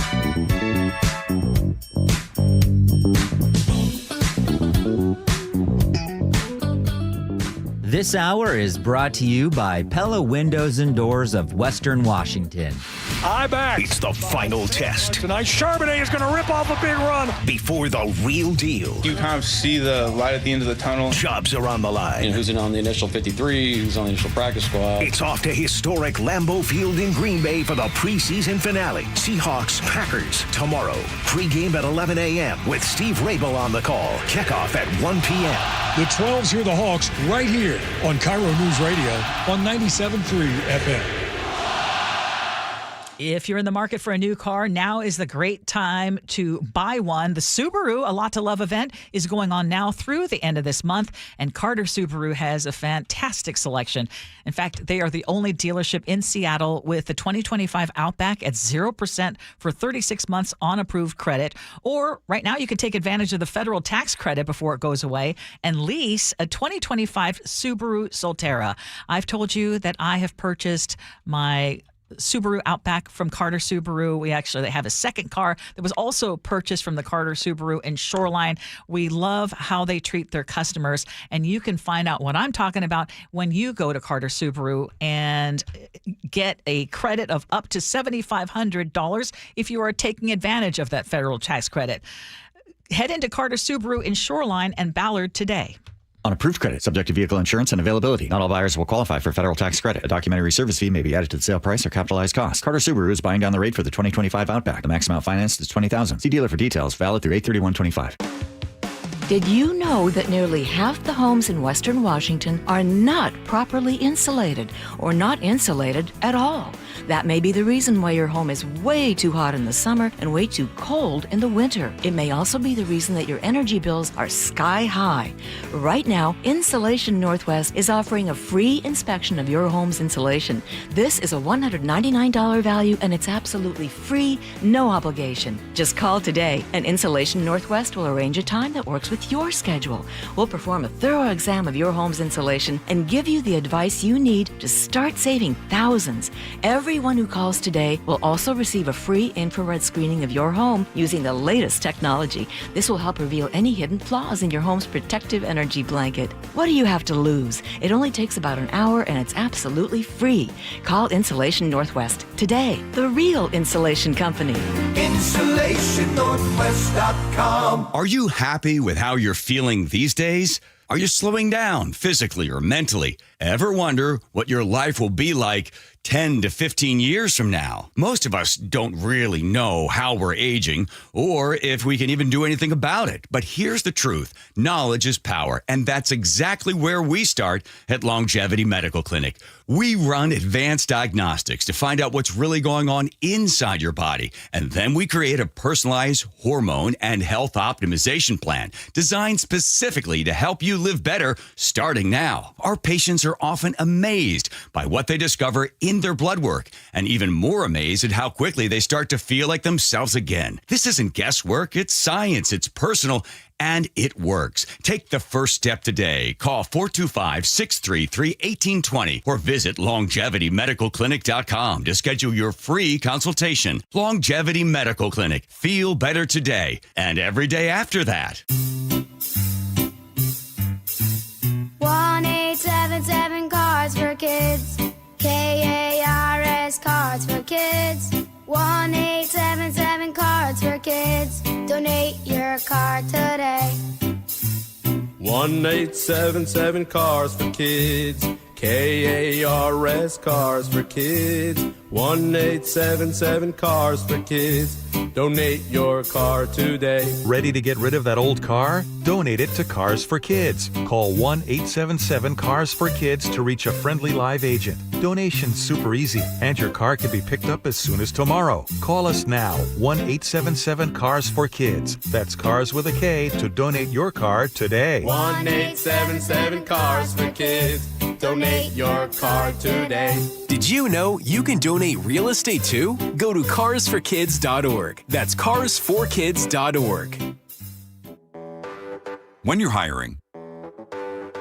This hour is brought to you by Pella Windows and Doors of Western Washington. I'm back. It's the final test. Tonight, Charbonnet is going to rip off a big run. Before the real deal. You kind of see the light at the end of the tunnel. Jobs are on the line. You know, who's in on the initial 53, who's on the initial practice squad. It's off to historic Lambeau Field in Green Bay for the preseason finale. Seahawks, Packers, tomorrow. Pre-game at 11 a.m. with Steve Rabel on the call. Kickoff at 1 p.m. The 12s hear the Hawks right here on KIRO Newsradio on 97.3 FM. If you're in the market for a new car, now is the great time to buy one. The Subaru A Lot to Love event is going on now through the end of this month, and Carter Subaru has a fantastic selection. In fact, they are the only dealership in Seattle with the 2025 Outback at 0% for 36 months on approved credit. Or right now, you can take advantage of the federal tax credit before it goes away and lease a 2025 Subaru Solterra. I've told you that I have purchased my Subaru Outback from Carter Subaru. We actually have a second car that was also purchased from the Carter Subaru in Shoreline. We love how they treat their customers, and you can find out what I'm talking about when you go to Carter Subaru and get a credit of up to $7,500 if you are taking advantage of that federal tax credit. Head into Carter Subaru in Shoreline and Ballard today. On approved credit, subject to vehicle insurance and availability. Not all buyers will qualify for federal tax credit. A documentary service fee may be added to the sale price or capitalized cost. Carter Subaru is buying down the rate for the 2025 Outback. The max amount financed is $20,000. See dealer for details. Valid through 8/31/25. Did you know that nearly half the homes in Western Washington are not properly insulated or not insulated at all? That may be the reason why your home is way too hot in the summer and way too cold in the winter. It may also be the reason that your energy bills are sky high. Right now, Insulation Northwest is offering a free inspection of your home's insulation. This is a $199 value and it's absolutely free, no obligation. Just call today and Insulation Northwest will arrange a time that works with your schedule. We'll perform a thorough exam of your home's insulation and give you the advice you need to start saving thousands. Everyone who calls today will also receive a free infrared screening of your home using the latest technology. This will help reveal any hidden flaws in your home's protective energy blanket. What do you have to lose? It only takes about an hour and it's absolutely free. Call Insulation Northwest today, the real insulation company. InsulationNorthwest.com. Are you happy with how you're feeling these days? Are you slowing down physically or mentally? Ever wonder what your life will be like 10 to 15 years from now? Most of us don't really know how we're aging or if we can even do anything about it. But here's the truth. Knowledge is power, and that's exactly where we start at Longevity Medical Clinic. We run advanced diagnostics to find out what's really going on inside your body, and then we create a personalized hormone and health optimization plan designed specifically to help you live better starting now. Our patients are often amazed by what they discover in their blood work, and even more amazed at how quickly they start to feel like themselves again. This isn't guesswork, it's science, it's personal, and it works. Take the first step today. Call 425-633-1820 or visit LongevityMedicalClinic.com to schedule your free consultation. Longevity Medical Clinic. Feel better today and every day after that. 1-877 Cards for Kids. KARS Cards for Kids. 1-877 Cards for Kids. Donate your card today. 1-877 Cars for Kids. KARS Cars for Kids. 1-877 Cars for Kids. Donate your car today. Ready to get rid of that old car? Donate it to Cars for Kids. Call 1-877-CARS-FOR-KIDS to reach a friendly live agent. Donation's super easy, and your car can be picked up as soon as tomorrow. Call us now, 1-877-CARS-FOR-KIDS. That's Cars with a K to donate your car today. 1-877 Cars for Kids. Donate your car today. Did you know you can donate real estate too? Go to carsforkids.org. That's carsforkids.org. When you're hiring,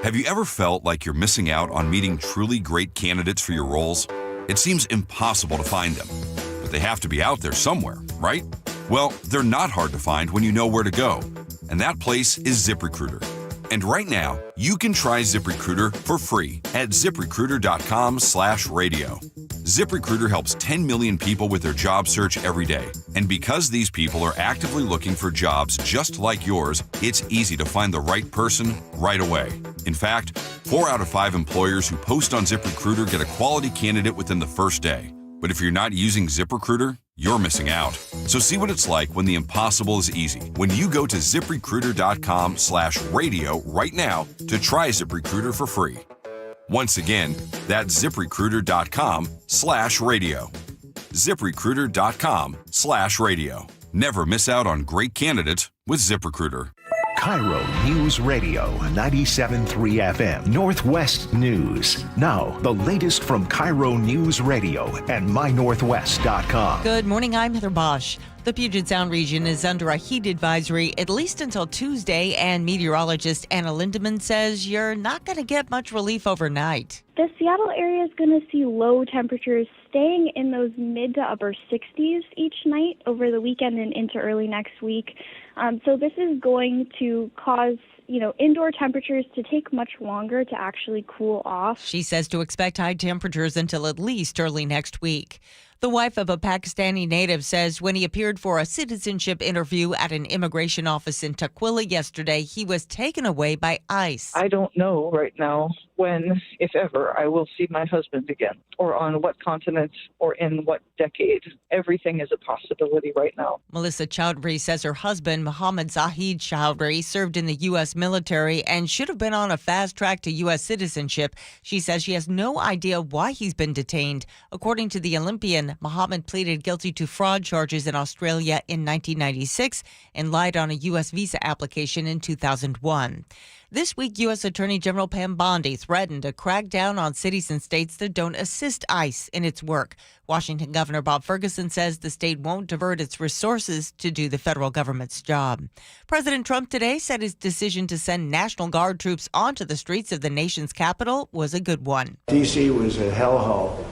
have you ever felt like you're missing out on meeting truly great candidates for your roles? It seems impossible to find them, but they have to be out there somewhere, right? Well, they're not hard to find when you know where to go, and that place is ZipRecruiter. And right now, you can try ZipRecruiter for free at ZipRecruiter.com/radio. ZipRecruiter helps 10 million people with their job search every day. And because these people are actively looking for jobs just like yours, it's easy to find the right person right away. In fact, 4 out of 5 employers who post on ZipRecruiter get a quality candidate within the first day. But if you're not using ZipRecruiter, you're missing out. So see what it's like when the impossible is easy. When you go to ZipRecruiter.com/radio right now to try ZipRecruiter for free. Once again, that's ZipRecruiter.com/radio. ZipRecruiter.com/radio. Never miss out on great candidates with ZipRecruiter. KIRO News Radio 97.3 FM Northwest News. Now, the latest from KIRO News Radio and MyNorthwest.com. Good morning, I'm Heather Bosch. The Puget Sound region is under a heat advisory at least until Tuesday, and meteorologist Anna Lindemann says you're not going to get much relief overnight. The Seattle area is going to see low temperatures staying in those mid to upper 60s each night over the weekend and into early next week. So this is going to cause indoor temperatures to take much longer to actually cool off. She says to expect high temperatures until at least early next week. The wife of a Pakistani native says when he appeared for a citizenship interview at an immigration office in Tukwila yesterday, he was taken away by ICE. I don't know right now when, if ever, I will see my husband again, or on what continent, or in what decade. Everything is a possibility right now. Melissa Chowdhury says her husband, Mohammed Zahid Chowdhury, served in the U.S. military and should have been on a fast track to U.S. citizenship. She says she has no idea why he's been detained. According to the Olympian, Mohammed pleaded guilty to fraud charges in Australia in 1996 and lied on a U.S. visa application in 2001. This week, U.S. Attorney General Pam Bondi threatened to crack down on cities and states that don't assist ICE in its work. Washington Governor Bob Ferguson says the state won't divert its resources to do the federal government's job. President Trump today said his decision to send National Guard troops onto the streets of the nation's capital was a good one. D.C. was a hellhole,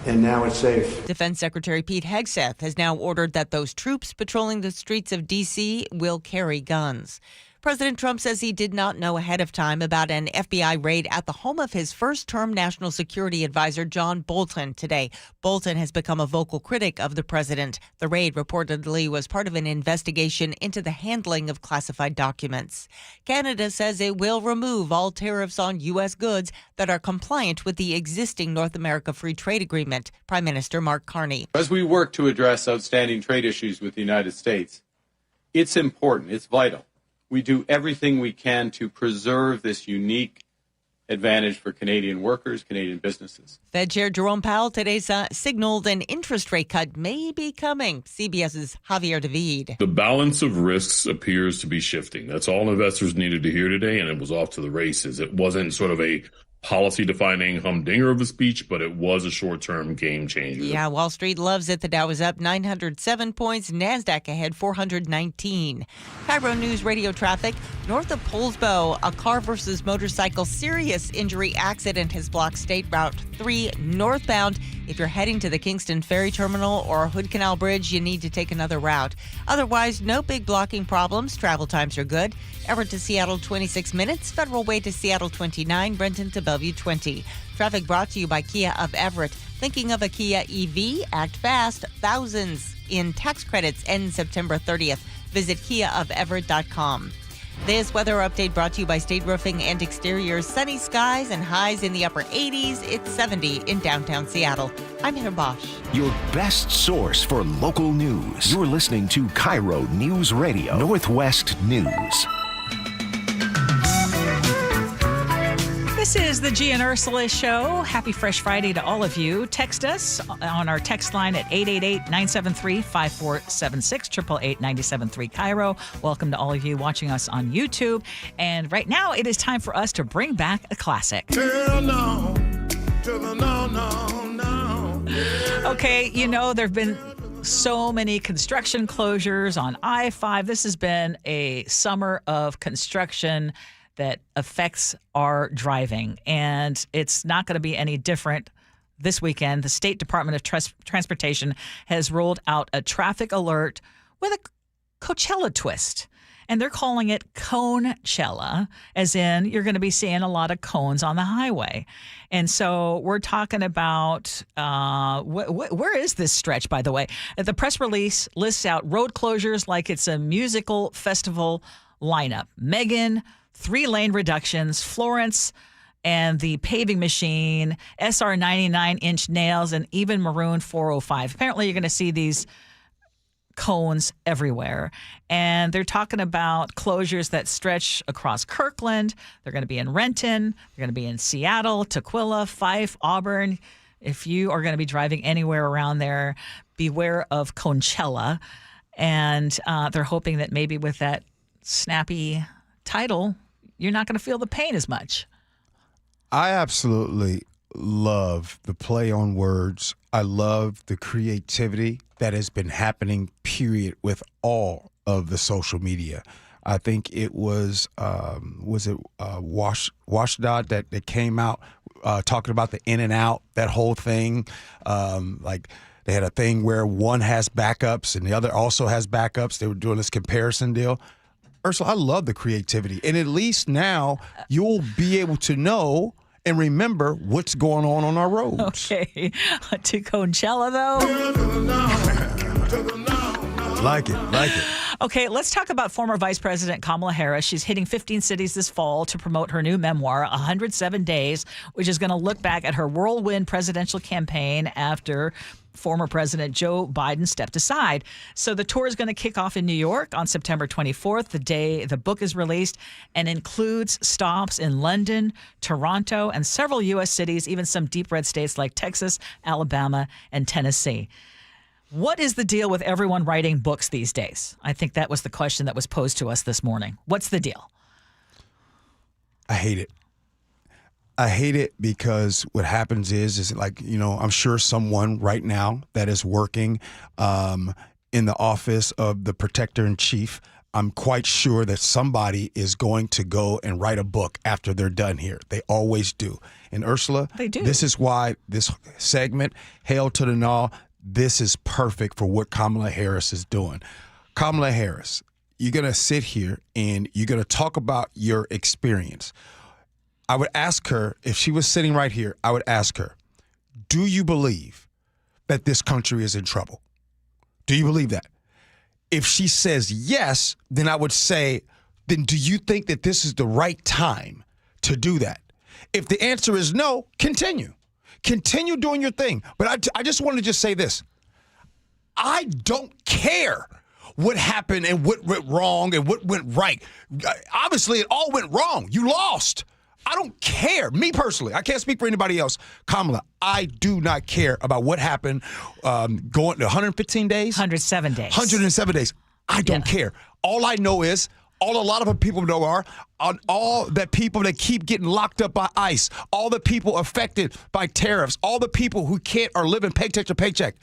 and now it's safe. Defense Secretary Pete Hegseth has now ordered that those troops patrolling the streets of D.C. will carry guns. President Trump says he did not know ahead of time about an FBI raid at the home of his first-term national security advisor, John Bolton, today. Bolton has become a vocal critic of the president. The raid reportedly was part of an investigation into the handling of classified documents. Canada says it will remove all tariffs on U.S. goods that are compliant with the existing North America Free Trade Agreement. Prime Minister Mark Carney. As we work to address outstanding trade issues with the United States, it's important, it's vital. We do everything we can to preserve this unique advantage for Canadian workers, Canadian businesses. Fed Chair Jerome Powell today signaled an interest rate cut may be coming. CBS's Javier David. The balance of risks appears to be shifting. That's all investors needed to hear today, and it was off to the races. It wasn't sort of a policy-defining humdinger of a speech, but it was a short-term game changer. Yeah, Wall Street loves it. The Dow is up 907 points. NASDAQ ahead 419. KIRO Newsradio traffic. North of Poulsbo, a car versus motorcycle serious injury accident has blocked State Route 3 northbound. If you're heading to the Kingston Ferry Terminal or Hood Canal Bridge, you need to take another route. Otherwise, no big blocking problems. Travel times are good. Everett to Seattle, 26 minutes. Federal Way to Seattle, 29. Brenton to Bellevue, 20. Traffic brought to you by Kia of Everett. Thinking of a Kia EV? Act fast. Thousands in tax credits end September 30th. Visit KiaofEverett.com. This weather update brought to you by State Roofing and Exteriors. Sunny skies and highs in the upper 80s. It's 70 in downtown Seattle. I'm Heather Bosch. Your best source for local news. You're listening to KIRO Newsradio Northwest News. This is the Gee and Ursula Show. Happy Fresh Friday to all of you. Text us on our text line at 888-973-5476, 888-973 KIRO. Welcome to all of you watching us on YouTube. And right now, it is time for us to bring back a classic. No. Okay, there have been so many construction closures on I-5. This has been a summer of construction that affects our driving, and it's not going to be any different this weekend. The State Department of Transportation has rolled out a traffic alert with a Coachella twist, and they're calling it Conechella, as in you're going to be seeing a lot of cones on the highway. And so we're talking about where is this stretch, by the way? The press release lists out road closures like it's a musical festival lineup. Megan, 3-lane reductions, Florence and the paving machine, SR 99-inch nails, and even Maroon 405. Apparently, you're going to see these cones everywhere. And they're talking about closures that stretch across Kirkland. They're going to be in Renton. They're going to be in Seattle, Tukwila, Fife, Auburn. If you are going to be driving anywhere around there, beware of Conechella. And they're hoping that maybe with that snappy title, you're not going to feel the pain as much. I absolutely love the play on words. I love the creativity that has been happening, period, with all of the social media. I think it was Washdot that came out talking about the in and out, that whole thing. Like they had a thing where one has backups and the other also has backups. They were doing this comparison deal. Ursula, I love the creativity. And at least now you'll be able to know and remember what's going on our roads. Okay. To Coachella, though. Like it. Okay, let's talk about former Vice President Kamala Harris. She's hitting 15 cities this fall to promote her new memoir, 107 Days, which is going to look back at her whirlwind presidential campaign after former President Joe Biden stepped aside. So the tour is going to kick off in New York on September 24th, the day the book is released, and includes stops in London, Toronto, and several U.S. cities, even some deep red states like Texas, Alabama, and Tennessee. What is the deal with everyone writing books these days? I think that was the question that was posed to us this morning. What's the deal? I hate it. I hate it because what happens is like, I'm sure someone right now that is working in the office of the protector in chief, I'm quite sure that somebody is going to go and write a book after they're done here. They always do. And Ursula, they do. This is why this segment, Hail to the Gnaw, this is perfect for what Kamala Harris is doing. Kamala Harris, you're going to sit here and you're going to talk about your experience. I would ask her, if she was sitting right here, I would ask her, do you believe that this country is in trouble? Do you believe that? If she says yes, then I would say, then do you think that this is the right time to do that? If the answer is no, continue. Continue doing your thing. But I just want to just say this. I don't care what happened and what went wrong and what went right. Obviously, it all went wrong. You lost. I don't care. Me personally, I can't speak for anybody else. Kamala, I do not care about what happened going to 115 days? 107 days. 107 days. I don't care. All I know is, all a lot of people know are on all the people that keep getting locked up by ICE, all the people affected by tariffs, all the people who can't are living paycheck to paycheck.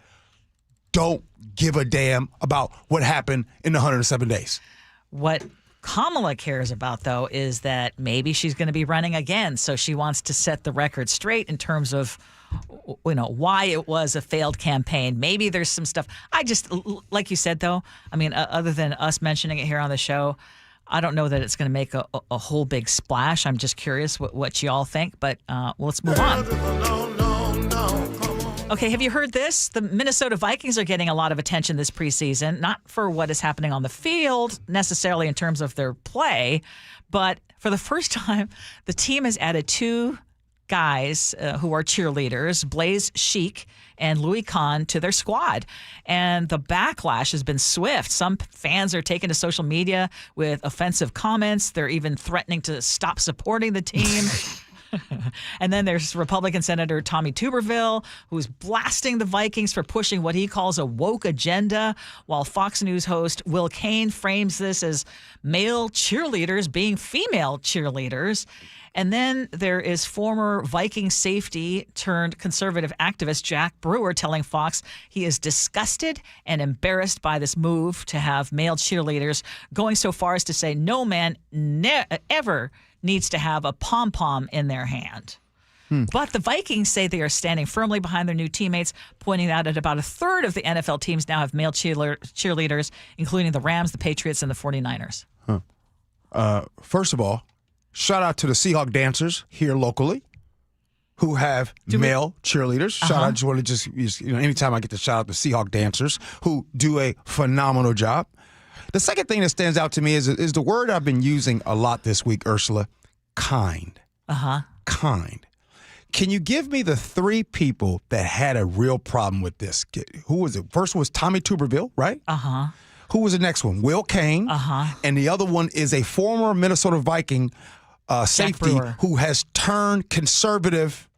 Don't give a damn about what happened in the 107 days. What Kamala cares about, though, is that maybe she's going to be running again. So she wants to set the record straight in terms of, why it was a failed campaign. Maybe there's some stuff. I just, like you said, though, I mean, other than us mentioning it here on the show, I don't know that it's going to make a whole big splash. I'm just curious what you all think, but let's move on. Okay, have you heard this? The Minnesota Vikings are getting a lot of attention this preseason, not for what is happening on the field necessarily in terms of their play, but for the first time, the team has added two guys who are cheerleaders, Blaze Sheik and Louis Kahn, to their squad. And the backlash has been swift. Some fans are taking to social media with offensive comments. They're even threatening to stop supporting the team. And then there's Republican Senator Tommy Tuberville, who's blasting the Vikings for pushing what he calls a woke agenda, while Fox News host Will Cain frames this as male cheerleaders being female cheerleaders. And then there is former Viking safety turned conservative activist Jack Brewer telling Fox he is disgusted and embarrassed by this move to have male cheerleaders, going so far as to say no man ever needs to have a pom-pom in their hand. But the Vikings say they are standing firmly behind their new teammates, pointing out that about a third of the NFL teams now have male cheerleaders, including the Rams, the Patriots, and the 49ers. First of all, shout out to the Seahawk dancers here locally who have male cheerleaders. Shout out, I just want to anytime I get to shout out the Seahawk dancers who do a phenomenal job. The second thing that stands out to me is the word I've been using a lot this week, Ursula, kind. Kind. Can you give me the three people that had a real problem with this? Who was it? First was Tommy Tuberville, right? Who was the next one? Will Cain. And the other one is a former Minnesota Viking safety who has turned conservative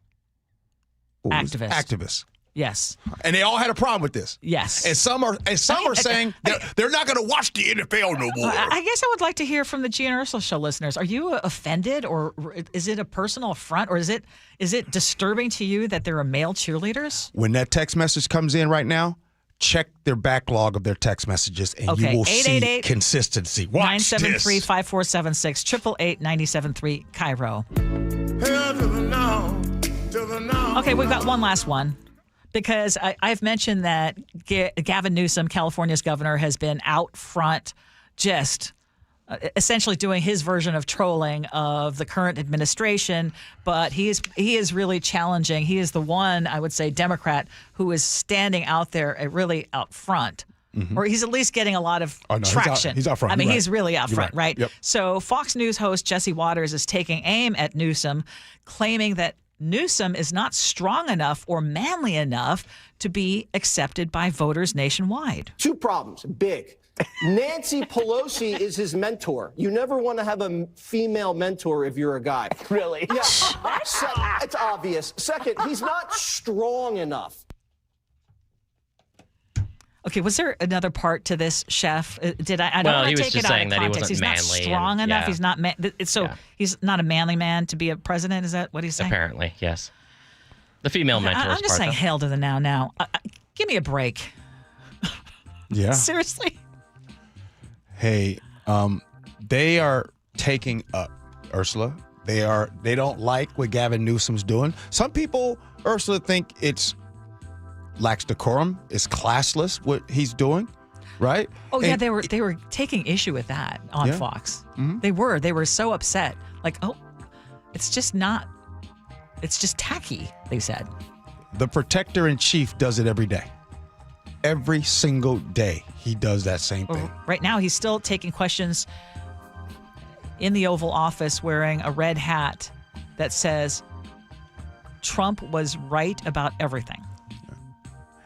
activist. Yes. And they all had a problem with this. Yes. And some are saying they're not going to watch the NFL no more. I guess I would like to hear from the Gee and Ursula Show listeners. Are you offended, or is it a personal affront, or is it disturbing to you that there are male cheerleaders? When that text message comes in right now, check their backlog of their text messages, and you will see consistency. Watch 973-5476, 888-973 KIRO. Okay, we've got one last one. Because I've mentioned that Gavin Newsom, California's governor, has been out front just essentially doing his version of trolling of the current administration. But he is really challenging. He is the one, I would say, Democrat who is standing out there really out front. Mm-hmm. Or he's at least getting a lot of traction. He's out front. I mean, You're he's really out front, right? Yep. So Fox News host Jesse Waters is taking aim at Newsom, claiming that Newsom is not strong enough or manly enough to be accepted by voters nationwide. Two problems, big. Nancy Pelosi is his mentor. You never want to have a female mentor if you're a guy. Really? Yeah. It's obvious. Second, he's not strong enough. Okay, was there another part to this, Chef? Did I don't well, want he to was take just it out saying of that context. he He's wasn't not manly strong and, enough. yeah. He's not he's not a manly man to be a president. Is that what he's saying? Apparently, yes. The female mentor. I'm just saying, hell to the now. Give me a break. Yeah. Seriously. Hey, they are taking up Ursula. They don't like what Gavin Newsom's doing. Some people, Ursula, think it's lacks decorum. It's classless what he's doing, right? Oh yeah, they were taking issue with that on Fox. Mm-hmm. They were so upset. Like, oh, it's just tacky, they said. The protector in chief does it every day. Every single day he does that same thing. Right now he's still taking questions in the Oval Office wearing a red hat that says Trump was right about everything.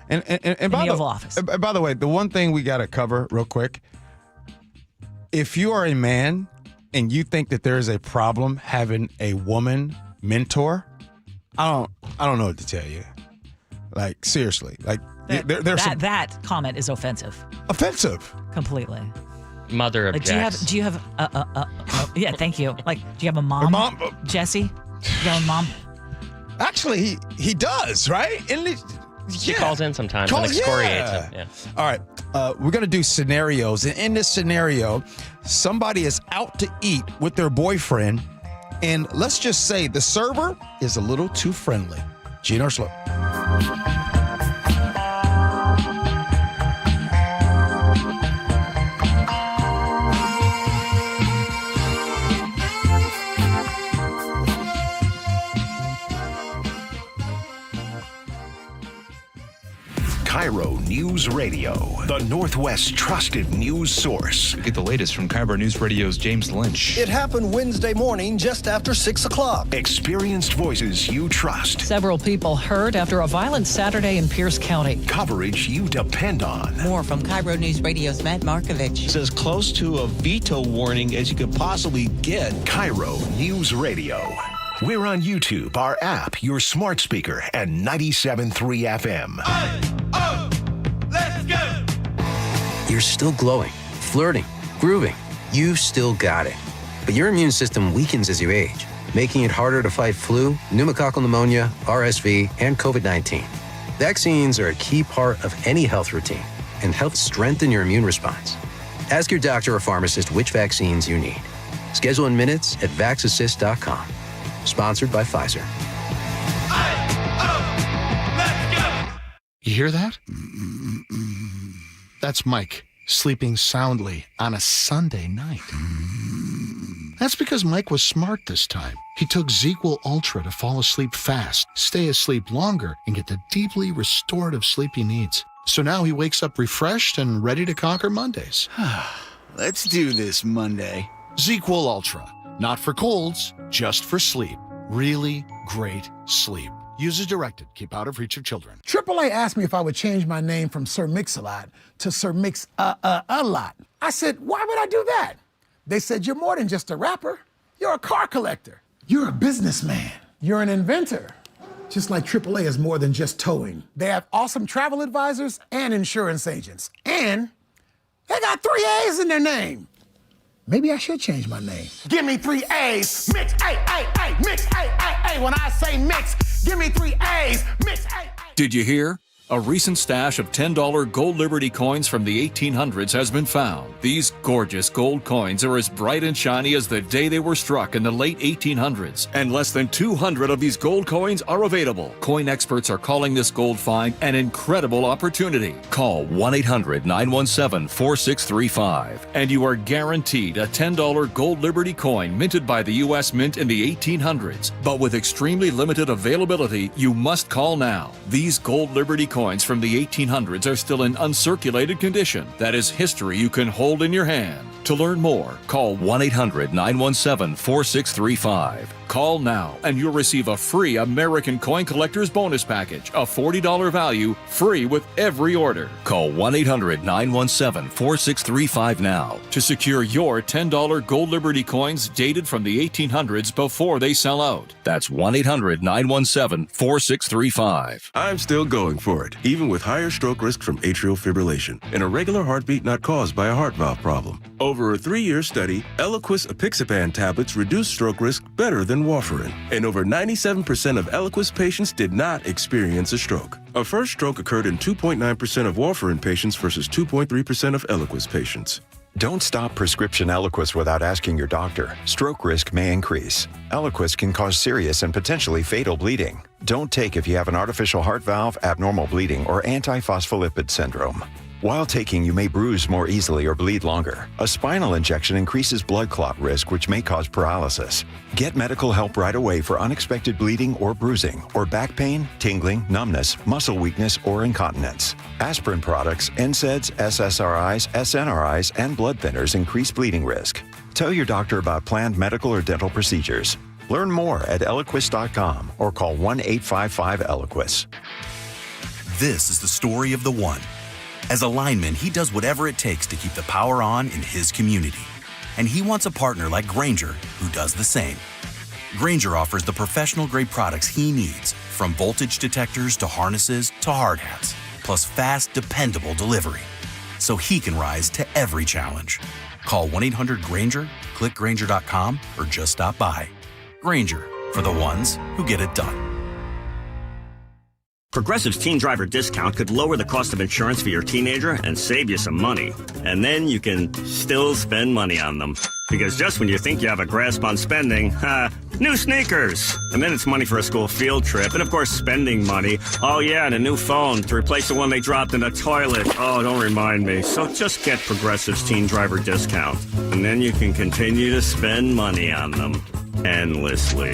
And by the Oval Office. By the way, the one thing we got to cover real quick, if you are a man and you think that there is a problem having a woman mentor, I don't know what to tell you. Like, seriously. Like, that comment is offensive. Offensive. Completely. Mother objects. Do you have yeah, thank you. Like, do you have a mom? Jesse? Do you have a mom? Actually, he does, right? She calls in sometimes and excoriates him. Yeah. All right. We're going to do scenarios. And in this scenario, somebody is out to eat with their boyfriend. And let's just say the server is a little too friendly. Gee and Ursula. KIRO Newsradio, the Northwest's trusted news source. Get the latest from KIRO Newsradio's James Lynch. It happened Wednesday morning just after 6 o'clock. Experienced voices you trust. Several people hurt after a violent Saturday in Pierce County. Coverage you depend on. More from KIRO News Radio's Matt Markovich. It's as close to a veto warning as you could possibly get. KIRO Newsradio. We're on YouTube, our app, your smart speaker, and 97.3 FM. Let's go! You're still glowing, flirting, grooving. You've still got it. But your immune system weakens as you age, making it harder to fight flu, pneumococcal pneumonia, RSV, and COVID-19. Vaccines are a key part of any health routine and help strengthen your immune response. Ask your doctor or pharmacist which vaccines you need. Schedule in minutes at vaxassist.com. Sponsored by Pfizer. You hear that? That's Mike sleeping soundly on a Sunday night. That's because Mike was smart this time. He took ZzzQuil Ultra to fall asleep fast, stay asleep longer, and get the deeply restorative sleep he needs. So now he wakes up refreshed and ready to conquer Mondays. Let's do this Monday. ZzzQuil Ultra. Not for colds, just for sleep. Really great sleep. Use as directed. Keep out of reach of children. AAA asked me if I would change my name from Sir Mix-a-Lot to Sir Mix-a-Lot. I said, why would I do that? They said, you're more than just a rapper. You're a car collector. You're a businessman. You're an inventor. Just like AAA is more than just towing. They have awesome travel advisors and insurance agents. And they got 3 A's in their name. Maybe I should change my name. Give me 3 A's, mix, mix, when I say mix, give me 3 A's, mix, Did you hear? A recent stash of $10 gold Liberty coins from the 1800s has been found. These gorgeous gold coins are as bright and shiny as the day they were struck in the late 1800s, and less than 200 of these gold coins are available. Coin experts are calling this gold find an incredible opportunity. Call 1-800-917-4635, and you are guaranteed a $10 gold Liberty coin minted by the U.S. Mint in the 1800s. But with extremely limited availability, you must call now. These gold Liberty coins from the 1800s are still in uncirculated condition. That is history you can hold in your hand. To learn more, call 1-800-917-4635. Call now and you'll receive a free American Coin Collector's Bonus Package, a $40 value, free with every order. Call 1-800-917-4635 now to secure your $10 gold Liberty coins dated from the 1800s before they sell out. That's 1-800-917-4635. I'm still going for it, even with higher stroke risk from atrial fibrillation, an irregular heartbeat not caused by a heart valve problem. Over a 3-year study, Eliquis apixaban tablets reduced stroke risk better than warfarin, and over 97% of Eliquis patients did not experience a stroke. A first stroke occurred in 2.9% of warfarin patients versus 2.3% of Eliquis patients. Don't stop prescription Eliquis without asking your doctor. Stroke risk may increase. Eliquis can cause serious and potentially fatal bleeding. Don't take if you have an artificial heart valve, abnormal bleeding, or antiphospholipid syndrome. While taking, you may bruise more easily or bleed longer. A spinal injection increases blood clot risk, which may cause paralysis. Get medical help right away for unexpected bleeding or bruising, or back pain, tingling, numbness, muscle weakness, or incontinence. Aspirin products, NSAIDs, SSRIs, SNRIs, and blood thinners increase bleeding risk. Tell your doctor about planned medical or dental procedures. Learn more at Eliquis.com or call 1-855-ELIQUIS. This is the story of the one. As a lineman, he does whatever it takes to keep the power on in his community. And he wants a partner like Grainger who does the same. Grainger offers the professional-grade products he needs, from voltage detectors to harnesses to hard hats, plus fast, dependable delivery, so he can rise to every challenge. Call 1-800-GRAINGER, click Grainger.com, or just stop by. Grainger, for the ones who get it done. Progressive's Teen Driver Discount could lower the cost of insurance for your teenager and save you some money. And then you can still spend money on them. Because just when you think you have a grasp on spending, new sneakers. And then it's money for a school field trip. And of course, spending money. Oh yeah, and a new phone to replace the one they dropped in the toilet. Oh, don't remind me. So just get Progressive's Teen Driver Discount. And then you can continue to spend money on them. Endlessly.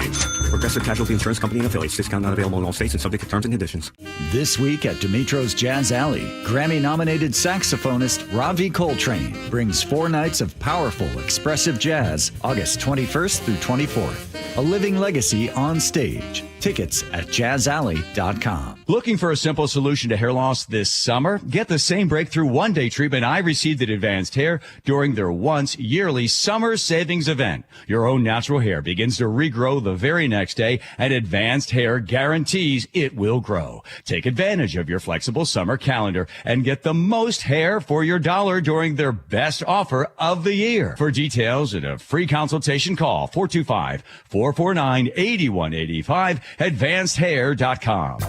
Progressive Casualty Insurance Company and affiliates. Discount not available in all states and subject to terms and conditions. This week at Dimitro's Jazz Alley, Grammy-nominated saxophonist Ravi Coltrane brings 4 nights of powerful, expressive jazz, August 21st through 24th. A living legacy on stage. Tickets at jazzalley.com. Looking for a simple solution to hair loss this summer? Get the same breakthrough one-day treatment I received at Advanced Hair during their once yearly summer savings event. Your own natural hair begins to regrow the very next day, and Advanced Hair guarantees it will grow. Take advantage of your flexible summer calendar and get the most hair for your dollar during their best offer of the year. For details and a free consultation, call 425-449-8185. AdvancedHair.com.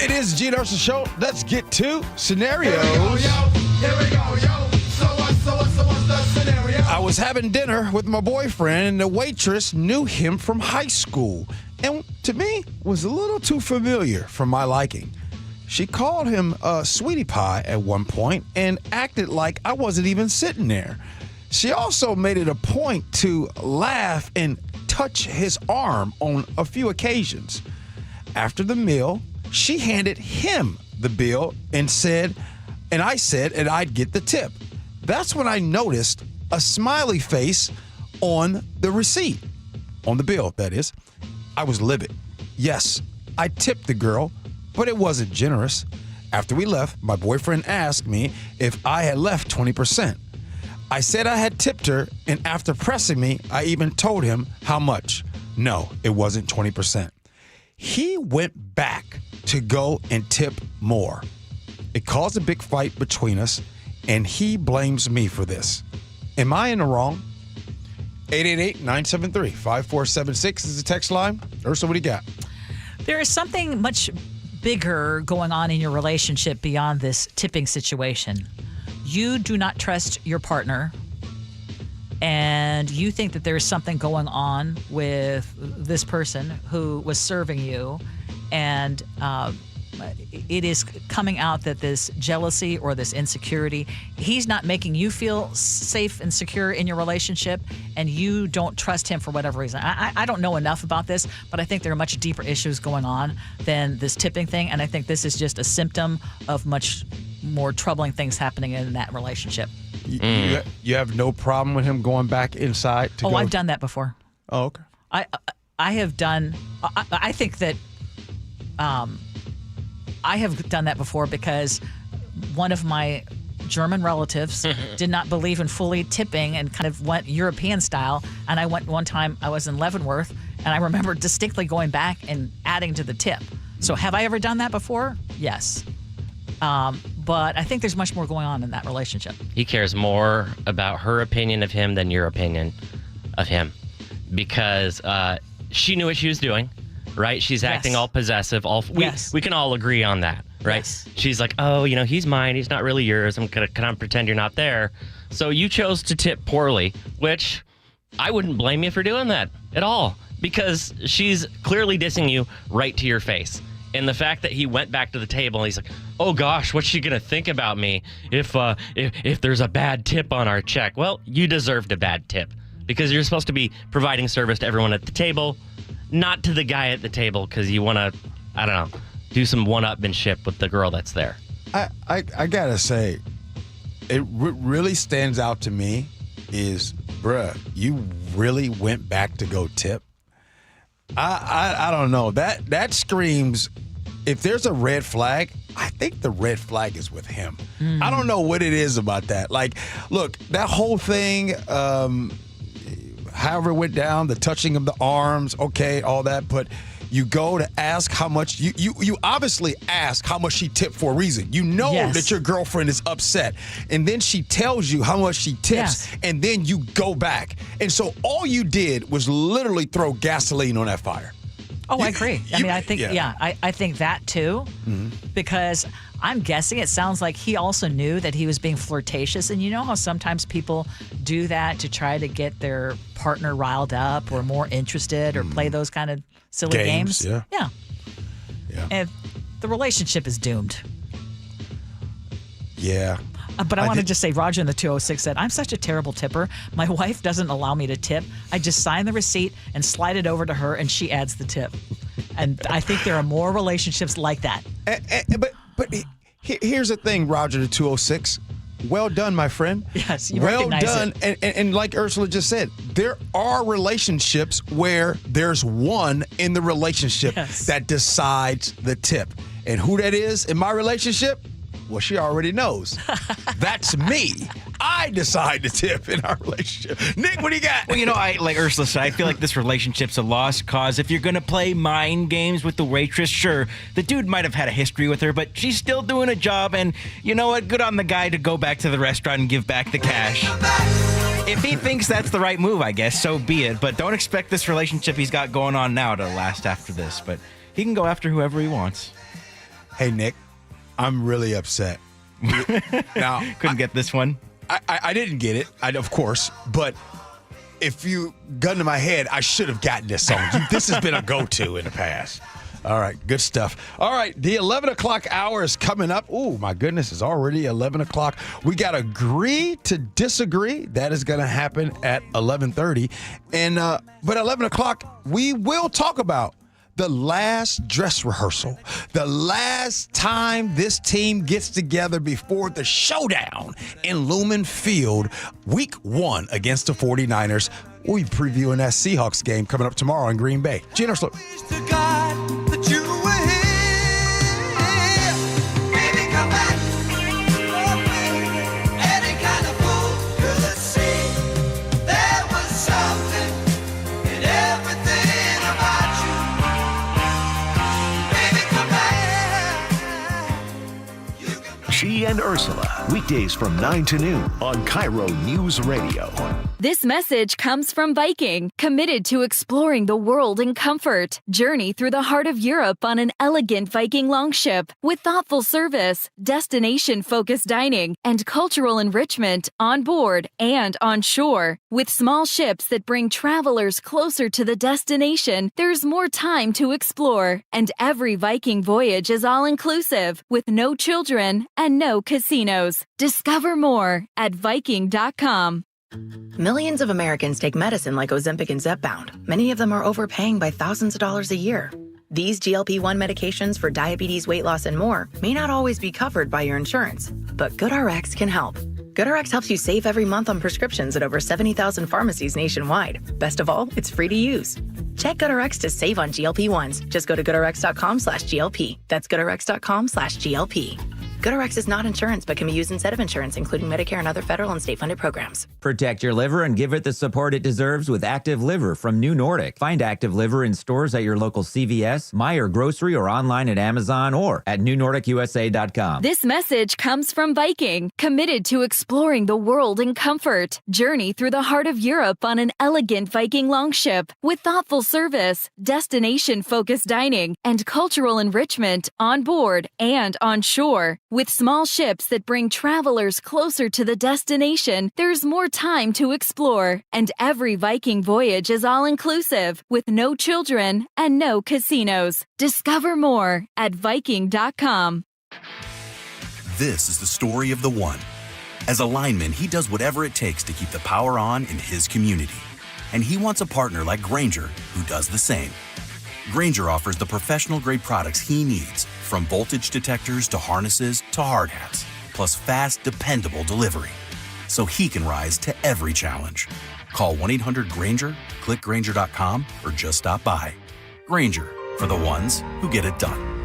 It is Gee Ursula Show. Let's get to scenarios. Here we go, yo. So what's the scenario? I was having dinner with my boyfriend, and the waitress knew him from high school, and to me was a little too familiar for my liking. She called him Sweetie Pie at one point and acted like I wasn't even sitting there. She also made it a point to laugh and touch his arm on a few occasions. After the meal, she handed him the bill and I said I'd get the tip. That's when I noticed a smiley face on the receipt, on the bill, that is. I was livid. Yes, I tipped the girl, but it wasn't generous. After we left, my boyfriend asked me if I had left 20%. I said I had tipped her, and after pressing me, I even told him how much. No, it wasn't 20%. He went back to go and tip more. It caused a big fight between us, and he blames me for this. Am I in the wrong? 888-973-5476 is the text line. Ursula, what do you got? There is something much bigger going on in your relationship beyond this tipping situation. You do not trust your partner, and you think that there is something going on with this person who was serving you, and it is coming out that this jealousy or this insecurity, he's not making you feel safe and secure in your relationship, and you don't trust him for whatever reason. I don't know enough about this, but I think there are much deeper issues going on than this tipping thing, and I think this is just a symptom of much more troubling things happening in that relationship. You have no problem with him going back inside to go? I've done that before. Oh, okay. I have done, I think that I have done that before because one of my German relatives did not believe in fully tipping and kind of went European style. And I went one time, I was in Leavenworth, and I remember distinctly going back and adding to the tip. So have I ever done that before? Yes. But I think there's much more going on in that relationship. He cares more about her opinion of him than your opinion of him, because she knew what she was doing, right? She's acting all possessive. We can all agree on that, right? Yes. She's like, oh, he's mine. He's not really yours. I'm going to kind of pretend you're not there. So you chose to tip poorly, which I wouldn't blame you for doing that at all, because she's clearly dissing you right to your face. And the fact that he went back to the table and he's like, oh gosh, what's she gonna think about me if there's a bad tip on our check? Well, you deserved a bad tip because you're supposed to be providing service to everyone at the table, not to the guy at the table because you want to, I don't know, do some one-upmanship with the girl that's there. I gotta say, it really stands out to me is, bruh, you really went back to go tip. I don't know. That screams, if there's a red flag, I think the red flag is with him. I don't know what it is about that. Like, look, that whole thing, however it went down, the touching of the arms, okay, all that, but you go to ask how much, you obviously ask how much she tipped for a reason. You know that your girlfriend is upset. And then she tells you how much she tips, and then you go back. And so all you did was literally throw gasoline on that fire. Oh, I agree. I think, I think that too, because I'm guessing it sounds like he also knew that he was being flirtatious. And you know how sometimes people do that to try to get their partner riled up or more interested or play those kind of silly games? Yeah. And the relationship is doomed. Yeah. But I want to just say, Roger in the 206 said, I'm such a terrible tipper. My wife doesn't allow me to tip. I just sign the receipt and slide it over to her, and she adds the tip. And I think there are more relationships like that. But here's the thing, Roger the 206. Well done, my friend. Yes, you well recognize done. it. And like Ursula just said, there are relationships where there's one in the relationship that decides the tip. And who that is in my relationship? Well, she already knows. That's me. I decide to tip in our relationship. Nick, what do you got? Well, like Ursula said, I feel like this relationship's a lost cause. If you're going to play mind games with the waitress, sure, the dude might have had a history with her, but she's still doing a job, and you know what? Good on the guy to go back to the restaurant and give back the cash. If he thinks that's the right move, I guess, so be it. But don't expect this relationship he's got going on now to last after this. But he can go after whoever he wants. Hey, Nick. I'm really upset. Now, couldn't get this one. I didn't get it, of course. But if you gun to my head, I should have gotten this song. This has been a go-to in the past. All right, good stuff. All right, the 11 o'clock hour is coming up. Oh, my goodness, it's already 11 o'clock. We got to agree to disagree. That is going to happen at 11:30. But 11 o'clock, we will talk about the last dress rehearsal, the last time this team gets together before the showdown in Lumen Field, week 1 against the 49ers. We'll be previewing that Seahawks game coming up tomorrow in Green Bay. Gee Ursula. Gee and Ursula, weekdays from 9 to noon on KIRO News Radio. This message comes from Viking, committed to exploring the world in comfort. Journey through the heart of Europe on an elegant Viking longship with thoughtful service, destination-focused dining, and cultural enrichment on board and on shore. With small ships that bring travelers closer to the destination, there's more time to explore. And every Viking voyage is all-inclusive, with no children and no casinos. Discover more at Viking.com. Millions of Americans take medicine like Ozempic and Zepbound. Many of them are overpaying by thousands of dollars a year. These GLP-1 medications for diabetes, weight loss, and more may not always be covered by your insurance, but GoodRx can help. GoodRx helps you save every month on prescriptions at over 70,000 pharmacies nationwide. Best of all, it's free to use. Check GoodRx to save on GLP-1s. Just go to GoodRx.com/GLP. That's GoodRx.com/GLP. GoodRx is not insurance, but can be used instead of insurance, including Medicare and other federal and state-funded programs. Protect your liver and give it the support it deserves with Active Liver from New Nordic. Find Active Liver in stores at your local CVS, Meijer Grocery, or online at Amazon or at newnordicusa.com. This message comes from Viking, committed to exploring the world in comfort. Journey through the heart of Europe on an elegant Viking longship with thoughtful service, destination-focused dining, and cultural enrichment on board and on shore. With small ships that bring travelers closer to the destination, there's more time to explore. And every Viking voyage is all-inclusive, with no children and no casinos. Discover more at Viking.com. This is the story of the one. As a lineman, he does whatever it takes to keep the power on in his community. And he wants a partner like Grainger who does the same. Grainger offers the professional-grade products he needs, from voltage detectors to harnesses to hard hats, plus fast, dependable delivery, so he can rise to every challenge. Call 1-800-GRAINGER, click Grainger.com, or just stop by. Grainger, for the ones who get it done.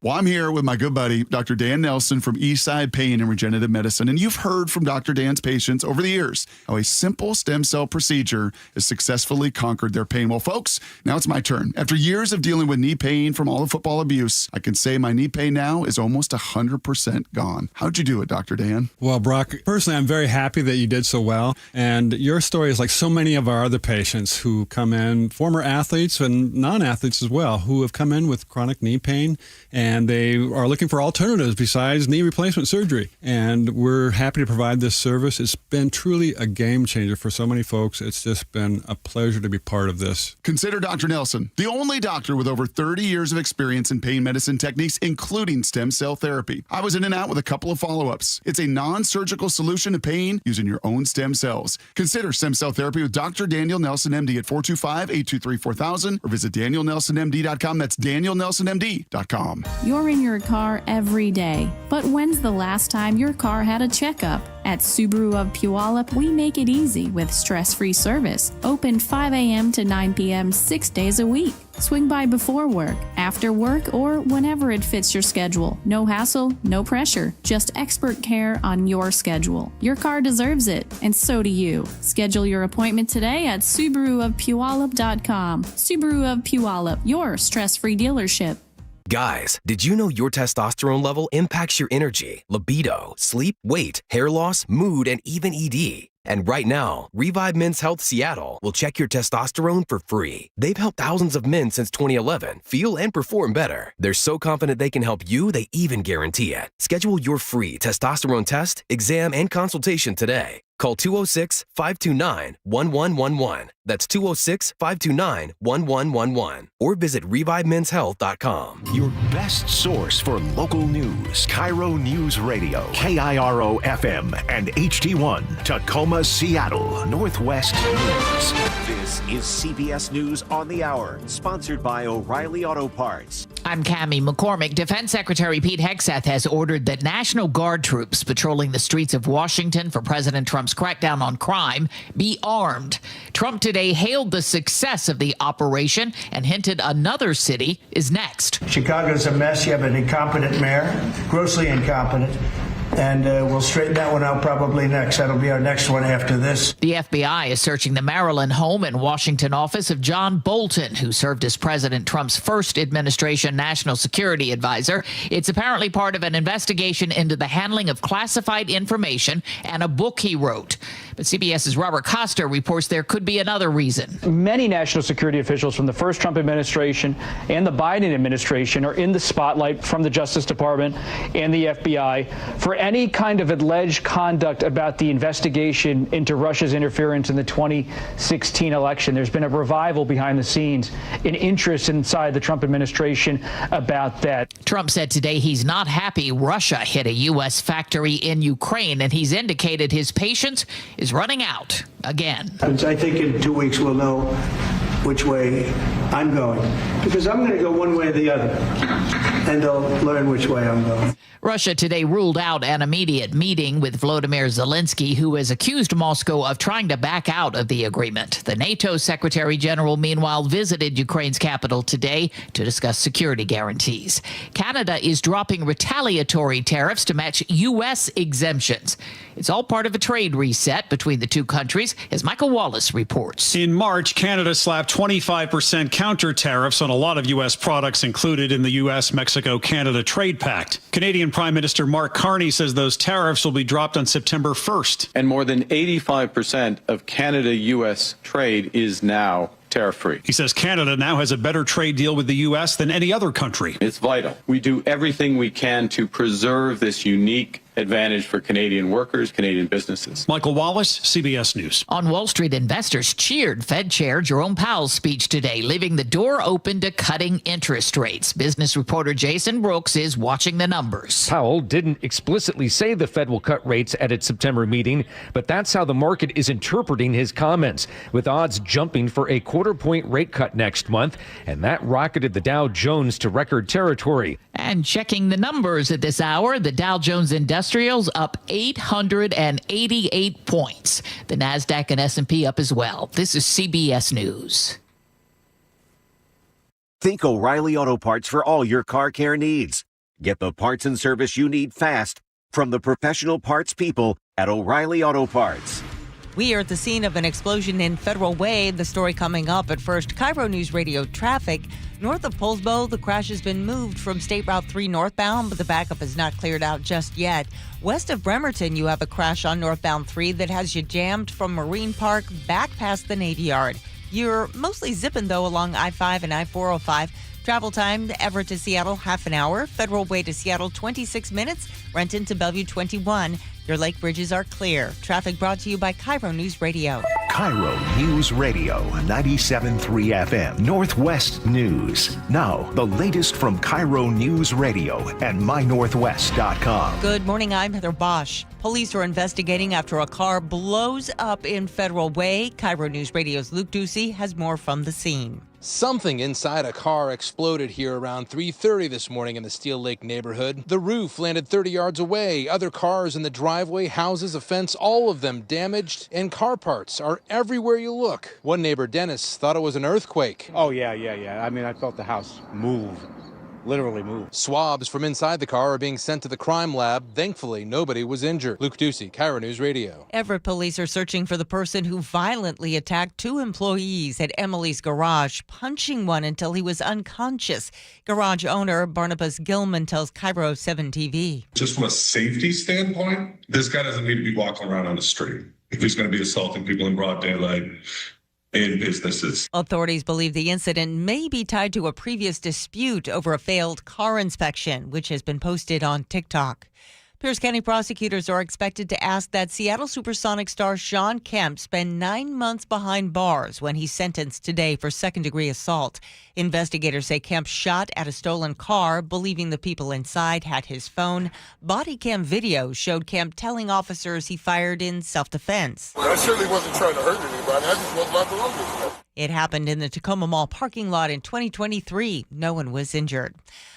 Well, I'm here with my good buddy, Dr. Dan Nelson from Eastside Pain and Regenerative Medicine. And you've heard from Dr. Dan's patients over the years how a simple stem cell procedure has successfully conquered their pain. Well, folks, now it's my turn. After years of dealing with knee pain from all the football abuse, I can say my knee pain now is almost 100% gone. How'd you do it, Dr. Dan? Well, Brock, personally, I'm very happy that you did so well. And your story is like so many of our other patients who come in, former athletes and non-athletes as well, who have come in with chronic knee pain, and they are looking for alternatives besides knee replacement surgery. And we're happy to provide this service. It's been truly a game changer for so many folks. It's just been a pleasure to be part of this. Consider Dr. Nelson, the only doctor with over 30 years of experience in pain medicine techniques, including stem cell therapy. I was in and out with a couple of follow-ups. It's a non-surgical solution to pain using your own stem cells. Consider stem cell therapy with Dr. Daniel Nelson, MD at 425-823-4000 or visit danielnelsonmd.com. That's danielnelsonmd.com. You're in your car every day, but when's the last time your car had a checkup? At Subaru of Puyallup, we make it easy with stress-free service. Open 5 a.m. to 9 p.m. 6 days a week. Swing by before work, after work, or whenever it fits your schedule. No hassle, no pressure, just expert care on your schedule. Your car deserves it, and so do you. Schedule your appointment today at SubaruofPuyallup.com. Subaru of Puyallup, your stress-free dealership. Guys, did you know your testosterone level impacts your energy, libido, sleep, weight, hair loss, mood, and even ED? And right now, Revive Men's Health Seattle will check your testosterone for free. They've helped thousands of men since 2011 feel and perform better. They're so confident they can help you, they even guarantee it. Schedule your free testosterone test, exam, and consultation today. Call 206-529-1111. That's 206-529-1111. Or visit ReviveMen'sHealth.com. Your best source for local news. KIRO News Radio. KIRO FM and HD1. Tacoma, Seattle. Northwest News. This is CBS News on the Hour, sponsored by O'Reilly Auto Parts. I'm Cammie McCormick. Defense Secretary Pete Hegseth has ordered that National Guard troops patrolling the streets of Washington for President Trump's crackdown on crime be armed. Trump today hailed the success of the operation and hinted another city is next. Chicago's a mess. You have an incompetent mayor, grossly incompetent. And we'll straighten that one out probably next. That'll be our next one after this. The FBI is searching the Maryland home and Washington office of John Bolton, who served as President Trump's first administration national security advisor. It's apparently part of an investigation into the handling of classified information and a book he wrote. But CBS's Robert Costa reports there could be another reason. Many national security officials from the first Trump administration and the Biden administration are in the spotlight from the Justice Department and the FBI for any kind of alleged conduct about the investigation into Russia's interference in the 2016 election. There's been a revival behind the scenes in interest inside the Trump administration about that. Trump said today he's not happy Russia hit a U.S. factory in Ukraine, and he's indicated his patience is running out again. I think in 2 weeks we'll know which way I'm going, because I'm going to go one way or the other, and they'll learn which way I'm going. Russia today ruled out an immediate meeting with Volodymyr Zelensky, who has accused Moscow of trying to back out of the agreement. The NATO Secretary General, meanwhile, visited Ukraine's capital today to discuss security guarantees. Canada is dropping retaliatory tariffs to match U.S. exemptions. It's all part of a trade reset between the two countries, as Michael Wallace reports. In March, Canada slapped 25% counter tariffs on a lot of U.S. products included in the U.S.-Mexico-Canada Trade Pact. Canadian Prime Minister Mark Carney says those tariffs will be dropped on September 1st. And more than 85% of Canada-U.S. trade is now tariff-free. He says Canada now has a better trade deal with the U.S. than any other country. It's vital. We do everything we can to preserve this unique advantage for Canadian workers, Canadian businesses. Michael Wallace, CBS News. On Wall Street, investors cheered Fed Chair Jerome Powell's speech today, leaving the door open to cutting interest rates. Business reporter Jason Brooks is watching the numbers. Powell didn't explicitly say the Fed will cut rates at its September meeting, but that's how the market is interpreting his comments, with odds jumping for a quarter-point rate cut next month, and that rocketed the Dow Jones to record territory. And checking the numbers at this hour, the Dow Jones Industrials up 888 points. The NASDAQ and S&P up as well. This is CBS News. Think O'Reilly Auto Parts for all your car care needs. Get the parts and service you need fast from the professional parts people at O'Reilly Auto Parts. We are at the scene of an explosion in Federal Way. The story coming up. At first, KIRO Newsradio traffic. North of Poulsbo, the crash has been moved from State Route 3 northbound, but the backup is not cleared out just yet. West of Bremerton, you have a crash on northbound 3 that has you jammed from Marine Park back past the Navy Yard. You're mostly zipping, though, along I-5 and I-405. Travel time, Everett to Seattle, half an hour. Federal Way to Seattle, 26 minutes. Renton to Bellevue, 21. Your lake bridges are clear. Traffic brought to you by KIRO News Radio. KIRO News Radio, 97.3 FM, Northwest News. Now, the latest from KIRO News Radio and mynorthwest.com. Good morning, I'm Heather Bosch. Police are investigating after a car blows up in Federal Way. KIRO News Radio's Luke Ducey has more from the scene. Something inside a car exploded here around 3:30 this morning in the Steel Lake neighborhood. The roof landed 30 yards away. Other cars in the driveway, houses, a fence, all of them damaged, and car parts are everywhere you look. One neighbor, Dennis, thought it was an earthquake. Oh, yeah. I mean, I felt the house move. Literally moved. Swabs from inside the car are being sent to the crime lab. Thankfully, nobody was injured. Luke Ducey, KIRO News Radio. Everett police are searching for the person who violently attacked 2 employees at Emily's garage, punching one until he was unconscious. Garage owner Barnabas Gilman tells KIRO 7 TV. Just from a safety standpoint, this guy doesn't need to be walking around on the street. If he's going to be assaulting people in broad daylight, in businesses. Authorities believe the incident may be tied to a previous dispute over a failed car inspection, which has been posted on TikTok. Pierce County prosecutors are expected to ask that Seattle Supersonic star Sean Kemp spend 9 months behind bars when he's sentenced today for second-degree assault. Investigators say Kemp shot at a stolen car, believing the people inside had his phone. Body cam video showed Kemp telling officers he fired in self-defense. I certainly wasn't trying to hurt anybody. I just wasn't about to run this. It happened in the Tacoma Mall parking lot in 2023. No one was injured.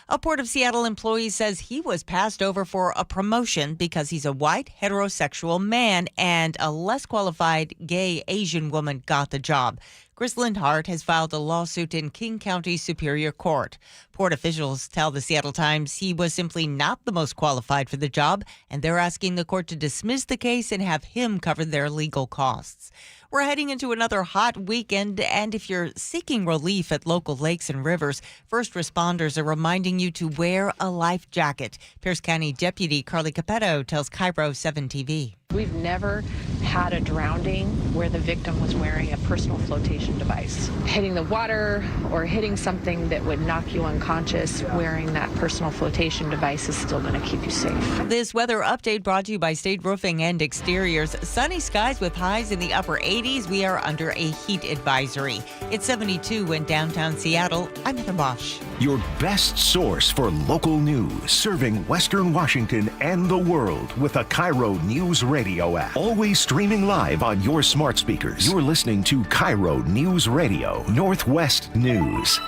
A Port of Seattle employee says he was passed over for a promotion because he's a white heterosexual man and a less qualified gay Asian woman got the job. Chris Lindhart has filed a lawsuit in King County Superior Court. Port officials tell the Seattle Times he was simply not the most qualified for the job, and they're asking the court to dismiss the case and have him cover their legal costs. We're heading into another hot weekend, and if you're seeking relief at local lakes and rivers, first responders are reminding you to wear a life jacket. Pierce County Deputy Carly Capetto tells KIRO 7 TV. We've never had a drowning where the victim was wearing a personal flotation device. Hitting the water or hitting something that would knock you unconscious, wearing that personal flotation device is still going to keep you safe. This weather update brought to you by State Roofing and Exteriors. Sunny skies with highs in the upper 80s. We are under a heat advisory. It's 72 in downtown Seattle. I'm Heather Bosch. Your best source for local news, serving Western Washington and the world with the KIRO Newsradio App. Always streaming live on your smart speakers. You're listening to KIRO Newsradio, Northwest News.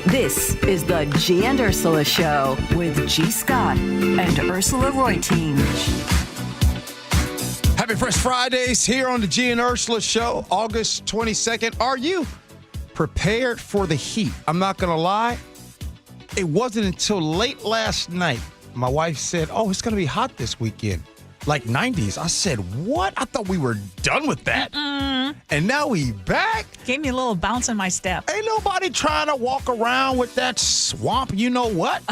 This is the Gee and Ursula Show with G. Scott and Ursula Reutin. Happy Fresh Fridays here on the Gee and Ursula Show, August 22nd. Are you prepared for the heat? I'm not going to lie. It wasn't until late last night my wife said, oh, it's going to be hot this weekend, like 90s. I said, what? I thought we were done with that. And now we back? Gave me a little bounce in my step. Ain't nobody trying to walk around with that swamp, you know what?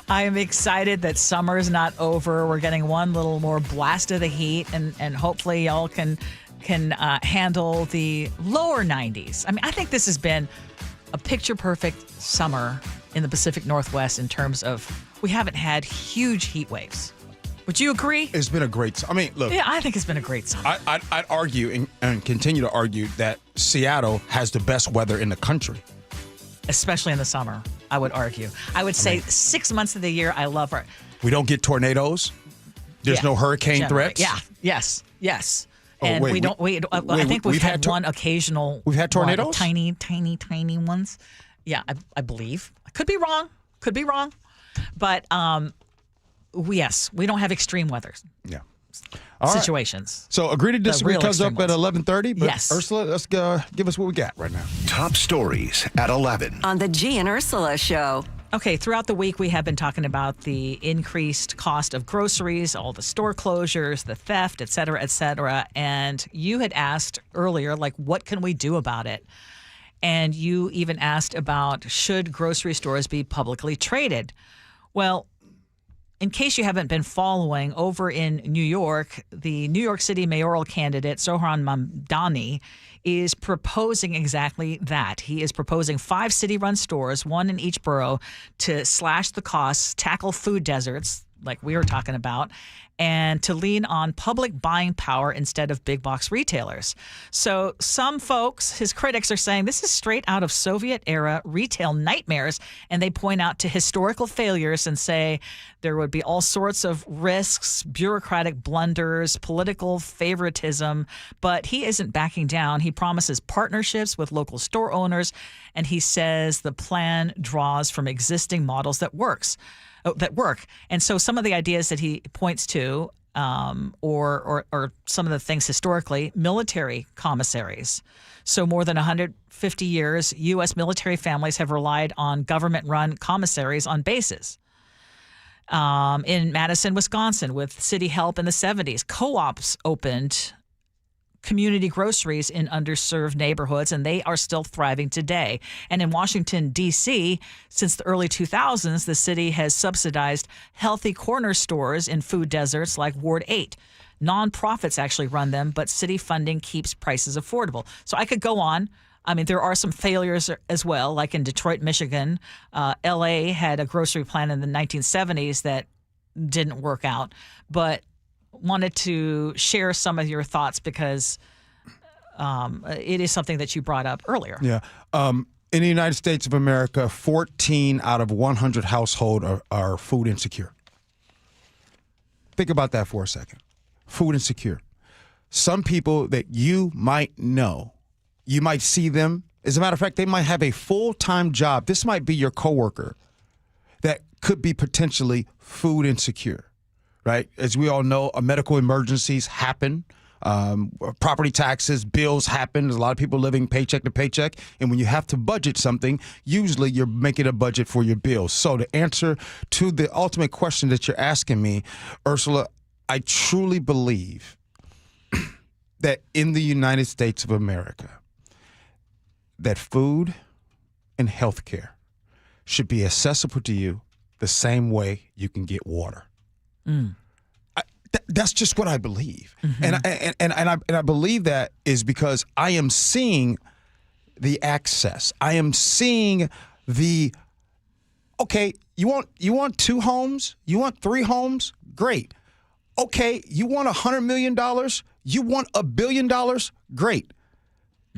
I am excited that summer's not over. We're getting one little more blast of the heat, and hopefully y'all can handle the lower 90s. I mean, I think this has been a picture-perfect summer in the Pacific Northwest in terms of we haven't had huge heat waves. Would you agree? It's been a great summer. I mean, look. Yeah, I think it's been a great summer. I'd argue and continue to argue that Seattle has the best weather in the country. Especially in the summer, I would argue. I would say 6 months of the year, I love it. We don't get tornadoes. There's no hurricane threats. Yeah, yes. Oh, and wait, I think we've had one occasional. We've had tornadoes? Tiny ones. Yeah, I believe. I could be wrong. But yes, we don't have extreme weather. Yeah. Situations. Right. So agree to disagree comes up at 11:30. But yes. Ursula, let's give us what we got right now. Top stories at 11 on the Gee and Ursula Show. Okay, throughout the week, we have been talking about the increased cost of groceries, all the store closures, the theft, et cetera, and you had asked earlier, like, what can we do about it? And you even asked about, should grocery stores be publicly traded? Well, in case you haven't been following, over in New York, the New York City mayoral candidate, Zohran Mamdani, is proposing exactly that. He is proposing 5 city-run stores, 1 in each borough, to slash the costs, tackle food deserts, like we were talking about, and to lean on public buying power instead of big box retailers. So some folks, his critics, are saying this is straight out of Soviet-era retail nightmares, and they point out to historical failures and say there would be all sorts of risks, bureaucratic blunders, political favoritism, but he isn't backing down. He promises partnerships with local store owners, and he says the plan draws from existing models that work. And so some of the ideas that he points to, or some of the things historically, military commissaries. So more than 150 years, U.S. military families have relied on government-run commissaries on bases. In Madison, Wisconsin, with city help in the 70s, co-ops opened community groceries in underserved neighborhoods, and they are still thriving today. And in Washington, D.C., since the early 2000s, the city has subsidized healthy corner stores in food deserts like Ward 8. Nonprofits actually run them, but city funding keeps prices affordable. So I could go on. I mean, there are some failures as well, like in Detroit, Michigan. L.A. had a grocery plan in the 1970s that didn't work out, but wanted to share some of your thoughts because it is something that you brought up earlier. Yeah. In the United States of America, 14 out of 100 households are food insecure. Think about that for a second. Food insecure. Some people that you might know, you might see them. As a matter of fact, they might have a full-time job. This might be your coworker that could be potentially food insecure. Right? As we all know, medical emergencies happen Property taxes, bills happen. There's a lot of people living paycheck to paycheck. And when you have to budget something, usually you're making a budget for your bills. So to answer to the ultimate question that you're asking me, Ursula, I truly believe that in the United States of America, that food and healthcare should be accessible to you the same way you can get water. That's just what I believe. Mm-hmm. And I believe that is because I am seeing the access. I am seeing the, okay, you want 2 homes? You want 3 homes? Great. Okay, you want $100 million? You want $1 billion? Great.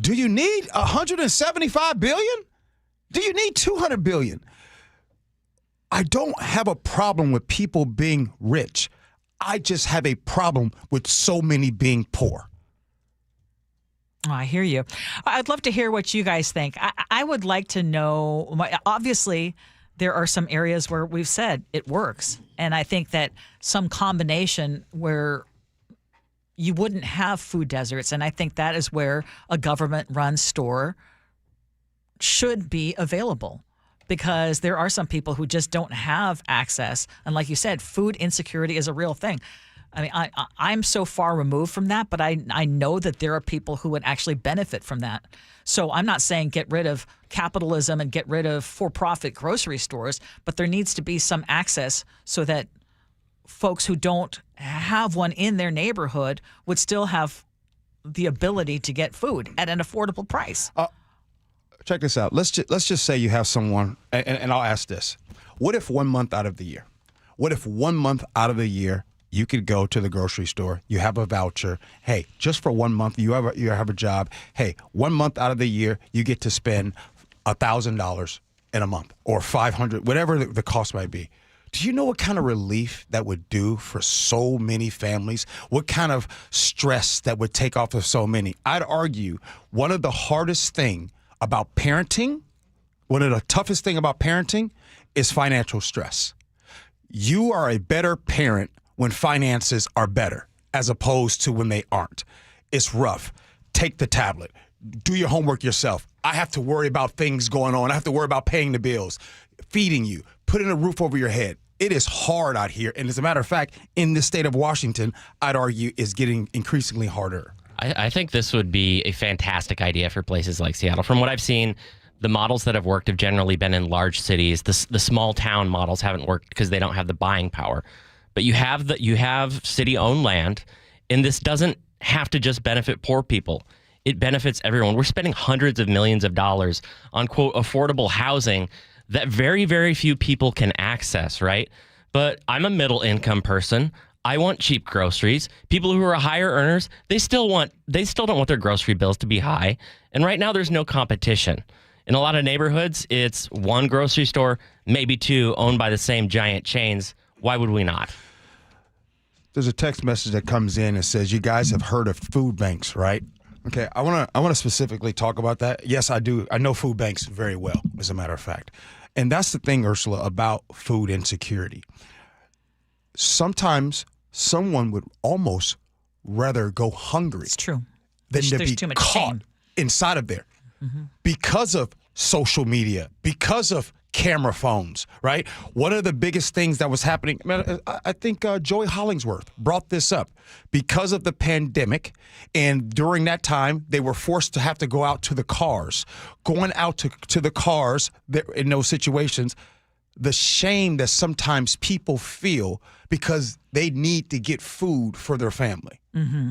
Do you need $175 billion? Do you need $200 billion? I don't have a problem with people being rich. I just have a problem with so many being poor. Oh, I hear you. I'd love to hear what you guys think. I would like to know, obviously, there are some areas where we've said it works. And I think that some combination where you wouldn't have food deserts. And I think that is where a government-run store should be available, because there are some people who just don't have access. And like you said, food insecurity is a real thing. I mean, I'm so far removed from that, but I know that there are people who would actually benefit from that. So I'm not saying get rid of capitalism and get rid of for-profit grocery stores, but there needs to be some access so that folks who don't have one in their neighborhood would still have the ability to get food at an affordable price. Check this out. Let's just say you have someone, and I'll ask this. What if 1 month out of the year? What if 1 month out of the year you could go to the grocery store, you have a voucher. Hey, just for 1 month, you have a job. Hey, 1 month out of the year, you get to spend $1,000 in a month or $500, whatever the cost might be. Do you know what kind of relief that would do for so many families? What kind of stress that would take off of so many? I'd argue one of the hardest thing about parenting, one of the toughest thing about parenting is financial stress. You are a better parent when finances are better as opposed to when they aren't. It's rough. Take the tablet. Do your homework yourself. I have to worry about things going on. I have to worry about paying the bills, feeding you, putting a roof over your head. It is hard out here. And as a matter of fact, in the state of Washington, I'd argue is getting increasingly harder. I think this would be a fantastic idea for places like Seattle. From what I've seen, the models that have worked have generally been in large cities. The small town models haven't worked because they don't have the buying power. But you have city-owned land, and this doesn't have to just benefit poor people. It benefits everyone. We're spending hundreds of millions of dollars on, quote, affordable housing that very, very few people can access, right? But I'm a middle-income person. I want cheap groceries. People who are higher earners, they still don't want their grocery bills to be high. And right now there's no competition. In a lot of neighborhoods, it's one grocery store, maybe 2, owned by the same giant chains. Why would we not? There's a text message that comes in and says, you guys have heard of food banks, right? Okay, I want to specifically talk about that. Yes, I do. I know food banks very well, as a matter of fact. And that's the thing, Ursula, about food insecurity. Sometimes someone would almost rather go hungry. It's true. Than to There's be too much caught shame inside of there because of social media, because of camera phones, right? One of the biggest things that was happening, I think Joey Hollingsworth brought this up because of the pandemic. And during that time, they were forced to have to go out to the cars. Going out to the cars in those situations, the shame that sometimes people feel because they need to get food for their family. Mm-hmm.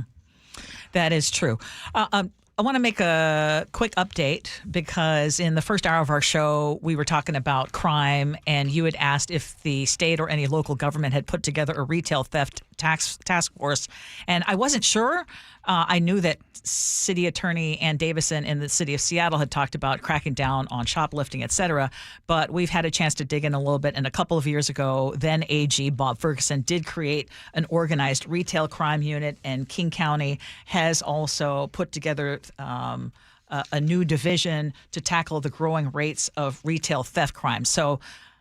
That is true. I want to make a quick update because in the first hour of our show, we were talking about crime, and you had asked if the state or any local government had put together a retail theft task force. And I wasn't sure. I knew that City Attorney Ann Davison in the city of Seattle had talked about cracking down on shoplifting, et cetera. But we've had a chance to dig in a little bit. And a couple of years ago, then AG Bob Ferguson did create an organized retail crime unit, and King County has also put together a new division to tackle the growing rates of retail theft crime. So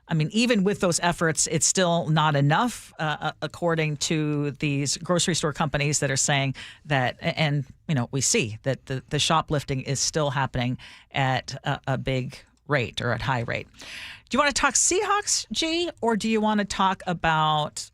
I mean, even with those efforts, it's still not enough, according to these grocery store companies that are saying that, and, we see that the shoplifting is still happening at a big rate or at high rate. Do you want to talk Seahawks, G, or do you want to talk about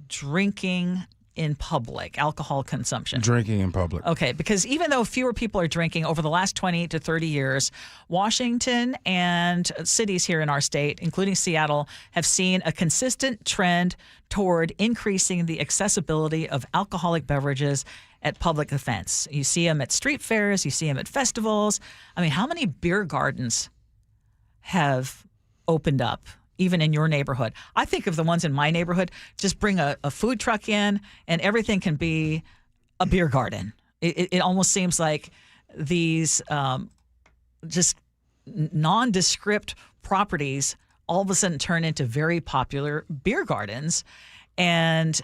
drinking in public, alcohol consumption? Drinking in public. Okay, because even though fewer people are drinking over the last 20 to 30 years, Washington and cities here in our state, including Seattle, have seen a consistent trend toward increasing the accessibility of alcoholic beverages at public events. You see them at street fairs, you see them at festivals. I mean, how many beer gardens have opened up, even in your neighborhood? I think of the ones in my neighborhood. Just bring a food truck in and everything can be a beer garden. It almost seems like these just nondescript properties all of a sudden turn into very popular beer gardens. And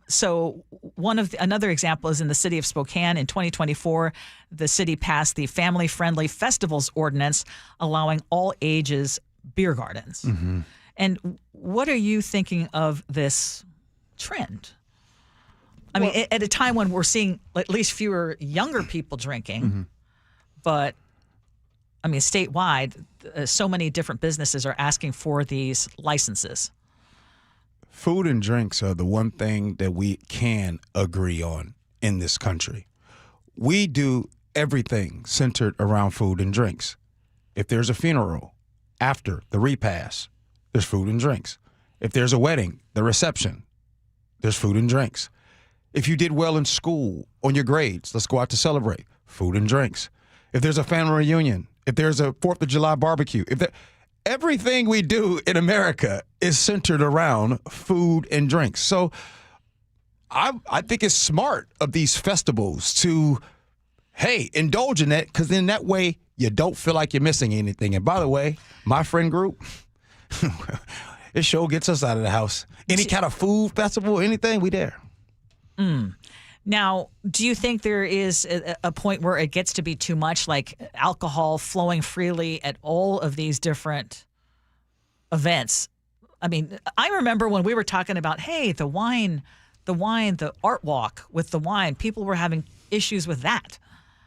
so another example is in the city of Spokane. In 2024, the city passed the family-friendly festivals ordinance, allowing all ages beer gardens. Mm-hmm. And what are you thinking of this trend? I mean, at a time when we're seeing at least fewer younger people drinking, Mm-hmm. but I mean, statewide, so many different businesses are asking for these licenses. Food and drinks are the one thing that we can agree on in this country. We do everything centered around food and drinks. If there's a funeral, after the repast, there's food and drinks. If there's a wedding, the reception, there's food and drinks. If you did well in school on your grades, let's go out to celebrate, food and drinks. If there's a family reunion, if there's a 4th of July barbecue, everything we do in America is centered around food and drinks. So I think it's smart of these festivals to, hey, indulge in that, because then that way you don't feel like you're missing anything. And by the way, my friend group, it sure gets us out of the house. Any kind of food festival, anything, we there. Now, do you think there is a point where it gets to be too much, like alcohol flowing freely at all of these different events? I mean, I remember when we were talking about, hey, the art walk with the wine, people were having issues with that.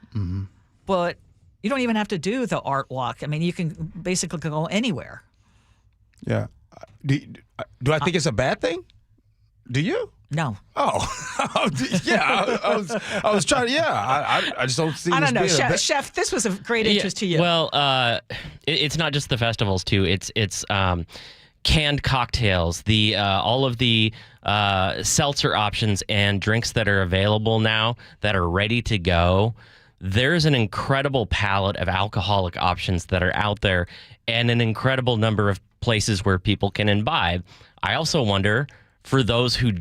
Mm-hmm. But you don't even have to do the art walk. I mean, you can basically go anywhere. Yeah. Do I think it's a bad thing? Do you? No. Oh, yeah. I was trying to. Yeah, I just don't see. I don't know, this Chef. This was of great interest to you. Well, it's not just the festivals too. It's canned cocktails, all of the seltzer options and drinks that are available now that are ready to go. There's an incredible palette of alcoholic options that are out there, and an incredible number of places where people can imbibe. I also wonder, for those who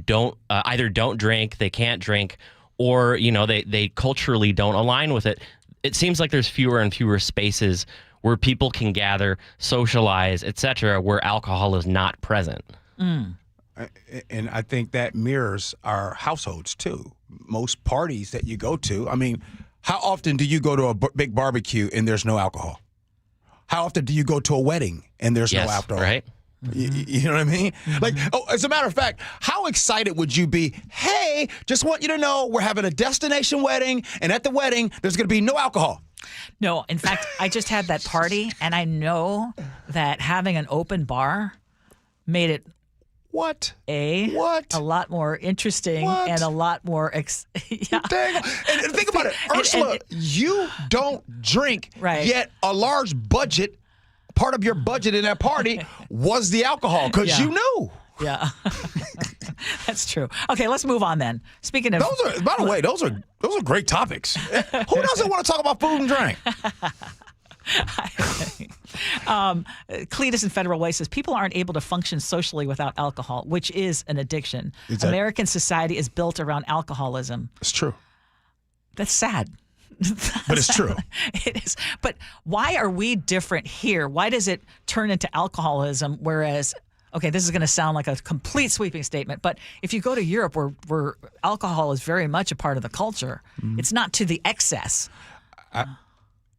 either don't drink, they can't drink, or they culturally don't align with it, it seems like there's fewer and fewer spaces where people can gather, socialize, etc., where alcohol is not present. And I think that mirrors our households too. Most parties that you go to, I mean, how often do you go to a big barbecue and there's no alcohol? How often do you go to a wedding and there's no alcohol? Right? You know what I mean? Like, as a matter of fact, how excited would you be? Hey, just want you to know we're having a destination wedding, and at the wedding, there's going to be no alcohol. No, in fact, I just had that party, and I know that having an open bar made it a lot more interesting and a lot more yeah. Dang. And think about it, Ursula, you don't drink, yet a large budget, part of your budget in that party was the alcohol, because you knew. Yeah. That's true. Okay, let's move on then. Speaking of by the way, those are great topics. Who doesn't want to talk about food and drink? Cletus in Federal Way says people aren't able to function socially without alcohol, which is an addiction. American society is built around alcoholism. It's true. That's sad. But it's true. It is. But why are we different here? Why does it turn into alcoholism? Whereas, okay, this is going to sound like a complete sweeping statement, but if you go to Europe where alcohol is very much a part of the culture, it's not to the excess.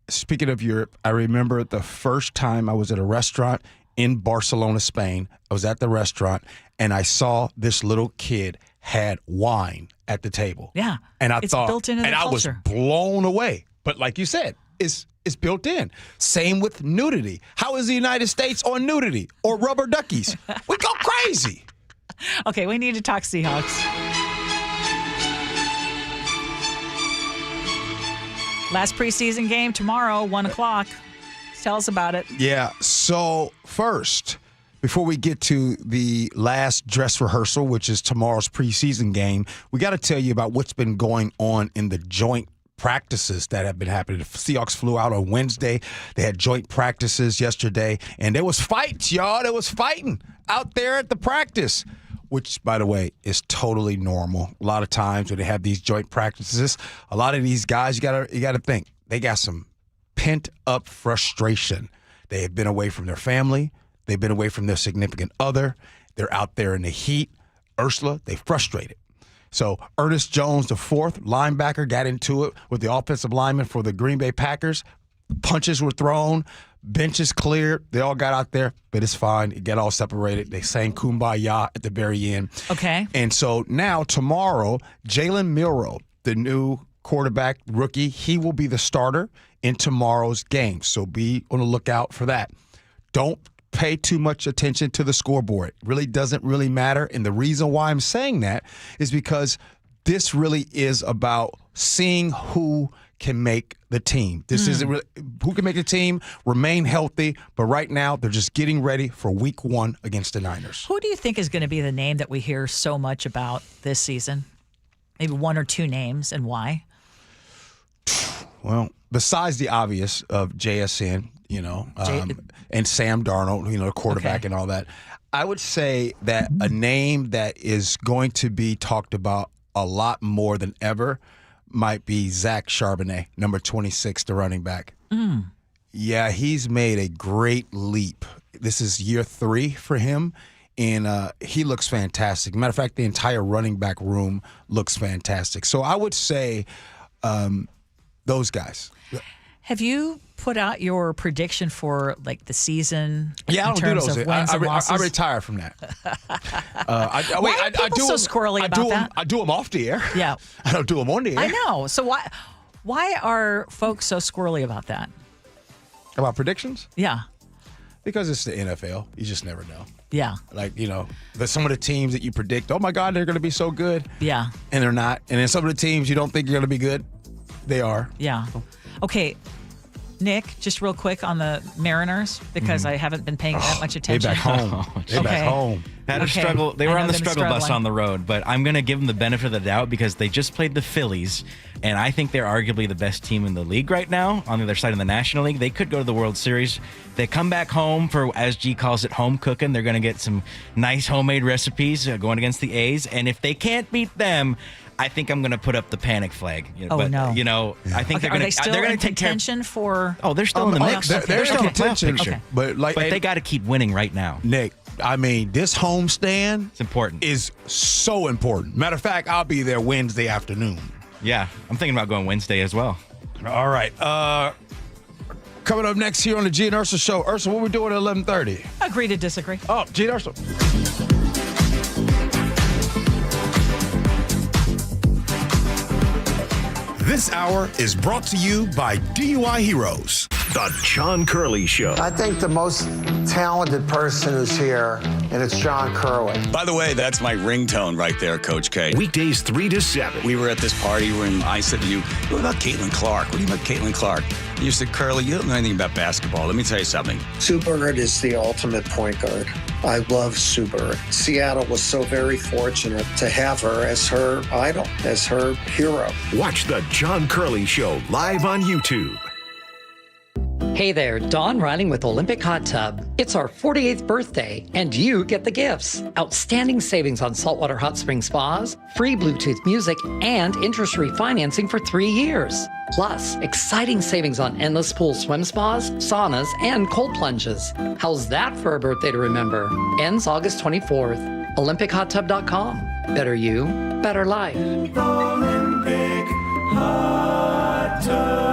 Speaking of Europe, I remember the first time I was at a restaurant in Barcelona, Spain. I was at the restaurant, and I saw this little kid had wine at the table. Yeah. And I it's thought, built into the and culture. I was blown away. But like you said, it's built in. Same with nudity. How is the United States on nudity or rubber duckies? We go crazy. Okay, we need to talk Seahawks. Last preseason game tomorrow, 1 o'clock. Tell us about it. Yeah. So first, before we get to the last dress rehearsal, which is tomorrow's preseason game, we got to tell you about what's been going on in the joint practices that have been happening. The Seahawks flew out on Wednesday. They had joint practices yesterday, and there was fights, y'all. There was fighting out there at the practice, which, by the way, is totally normal. A lot of times when they have these joint practices, a lot of these guys, you gotta think, they got some pent-up frustration. They have been away from their family. They've been away from their significant other. They're out there in the heat. Ursula, they frustrated. So Ernest Jones, the fourth linebacker, got into it with the offensive lineman for the Green Bay Packers. Punches were thrown. Benches cleared. They all got out there, but it's fine. It got all separated. They sang Kumbaya at the very end. Okay. And so now tomorrow, Jalen Milroe, the new quarterback rookie, he will be the starter in tomorrow's game. So be on the lookout for that. Don't pay too much attention to the scoreboard. It really doesn't really matter. And the reason why I'm saying that is because this really is about seeing who can make the team. This isn't really who can make the team, remain healthy, but right now they're just getting ready for week 1 against the Niners. Who do you think is going to be the name that we hear so much about this season? Maybe 1 or 2 names, and why? Well, besides the obvious of JSN, and Sam Darnold, the quarterback and all that, I would say that a name that is going to be talked about a lot more than ever might be Zach Charbonnet, number 26, the running back. Yeah, he's made a great leap. This is year 3 for him, and he looks fantastic. Matter of fact, the entire running back room looks fantastic. So I would say those guys. Have you put out your prediction for like the season? Yeah, I don't in terms do those. Of wins and losses? I retire from that. Why are people so squirrely about that? I do them off the air. Yeah, I don't do them on the air. I know. So why are folks so squirrely about that? About predictions? Yeah, because it's the NFL. You just never know. Yeah, like some of the teams that you predict, oh my God, they're going to be so good. Yeah, and they're not. And then some of the teams you don't think are going to be good, they are. Yeah. Okay, Nick, just real quick on the Mariners, because I haven't been paying that much attention. They back home. They back home. Had a struggle. They were on the struggle bus on the road, but I'm going to give them the benefit of the doubt because they just played the Phillies, and I think they're arguably the best team in the league right now on the other side of the National League. They could go to the World Series. They come back home for, as G calls it, home cooking. They're going to get some nice homemade recipes going against the A's, and if they can't beat them, I think I'm going to put up the panic flag. No! I think they're going to. They're going to take contention for. Oh, they're still in the mix. They're still in contention. Okay. But they got to keep winning right now. Nick, I mean, this homestand it's important. Is so important. Matter of fact, I'll be there Wednesday afternoon. Yeah, I'm thinking about going Wednesday as well. All right. Coming up next here on the Gee and Ursula Show. Ursula, what we doing at 11:30? Agree to disagree. Oh, Gee and Ursula. This hour is brought to you by DUI Heroes. The John Curley Show. I think the most talented person who's here, and it's John Curley. By the way, that's my ringtone right there, Coach K. Weekdays 3 to 7. We were at this party when I said to you, what about Caitlin Clark? What do you about Caitlin Clark? And you said, Curley, you don't know anything about basketball. Let me tell you something. Sue Bird is the ultimate point guard. I love Sue Bird. Seattle was so very fortunate to have her as her idol, as her hero. Watch the John Curley Show live on YouTube. Hey there, Dawn Riding with Olympic Hot Tub. It's our 48th birthday, and you get the gifts. Outstanding savings on saltwater hot spring spas, free Bluetooth music, and interest-free financing for 3 years. Plus, exciting savings on endless pool swim spas, saunas, and cold plunges. How's that for a birthday to remember? Ends August 24th. OlympicHotTub.com. Better you, better life. Olympic Hot Tub.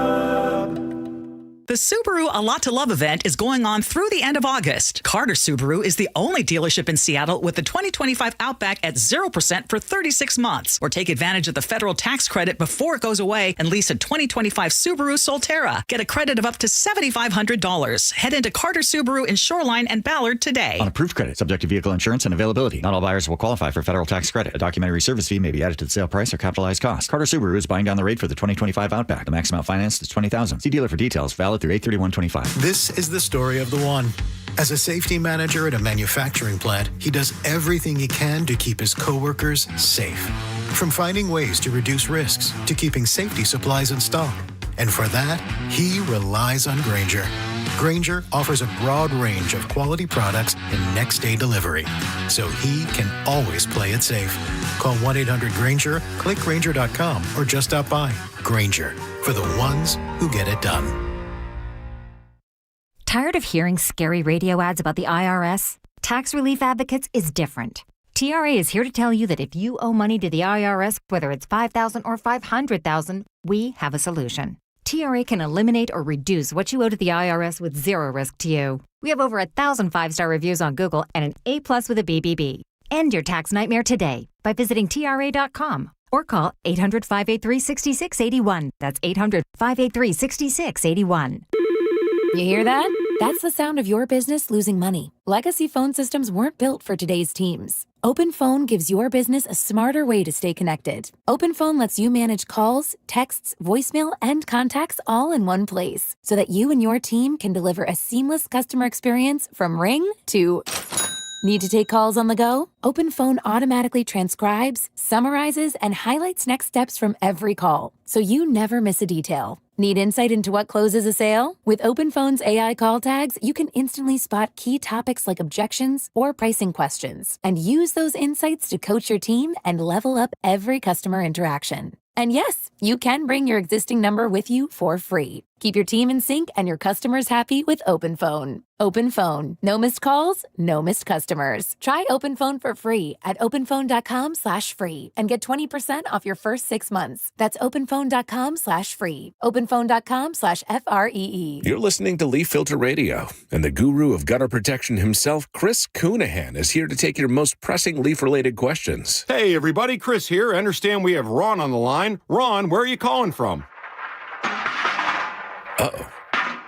The Subaru A Lot to Love event is going on through the end of August. Carter Subaru is the only dealership in Seattle with the 2025 Outback at 0% for 36 months. Or take advantage of the federal tax credit before it goes away and lease a 2025 Subaru Solterra. Get a credit of up to $7,500. Head into Carter Subaru in Shoreline and Ballard today. On approved credit, subject to vehicle insurance and availability. Not all buyers will qualify for federal tax credit. A documentary service fee may be added to the sale price or capitalized cost. Carter Subaru is buying down the rate for the 2025 Outback. The maximum financed is $20,000. See dealer for details. Valid through 8/31/25. This is the story of the one. As a safety manager at a manufacturing plant, he does everything he can to keep his coworkers safe. From finding ways to reduce risks to keeping safety supplies in stock. And for that, he relies on Grainger. Grainger offers a broad range of quality products and next-day delivery, so he can always play it safe. Call 1-800-GRAINGER, click Grainger.com, or just stop by. Grainger, for the ones who get it done. Tired of hearing scary radio ads about the IRS? Tax Relief Advocates is different. TRA is here to tell you that if you owe money to the IRS, whether it's $5,000 or $500,000, we have a solution. TRA can eliminate or reduce what you owe to the IRS with zero risk to you. We have over 1,000 5-star reviews on Google and an A+ with a BBB. End your tax nightmare today by visiting TRA.com or call 800-583-6681. That's 800-583-6681. You hear that? That's the sound of your business losing money. Legacy phone systems weren't built for today's teams. OpenPhone gives your business a smarter way to stay connected. OpenPhone lets you manage calls, texts, voicemail, and contacts all in one place so that you and your team can deliver a seamless customer experience from ring to... Need to take calls on the go? OpenPhone automatically transcribes, summarizes, and highlights next steps from every call, so you never miss a detail. Need insight into what closes a sale? With OpenPhone's AI call tags, you can instantly spot key topics like objections or pricing questions, and use those insights to coach your team and level up every customer interaction. And yes, you can bring your existing number with you for free. Keep your team in sync and your customers happy with OpenPhone. OpenPhone. No missed calls, no missed customers. Try OpenPhone for free at openphone.com/free and get 20% off your first 6 months. That's openphone.com/free. openphone.com/FREE. You're listening to Leaf Filter Radio, and the guru of gutter protection himself, Chris Coonahan, is here to take your most pressing leaf-related questions. Hey, everybody. Chris here. I understand we have Ron on the line. Ron, where are you calling from? Uh-oh.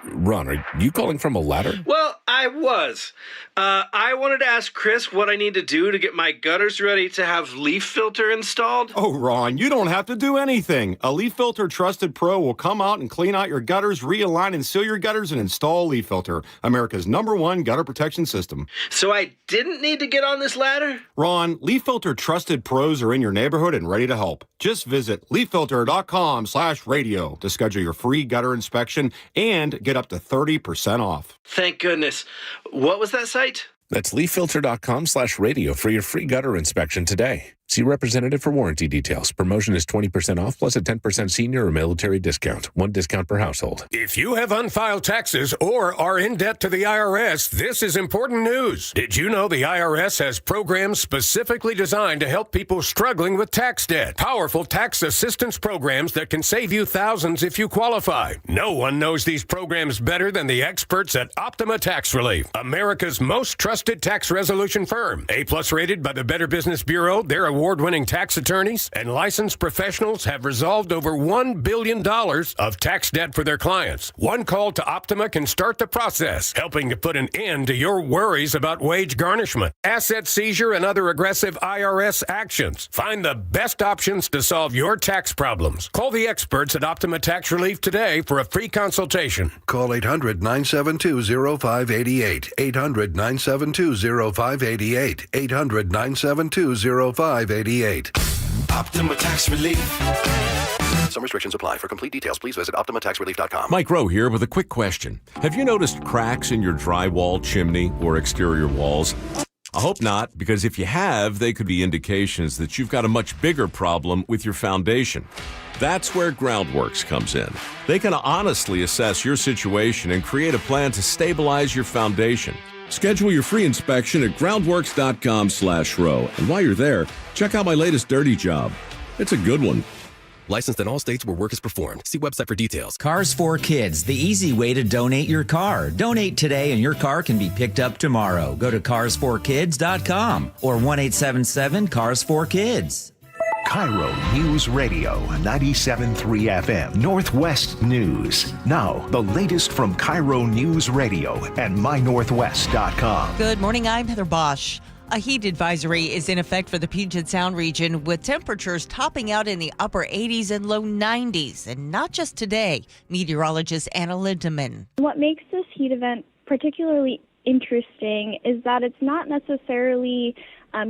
Ron, are you calling from a ladder? Well, I was. I wanted to ask Chris what I need to do to get my gutters ready to have Leaf Filter installed. Oh, Ron, you don't have to do anything. A Leaf Filter Trusted Pro will come out and clean out your gutters, realign and seal your gutters, and install Leaf Filter, America's #1 gutter protection system. So I didn't need to get on this ladder? Ron, Leaf Filter Trusted Pros are in your neighborhood and ready to help. Just visit leaffilter.com/radio to schedule your free gutter inspection and get up to 30% off. Thank goodness. What was that site? That's leaffilter.com/radio for your free gutter inspection today. See representative for warranty details. Promotion is 20% off plus a 10% senior or military discount. 1 discount per household. If you have unfiled taxes or are in debt to the IRS, this is important news. Did you know the IRS has programs specifically designed to help people struggling with tax debt? Powerful tax assistance programs that can save you thousands if you qualify. No one knows these programs better than the experts at Optima Tax Relief, America's most trusted tax resolution firm. A+ rated by the Better Business Bureau, their award-winning tax attorneys and licensed professionals have resolved over $1 billion of tax debt for their clients. One call to Optima can start the process, helping to put an end to your worries about wage garnishment, asset seizure, and other aggressive IRS actions. Find the best options to solve your tax problems. Call the experts at Optima Tax Relief today for a free consultation. Call 800-972-0588. 800-972-0588. 800-972-0588. Optima Tax Relief. Some restrictions apply. For complete details, please visit OptimaTaxRelief.com. Mike Rowe here with a quick question. Have you noticed cracks in your drywall, chimney, or exterior walls? I hope not, because if you have, they could be indications that you've got a much bigger problem with your foundation. That's where Groundworks comes in. They can honestly assess your situation and create a plan to stabilize your foundation. Schedule your free inspection at groundworks.com/row. And while you're there, check out my latest dirty job. It's a good one. Licensed in all states where work is performed. See website for details. Cars for Kids, the easy way to donate your car. Donate today and your car can be picked up tomorrow. Go to carsforkids.com or 1-877-CARS4KIDS. KIRO News Radio, 97.3 FM, Northwest News. Now, the latest from KIRO News Radio and mynorthwest.com. Good morning, I'm Heather Bosch. A heat advisory is in effect for the Puget Sound region with temperatures topping out in the upper 80s and low 90s. And not just today, meteorologist Anna Lindemann. What makes this heat event particularly interesting is that it's not necessarily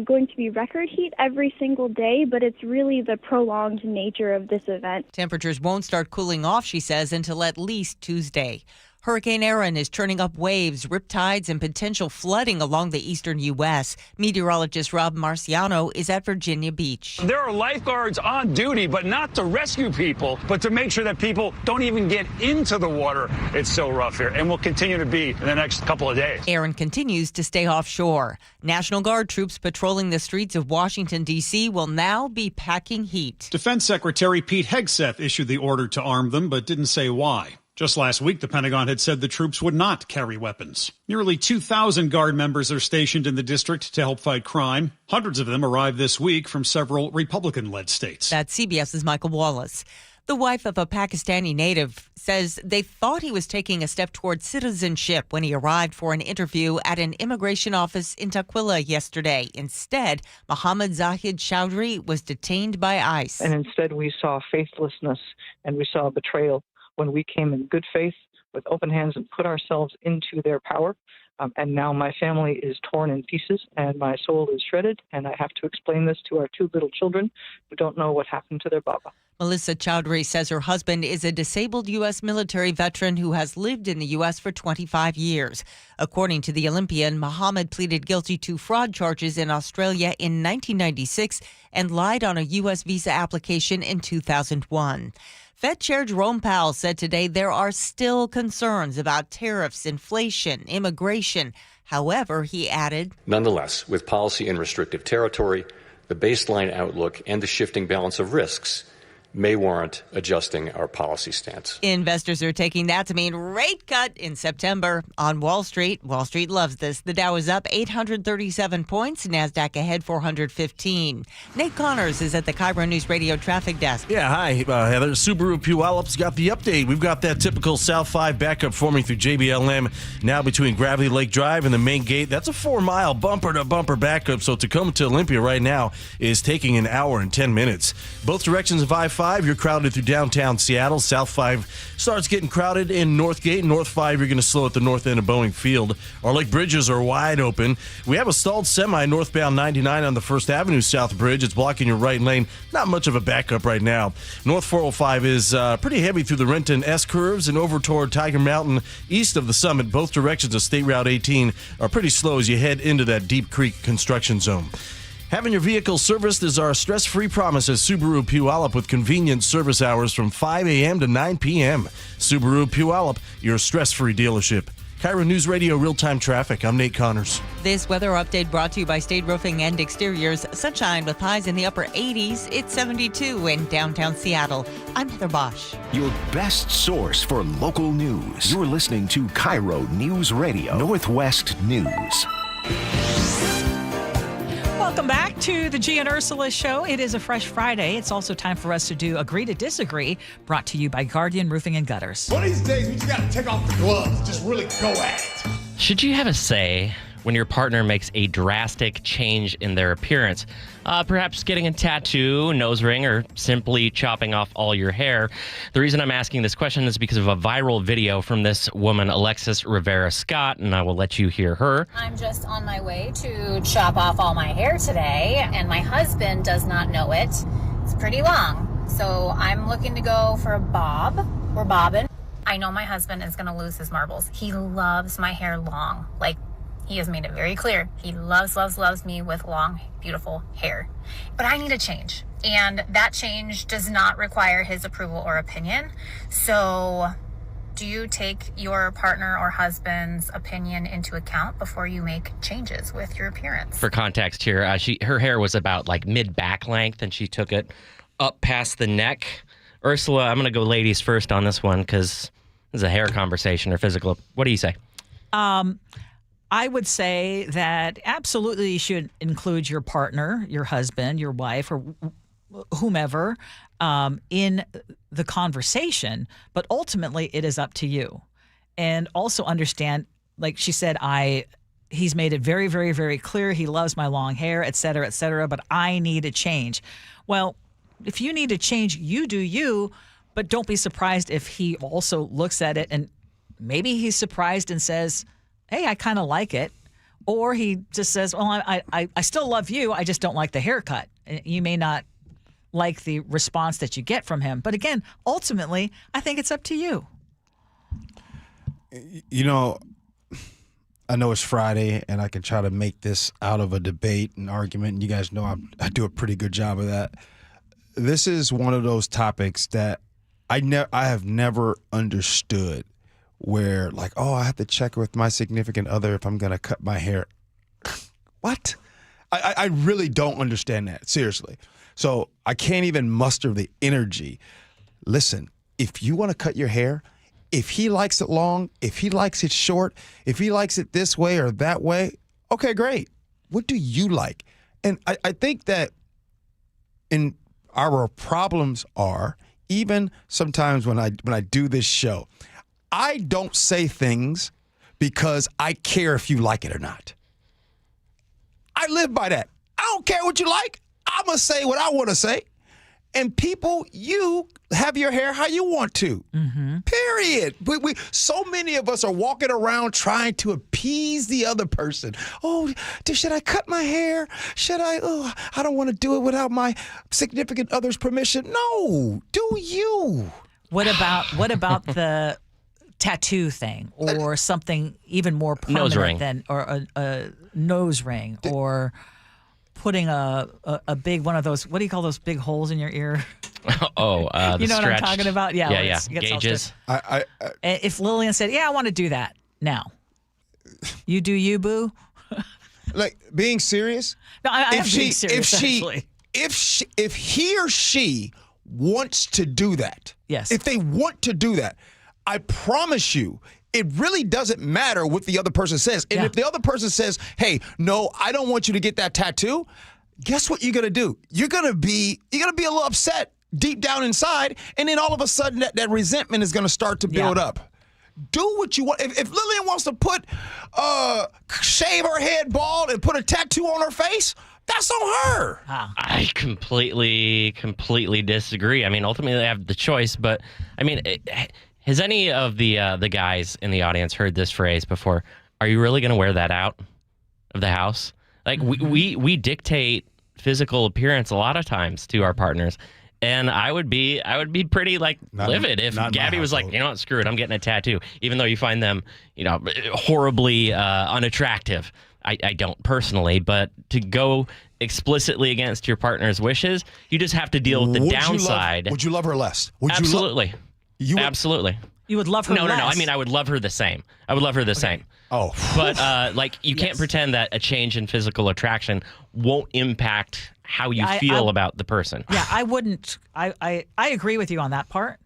going to be record heat every single day, but it's really the prolonged nature of this event. Temperatures won't start cooling off, she says, until at least Tuesday. Hurricane Erin is turning up waves, riptides, and potential flooding along the eastern U.S. Meteorologist Rob Marciano is at Virginia Beach. There are lifeguards on duty, but not to rescue people, but to make sure that people don't even get into the water. It's so rough here, and will continue to be in the next couple of days. Erin continues to stay offshore. National Guard troops patrolling the streets of Washington, D.C. will now be packing heat. Defense Secretary Pete Hegseth issued the order to arm them, but didn't say why. Just last week, the Pentagon had said the troops would not carry weapons. Nearly 2,000 Guard members are stationed in the district to help fight crime. Hundreds of them arrived this week from several Republican-led states. That's CBS's Michael Wallace. The wife of a Pakistani native says they thought he was taking a step toward citizenship when he arrived for an interview at an immigration office in Tukwila yesterday. Instead, Mohammed Zahid Chowdhury was detained by ICE. And instead, we saw faithlessness and we saw betrayal. When we came in good faith with open hands and put ourselves into their power. And now my family is torn in pieces and my soul is shredded. And I have to explain this to our two little children who don't know what happened to their Baba. Melissa Chowdhury says her husband is a disabled U.S. military veteran who has lived in the U.S. for 25 years. According to the Olympian, Mohammed pleaded guilty to fraud charges in Australia in 1996 and lied on a U.S. visa application in 2001. Fed Chair Jerome Powell said today there are still concerns about tariffs, inflation, immigration. However, he added, nonetheless, with policy in restrictive territory, the baseline outlook and the shifting balance of risks may warrant adjusting our policy stance. Investors are taking that to mean rate cut in September. On Wall Street, Wall Street loves this. The Dow is up 837 points, NASDAQ ahead 415. Nate Connors is at the KIRO Newsradio traffic desk. Yeah, hi, Heather. Subaru Puyallups got the update. We've got that typical South 5 backup forming through JBLM now between Gravity Lake Drive and the main gate. That's a 4-mile bumper-to-bumper backup, so Tacoma to Olympia right now is taking an hour and 10 minutes. Both directions of I-5. You're crowded through downtown Seattle. South 5 starts getting crowded in Northgate. North 5, you're going to slow at the north end of Boeing Field. Our lake bridges are wide open. We have a stalled semi northbound 99 on the First Avenue South Bridge. It's blocking your right lane. Not much of a backup right now. North 405 is pretty heavy through the Renton S-curves and over toward Tiger Mountain east of the summit. Both directions of State Route 18 are pretty slow as you head into that Deep Creek construction zone. Having your vehicle serviced is our stress-free promise at Subaru Puyallup with convenient service hours from 5 a.m. to 9 p.m. Subaru Puyallup, your stress-free dealership. KIRO News Radio real-time traffic. I'm Nate Connors. This weather update brought to you by State Roofing and Exteriors. Sunshine with highs in the upper 80s. It's 72 in downtown Seattle. I'm Heather Bosch. Your best source for local news. You're listening to KIRO News Radio, Northwest News. Welcome back to the Gee and Ursula Show. It is a fresh Friday. It's also time for us to do Agree to Disagree, brought to you by Guardian Roofing and Gutters. One of these days, we just got to take off the gloves, just really go at it. Should you have a say when your partner makes a drastic change in their appearance? Perhaps getting a tattoo, nose ring, or simply chopping off all your hair. The reason I'm asking this question is because of a viral video from this woman, Alexis Rivera Scott, and I will let you hear her. I'm just on my way to chop off all my hair today, and my husband does not know it. It's pretty long, so I'm looking to go for a bob or bobbin. I know my husband is going to lose his marbles. He loves my hair long, like he has made it very clear. He loves me with long, beautiful hair. But I need a change. And that change does not require his approval or opinion. So do you take your partner or husband's opinion into account before you make changes with your appearance? For context here, her hair was about like mid-back length, and she took it up past the neck. Ursula, I'm going to go ladies first on this one because this is a hair conversation or physical. What do you say? I would say that absolutely you should include your partner, your husband, your wife, or whomever in the conversation. But ultimately, it is up to you. And also understand, like she said, he's made it very, very, very clear he loves my long hair, et cetera, but I need a change. Well, if you need to change, you do you, but don't be surprised if he also looks at it and maybe he's surprised and says, hey, I kind of like it. Or he just says, well, I still love you. I just don't like the haircut. You may not like the response that you get from him. But again, ultimately, I think it's up to you. You know, I know it's Friday and I can try to make this out of a debate and argument. And you guys know I do a pretty good job of that. This is one of those topics that I have never understood where like, oh, I have to check with my significant other if I'm going to cut my hair. What? I really don't understand that, seriously. So I can't even muster the energy. Listen, if you want to cut your hair, if he likes it long, if he likes it short, if he likes it this way or that way, okay, great. What do you like? And I think that in our problems are, even sometimes when I do this show, I don't say things because I care if you like it or not. I live by that. I don't care what you like. I'm going to say what I want to say. And people, you have your hair how you want to. Mm-hmm. Period. So many of us are walking around trying to appease the other person. Oh, should I cut my hair? Should I? Oh, I don't want to do it without my significant other's permission. No, do you? What about the tattoo thing or something even more permanent than or a nose ring or putting a big one of those, what do you call those big holes in your ear? The you know stretched. what I'm talking about? Yeah. Yeah. Gauges. If Lillian said, yeah, I want to do that now. You do you, boo? Like, being serious? No, I am being serious, actually. If he or she wants to do that, yes. If they want to do that, I promise you, it really doesn't matter what the other person says. And if the other person says, hey, no, I don't want you to get that tattoo, guess what you're going to do? You're going to be a little upset deep down inside, and then all of a sudden that resentment is going to start to build up. Do what you want. If Lillian wants to shave her head bald and put a tattoo on her face, that's on her. I completely disagree. I mean, ultimately they have the choice, but I mean, has any of the guys in the audience heard this phrase before? Are you really going to wear that out of the house? Like we dictate physical appearance a lot of times to our partners. And I would be pretty livid if Gabby was like, you know what, screw it, I'm getting a tattoo, even though you find them, horribly unattractive. I don't personally, but to go explicitly against your partner's wishes, you just have to deal with the downside. Would you love her less? Absolutely. Absolutely. You would love her less? No. I mean, I would love her the same. I would love her the same. Oh. But you can't pretend that a change in physical attraction won't impact how you feel about the person. Yeah, I wouldn't. I agree with you on that part.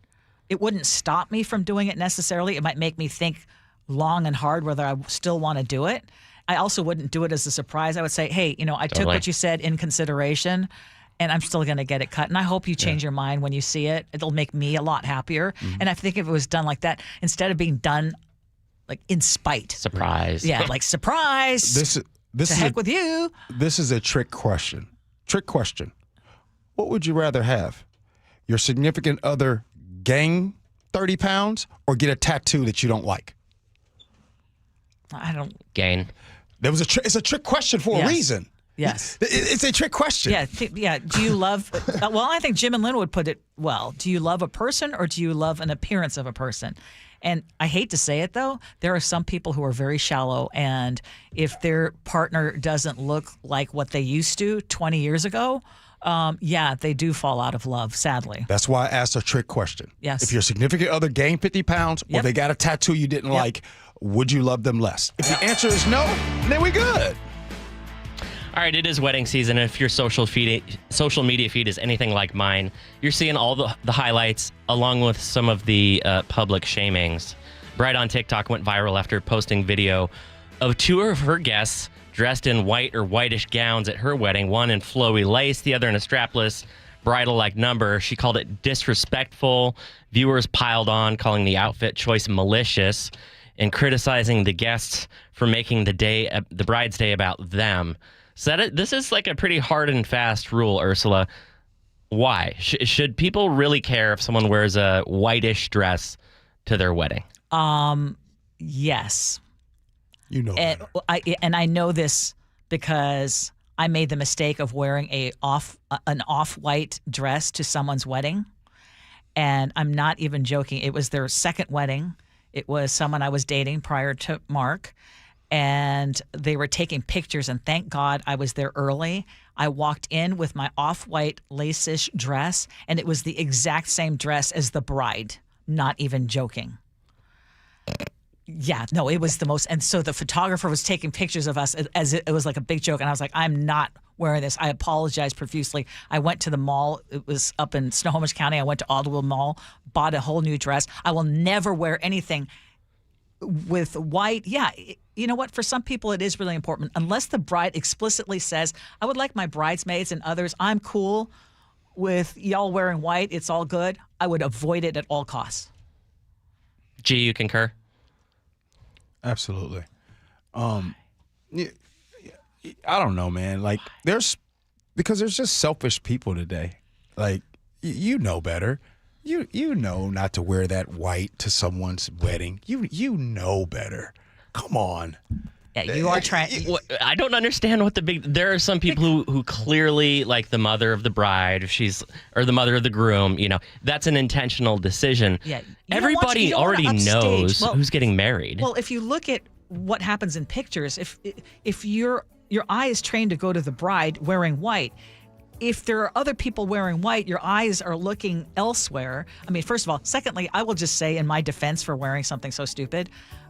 It wouldn't stop me from doing it necessarily. It might make me think long and hard whether I still want to do it. I also wouldn't do it as a surprise. I would say, hey, I took what you said in consideration, and I'm still going to get it cut. And I hope you change your mind when you see it. It'll make me a lot happier. Mm-hmm. And I think if it was done like that, instead of being done like in spite. Surprise. Yeah, like surprise. This heck with you. This is a trick question. What would you rather have? Your significant other gain 30 pounds or get a tattoo that you don't like? I don't. Gain. It's a trick question for a reason. Yes. It's a trick question. Yeah. Do you love, well, I think Jim and Lynn would put it well. Do you love a person or do you love an appearance of a person? And I hate to say it, though, there are some people who are very shallow, and if their partner doesn't look like what they used to 20 years ago, they do fall out of love, sadly. That's why I asked a trick question. Yes. If your significant other gained 50 pounds or they got a tattoo you didn't like, would you love them less? If the answer is no, then we're good. All right, it is wedding season. If your social media feed is anything like mine, you're seeing all the highlights along with some of the public shamings. Bride on TikTok went viral after posting video of two of her guests dressed in white or whitish gowns at her wedding, one in flowy lace, the other in a strapless bridal-like number. She called it disrespectful. Viewers piled on, calling the outfit choice malicious and criticizing the guests for making the bride's day about them. So this is like a pretty hard and fast rule, Ursula. Why? Should people really care if someone wears a whitish dress to their wedding? Yes. You know, and I know this because I made the mistake of wearing an off-white dress to someone's wedding, and I'm not even joking. It was their second wedding. It was someone I was dating prior to Mark, and they were taking pictures, and thank God I was there early. I walked in with my off-white lace-ish dress, and it was the exact same dress as the bride. Not even joking. Yeah, no, it was the most. And so the photographer was taking pictures of us as it was like a big joke. And I was like, I'm not wearing this. I apologize profusely. I went to the mall. It was up in Snohomish County. I went to Automotive Mall, bought a whole new dress. I will never wear anything with white. Yeah, you know what? For some people, it is really important. Unless the bride explicitly says, I would like my bridesmaids and others, I'm cool with y'all wearing white. It's all good. I would avoid it at all costs. Gee, you concur? Absolutely. I don't know, man. Like because there's just selfish people today. Like you know better. You know not to wear that white to someone's wedding. You know better. Come on. Yeah, you are trying. I don't understand what there are some people who clearly, like the mother of the bride, or the mother of the groom, that's an intentional decision. Yeah. Everybody already knows who's getting married. Well, if you look at what happens in pictures, if your eye is trained to go to the bride wearing white, if there are other people wearing white, your eyes are looking elsewhere. I mean, first of all. Secondly, I will just say in my defense for wearing something so stupid,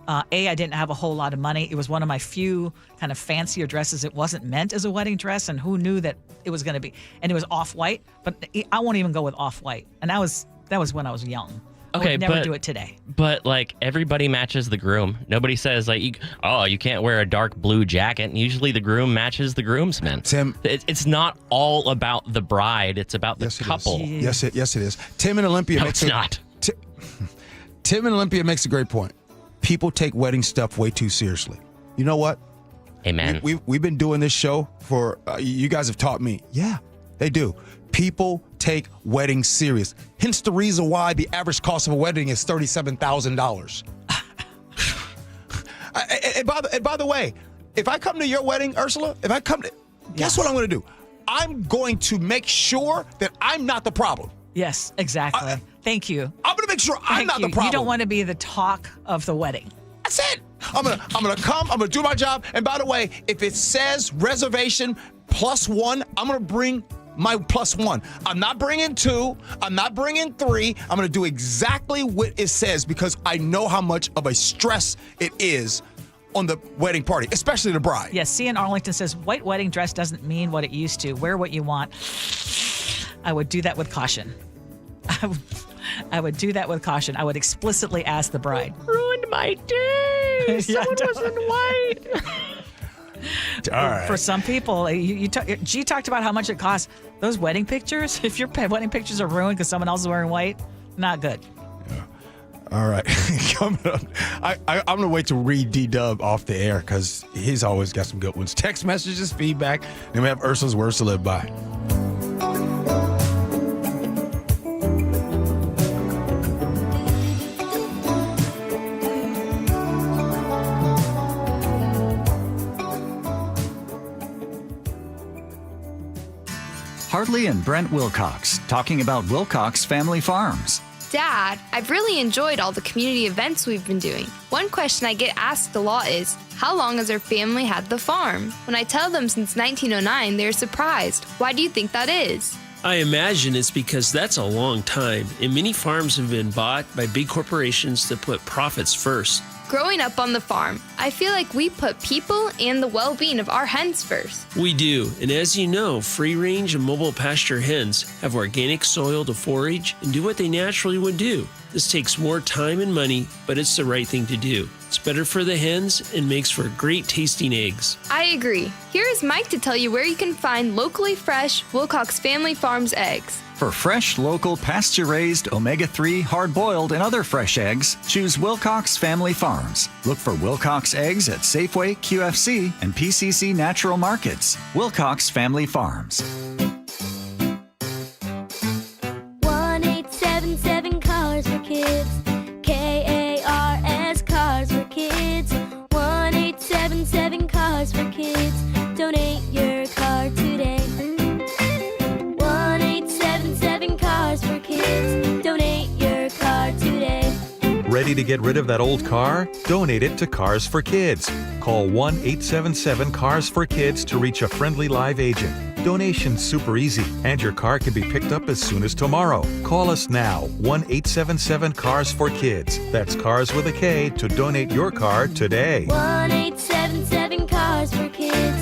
I didn't have a whole lot of money. It was one of my few kind of fancier dresses. It wasn't meant as a wedding dress, and who knew that it was going to be? And it was off-white, but I won't even go with off-white. And that was when I was young. Okay, I would never do it today. But like everybody matches the groom. Nobody says like, you can't wear a dark blue jacket. And usually the groom matches the groomsman. Tim, it's not all about the bride. It's about the couple. Yes, it is. Tim and Olympia makes it's not. Tim and Olympia makes a great point. People take wedding stuff way too seriously. You know what? Amen. We've been doing this show for, you guys have taught me. Yeah, they do. People take weddings serious. Hence the reason why the average cost of a wedding is $37,000. And by the way, if I come to your wedding, Ursula, guess what I'm going to do? I'm going to make sure that I'm not the problem. Yes, exactly. Thank you. I'm going to make sure I'm not the problem. You don't want to be the talk of the wedding. That's it. I'm gonna come. I'm gonna do my job. And by the way, if it says reservation +1, I'm gonna bring my +1. I'm not bringing 2. I'm not bringing 3. I'm going to do exactly what it says because I know how much of a stress it is on the wedding party, especially the bride. Yes, C in Arlington says, white wedding dress doesn't mean what it used to. Wear what you want. I would do that with caution. I would do that with caution. I would explicitly ask the bride. Ruined my day. Someone was in white. All right. For some people, G talked about how much it costs. Those wedding pictures, if your wedding pictures are ruined because someone else is wearing white, not good. Yeah. All right. Coming up, I'm going to wait to read D-Dub off the air because he's always got some good ones. Text messages, feedback, and we have Ursula's Words to Live By. Hartley and Brent Wilcox talking about Wilcox Family Farms. Dad, I've really enjoyed all the community events we've been doing. One question I get asked a lot is, how long has our family had the farm? When I tell them since 1909, they're surprised. Why do you think that is? I imagine it's because that's a long time, and many farms have been bought by big corporations that put profits first. Growing up on the farm, I feel like we put people and the well-being of our hens first. We do, and as you know, free-range and mobile pasture hens have organic soil to forage and do what they naturally would do. This takes more time and money, but it's the right thing to do. It's better for the hens and makes for great tasting eggs. I agree. Here is Mike to tell you where you can find locally fresh Wilcox Family Farms eggs. For fresh, local, pasture-raised, omega-3, hard-boiled, and other fresh eggs, choose Wilcox Family Farms. Look for Wilcox eggs at Safeway, QFC, and PCC Natural Markets. Wilcox Family Farms. 1-877 Cars for Kids. KARS Cars for Kids. 1-877 Cars for Kids. Donate your car today. 1-877 Cars for Kids. Donate your car today. Ready to get rid of that old car? Donate it to Cars for Kids. Call 1-877-CARS-FOR-KIDS to reach a friendly live agent. Donation's super easy, and your car can be picked up as soon as tomorrow. Call us now, 1-877-CARS-FOR-KIDS. That's Cars with a K to donate your car today. 1-877 Cars for Kids.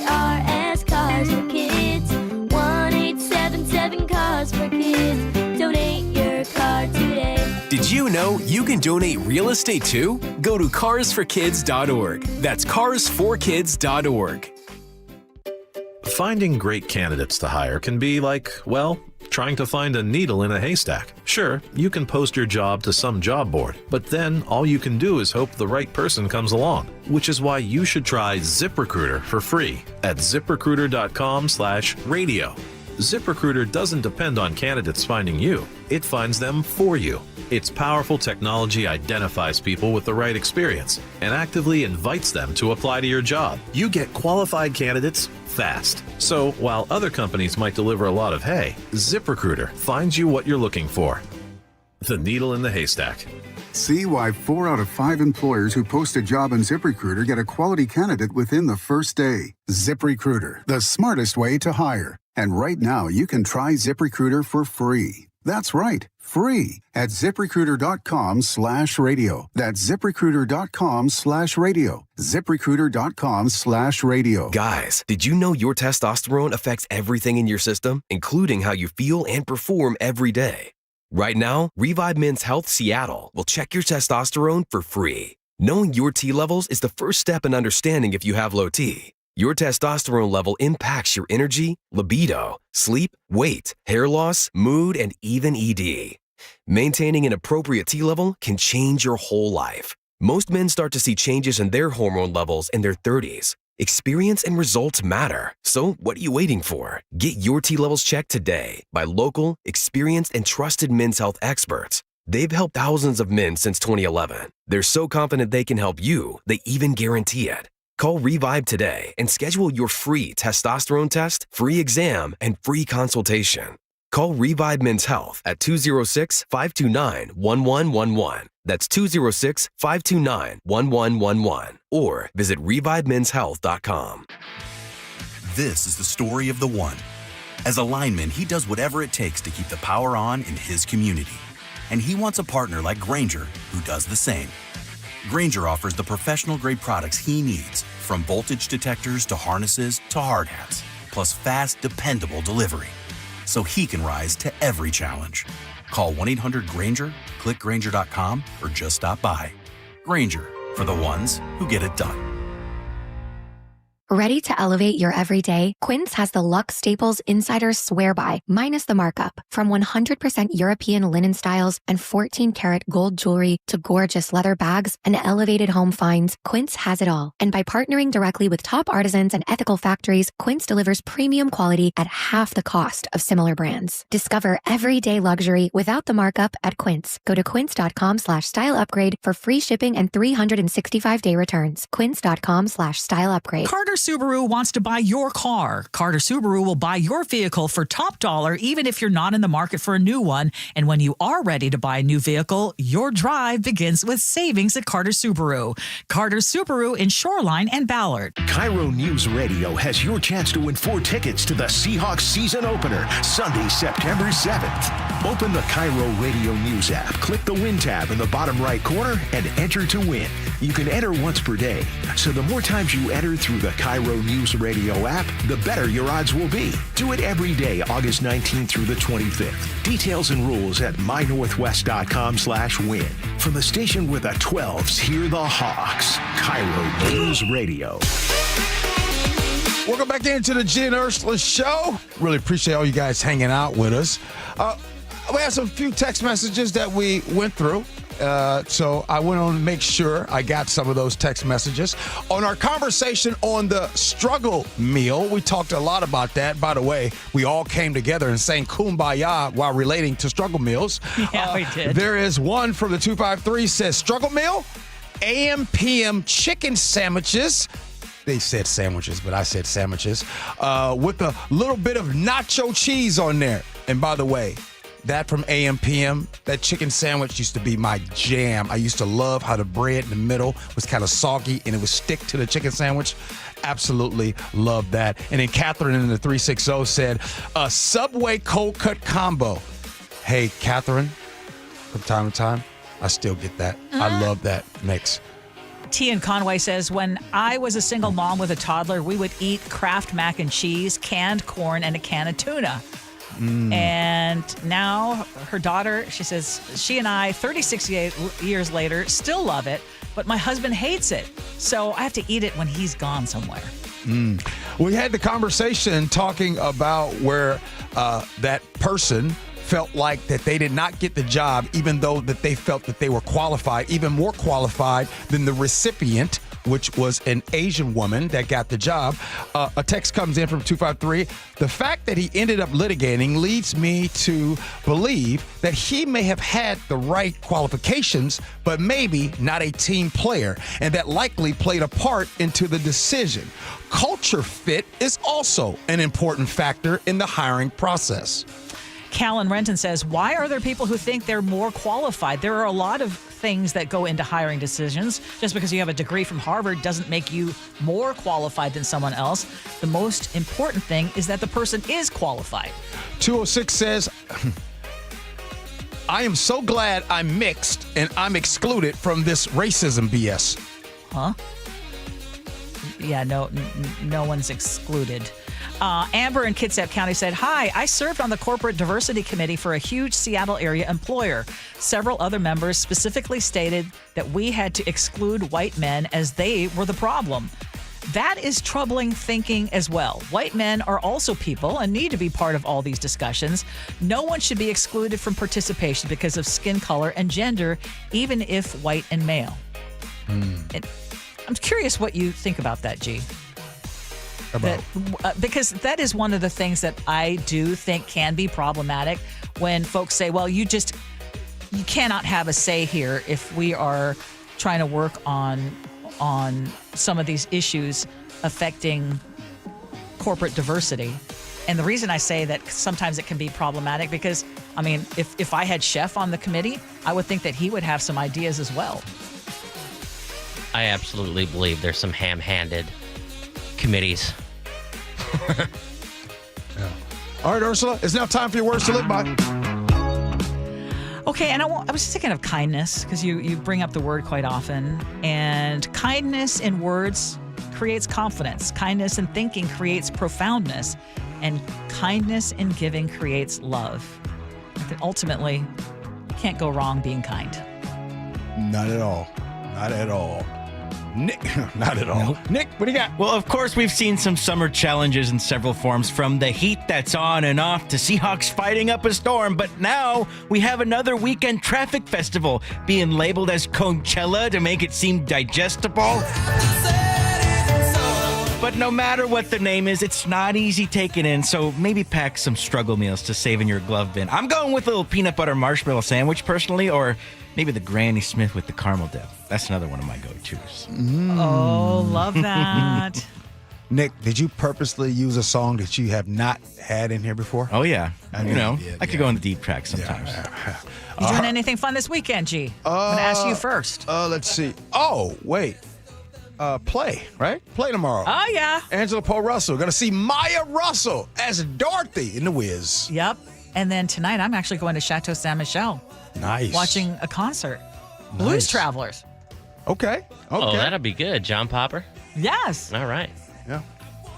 KARS Cars for Kids. 1-877 Cars for Kids. Donate your car today. Did you know you can donate real estate too? Go to carsforkids.org. That's carsforkids.org. Finding great candidates to hire can be like, well, trying to find a needle in a haystack. Sure, you can post your job to some job board, but then all you can do is hope the right person comes along, which is why you should try ZipRecruiter for free at ziprecruiter.com/radio. ZipRecruiter doesn't depend on candidates finding you. It finds them for you. Its powerful technology identifies people with the right experience and actively invites them to apply to your job. You get qualified candidates fast. So while other companies might deliver a lot of hay, ZipRecruiter finds you what you're looking for. The needle in the haystack. See why 4 out of 5 employers who post a job on ZipRecruiter get a quality candidate within the first day. ZipRecruiter, the smartest way to hire. And right now, you can try ZipRecruiter for free. That's right, free at ZipRecruiter.com/radio. That's ZipRecruiter.com/radio. ZipRecruiter.com/radio. Guys, did you know your testosterone affects everything in your system, including how you feel and perform every day? Right now, Revive Men's Health Seattle will check your testosterone for free. Knowing your T levels is the first step in understanding if you have low T. Your testosterone level impacts your energy, libido, sleep, weight, hair loss, mood, and even ED. Maintaining an appropriate T level can change your whole life. Most men start to see changes in their hormone levels in their 30s. Experience and results matter. So what are you waiting for? Get your T levels checked today by local, experienced, and trusted men's health experts. They've helped thousands of men since 2011. They're so confident they can help you, they even guarantee it. Call Revive today and schedule your free testosterone test, free exam, and free consultation. Call Revive Men's Health at 206-529-1111. That's 206-529-1111. Or visit ReviveMen'sHealth.com. This is the story of the one. As a lineman, he does whatever it takes to keep the power on in his community. And he wants a partner like Grainger who does the same. Grainger offers the professional-grade products he needs, from voltage detectors to harnesses to hard hats, plus fast, dependable delivery, so he can rise to every challenge. Call 1-800-GRAINGER, click Grainger.com, or just stop by. Grainger, for the ones who get it done. Ready to elevate your everyday? Quince has the luxe staples insiders swear by, minus the markup. From 100% European linen styles and 14-karat gold jewelry to gorgeous leather bags and elevated home finds, Quince has it all. And by partnering directly with top artisans and ethical factories, Quince delivers premium quality at half the cost of similar brands. Discover everyday luxury without the markup at Quince. Go to quince.com/style upgrade for free shipping and 365-day returns. Quince.com/style upgrade. Carter Subaru wants to buy your car. Carter Subaru will buy your vehicle for top dollar, even if you're not in the market for a new one. And when you are ready to buy a new vehicle, your drive begins with savings at Carter Subaru. Carter Subaru in Shoreline and Ballard. KIRO Newsradio has your chance to win 4 tickets to the Seahawks season opener, Sunday, September 7th. Open the KIRO Radio News app, click the Win tab in the bottom right corner, and enter to win. You can enter once per day, so the more times you enter through the KIRO News Radio app, the better your odds will be. Do it every day, August 19th through the 25th. Details and rules at mynorthwest.com/win. From the station with the 12s, hear the Hawks. KIRO News Radio. Welcome back into the Gee and Ursula Show. Really appreciate all you guys hanging out with us. We have some few text messages that we went through. So I went on to make sure I got some of those text messages. On our conversation on the struggle meal, we talked a lot about that. By the way, we all came together and sang Kumbaya while relating to struggle meals. Yeah, we did. There is one from the 253 says, struggle meal, AM, PM chicken sandwiches. They said sandwiches, but I said sandwiches. With a little bit of nacho cheese on there. And by the way, that from AM PM, that chicken sandwich used to be my jam. I used to love how the bread in the middle was kind of soggy and it would stick to the chicken sandwich. Absolutely love that. And then Catherine in the 360 said, a Subway cold cut combo. Hey, Catherine, from time to time, I still get that. I love that mix. T in Conway says, when I was a single mom with a toddler, we would eat Kraft mac and cheese, canned corn, and a can of tuna. And now her daughter, she says, she and I, 36 years later, still love it, but my husband hates it. So I have to eat it when he's gone somewhere. We had the conversation talking about where that person felt like that they did not get the job, even though that they felt that they were qualified, even more qualified than the recipient, which was an Asian woman that got the job. A text comes in from 253. The fact that he ended up litigating leads me to believe that he may have had the right qualifications, but maybe not a team player, and that likely played a part into the decision. Culture fit is also an important factor in the hiring process. Callan Renton says, why are there people who think they're more qualified? There are a lot of things that go into hiring decisions. Just because you have a degree from Harvard doesn't make you more qualified than someone else. The most important thing is that the person is qualified. 206 says, I am so glad I'm mixed and I'm excluded from this racism BS. Huh? Yeah, no one's excluded. Amber in Kitsap County said, hi, I served on the corporate diversity committee for a huge Seattle area employer. Several other members specifically stated that we had to exclude white men as they were the problem. That is troubling thinking as well. White men are also people and need to be part of all these discussions. No one should be excluded from participation because of skin color and gender, even if white and male. And I'm curious what you think about that, G. Because that is one of the things that I do think can be problematic when folks say, well, you cannot have a say here if we are trying to work on some of these issues affecting corporate diversity. And the reason I say that sometimes it can be problematic because, I mean, if I had Chef on the committee, I would think that he would have some ideas as well. I absolutely believe there's some ham-handed committees. All right, Ursula, it's now time for your words to live by. Okay, and I was thinking of kindness because you bring up the word quite often. And kindness in words creates confidence. Kindness in thinking creates profoundness. And kindness in giving creates love. And ultimately, you can't go wrong being kind. Not at all. Not at all. Nick, not at all. Nope. Nick, what do you got? Well, of course, we've seen some summer challenges in several forms, from the heat that's on and off to Seahawks fighting up a storm. But now we have another weekend traffic festival being labeled as Coachella to make it seem digestible. But no matter what the name is, it's not easy taking in, so maybe pack some struggle meals to save in your glove bin. I'm going with a little peanut butter marshmallow sandwich, personally, or maybe the Granny Smith with the caramel dip. That's another one of my go-tos. Oh, love that. Nick, did you purposely use a song that you have not had in here before? Oh, yeah. I like to go on the deep track sometimes. You doing anything fun this weekend, G? I'm going to ask you first. Let's see. Oh, wait. Play, right? Play tomorrow. Oh, yeah. Angela Poe Russell. Going to see Maya Russell as Dorothy in The Wiz. Yep. And then tonight, I'm actually going to Chateau Saint Michel. Nice. Watching a concert. Blues Travelers. Okay. Oh, that'll be good. John Popper? Yes. All right. Yeah.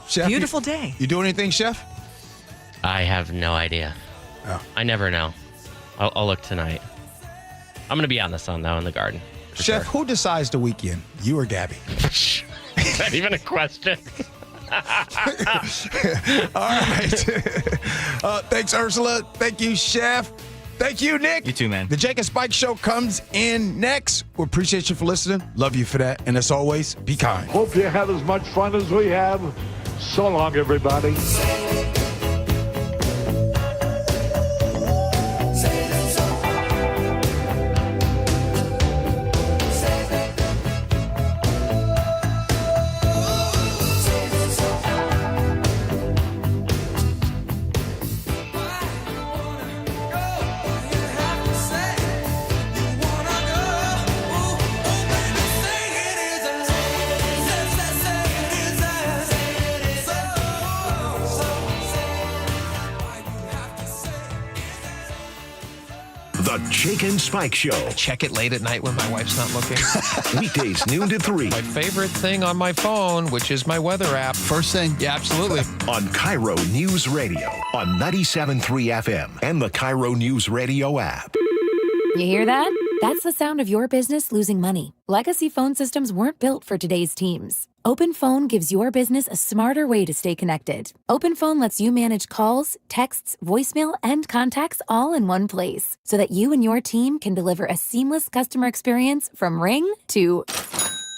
Chef, Beautiful day. You doing anything, Chef? I have no idea. Oh. I never know. I'll look tonight. I'm going to be out in the sun, though, in the garden. Chef, who decides the weekend? You or Gabby? Is that even a question? All right. Thanks, Ursula. Thank you, Chef. Thank you, Nick. You too, man. The Jake and Spike Show comes in next. We appreciate you for listening. Love you for that. And as always, be kind. Hope you had as much fun as we have. So long, everybody. The Jake and Spike Show. I check it late at night when my wife's not looking. Weekdays noon to 3. My favorite thing on my phone, which is my weather app. First thing? Yeah, absolutely. On KIRO News Radio on 97.3 FM and the KIRO Newsradio app. You hear that? That's the sound of your business losing money. Legacy phone systems weren't built for today's teams. Open Phone gives your business a smarter way to stay connected. Open Phone lets you manage calls, texts, voicemail, and contacts all in one place so that you and your team can deliver a seamless customer experience from ring to...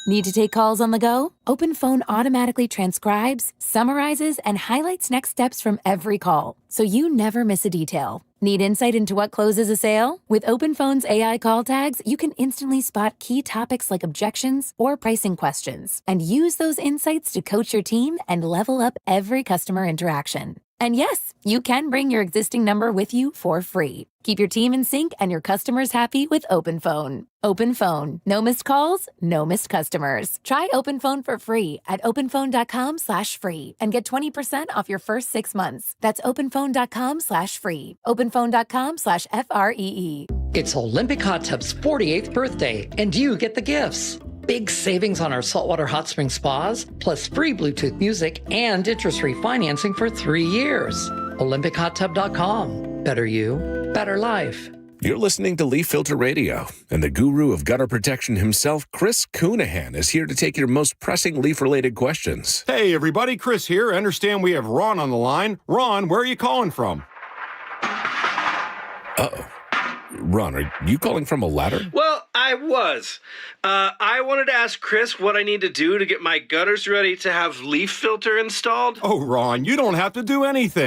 Need to take calls on the go? Open Phone automatically transcribes, summarizes, and highlights next steps from every call, so you never miss a detail. Need insight into what closes a sale? With Open Phone's AI call tags, you can instantly spot key topics like objections or pricing questions, and use those insights to coach your team and level up every customer interaction. And yes, you can bring your existing number with you for free. Keep your team in sync and your customers happy with Open Phone. Open Phone. No missed calls, no missed customers. Try Open Phone for free at openphone.com/free and get 20% off your first 6 months. That's openphone.com/free. openphone.com/FREE. It's Olympic Hot Tub's 48th birthday, and you get the gifts. Big savings on our saltwater hot spring spas, plus free Bluetooth music and interest-free financing for 3 years. OlympicHotTub.com. Better you, better life. You're listening to Leaf Filter Radio, and the guru of gutter protection himself, Chris Coonahan, is here to take your most pressing leaf-related questions. Hey, everybody, Chris here. I understand we have Ron on the line. Ron, where are you calling from? Uh-oh. Ron, are you calling from a ladder? Well, I was. I wanted to ask Chris what I need to do to get my gutters ready to have leaf filter installed. Oh, Ron, you don't have to do anything.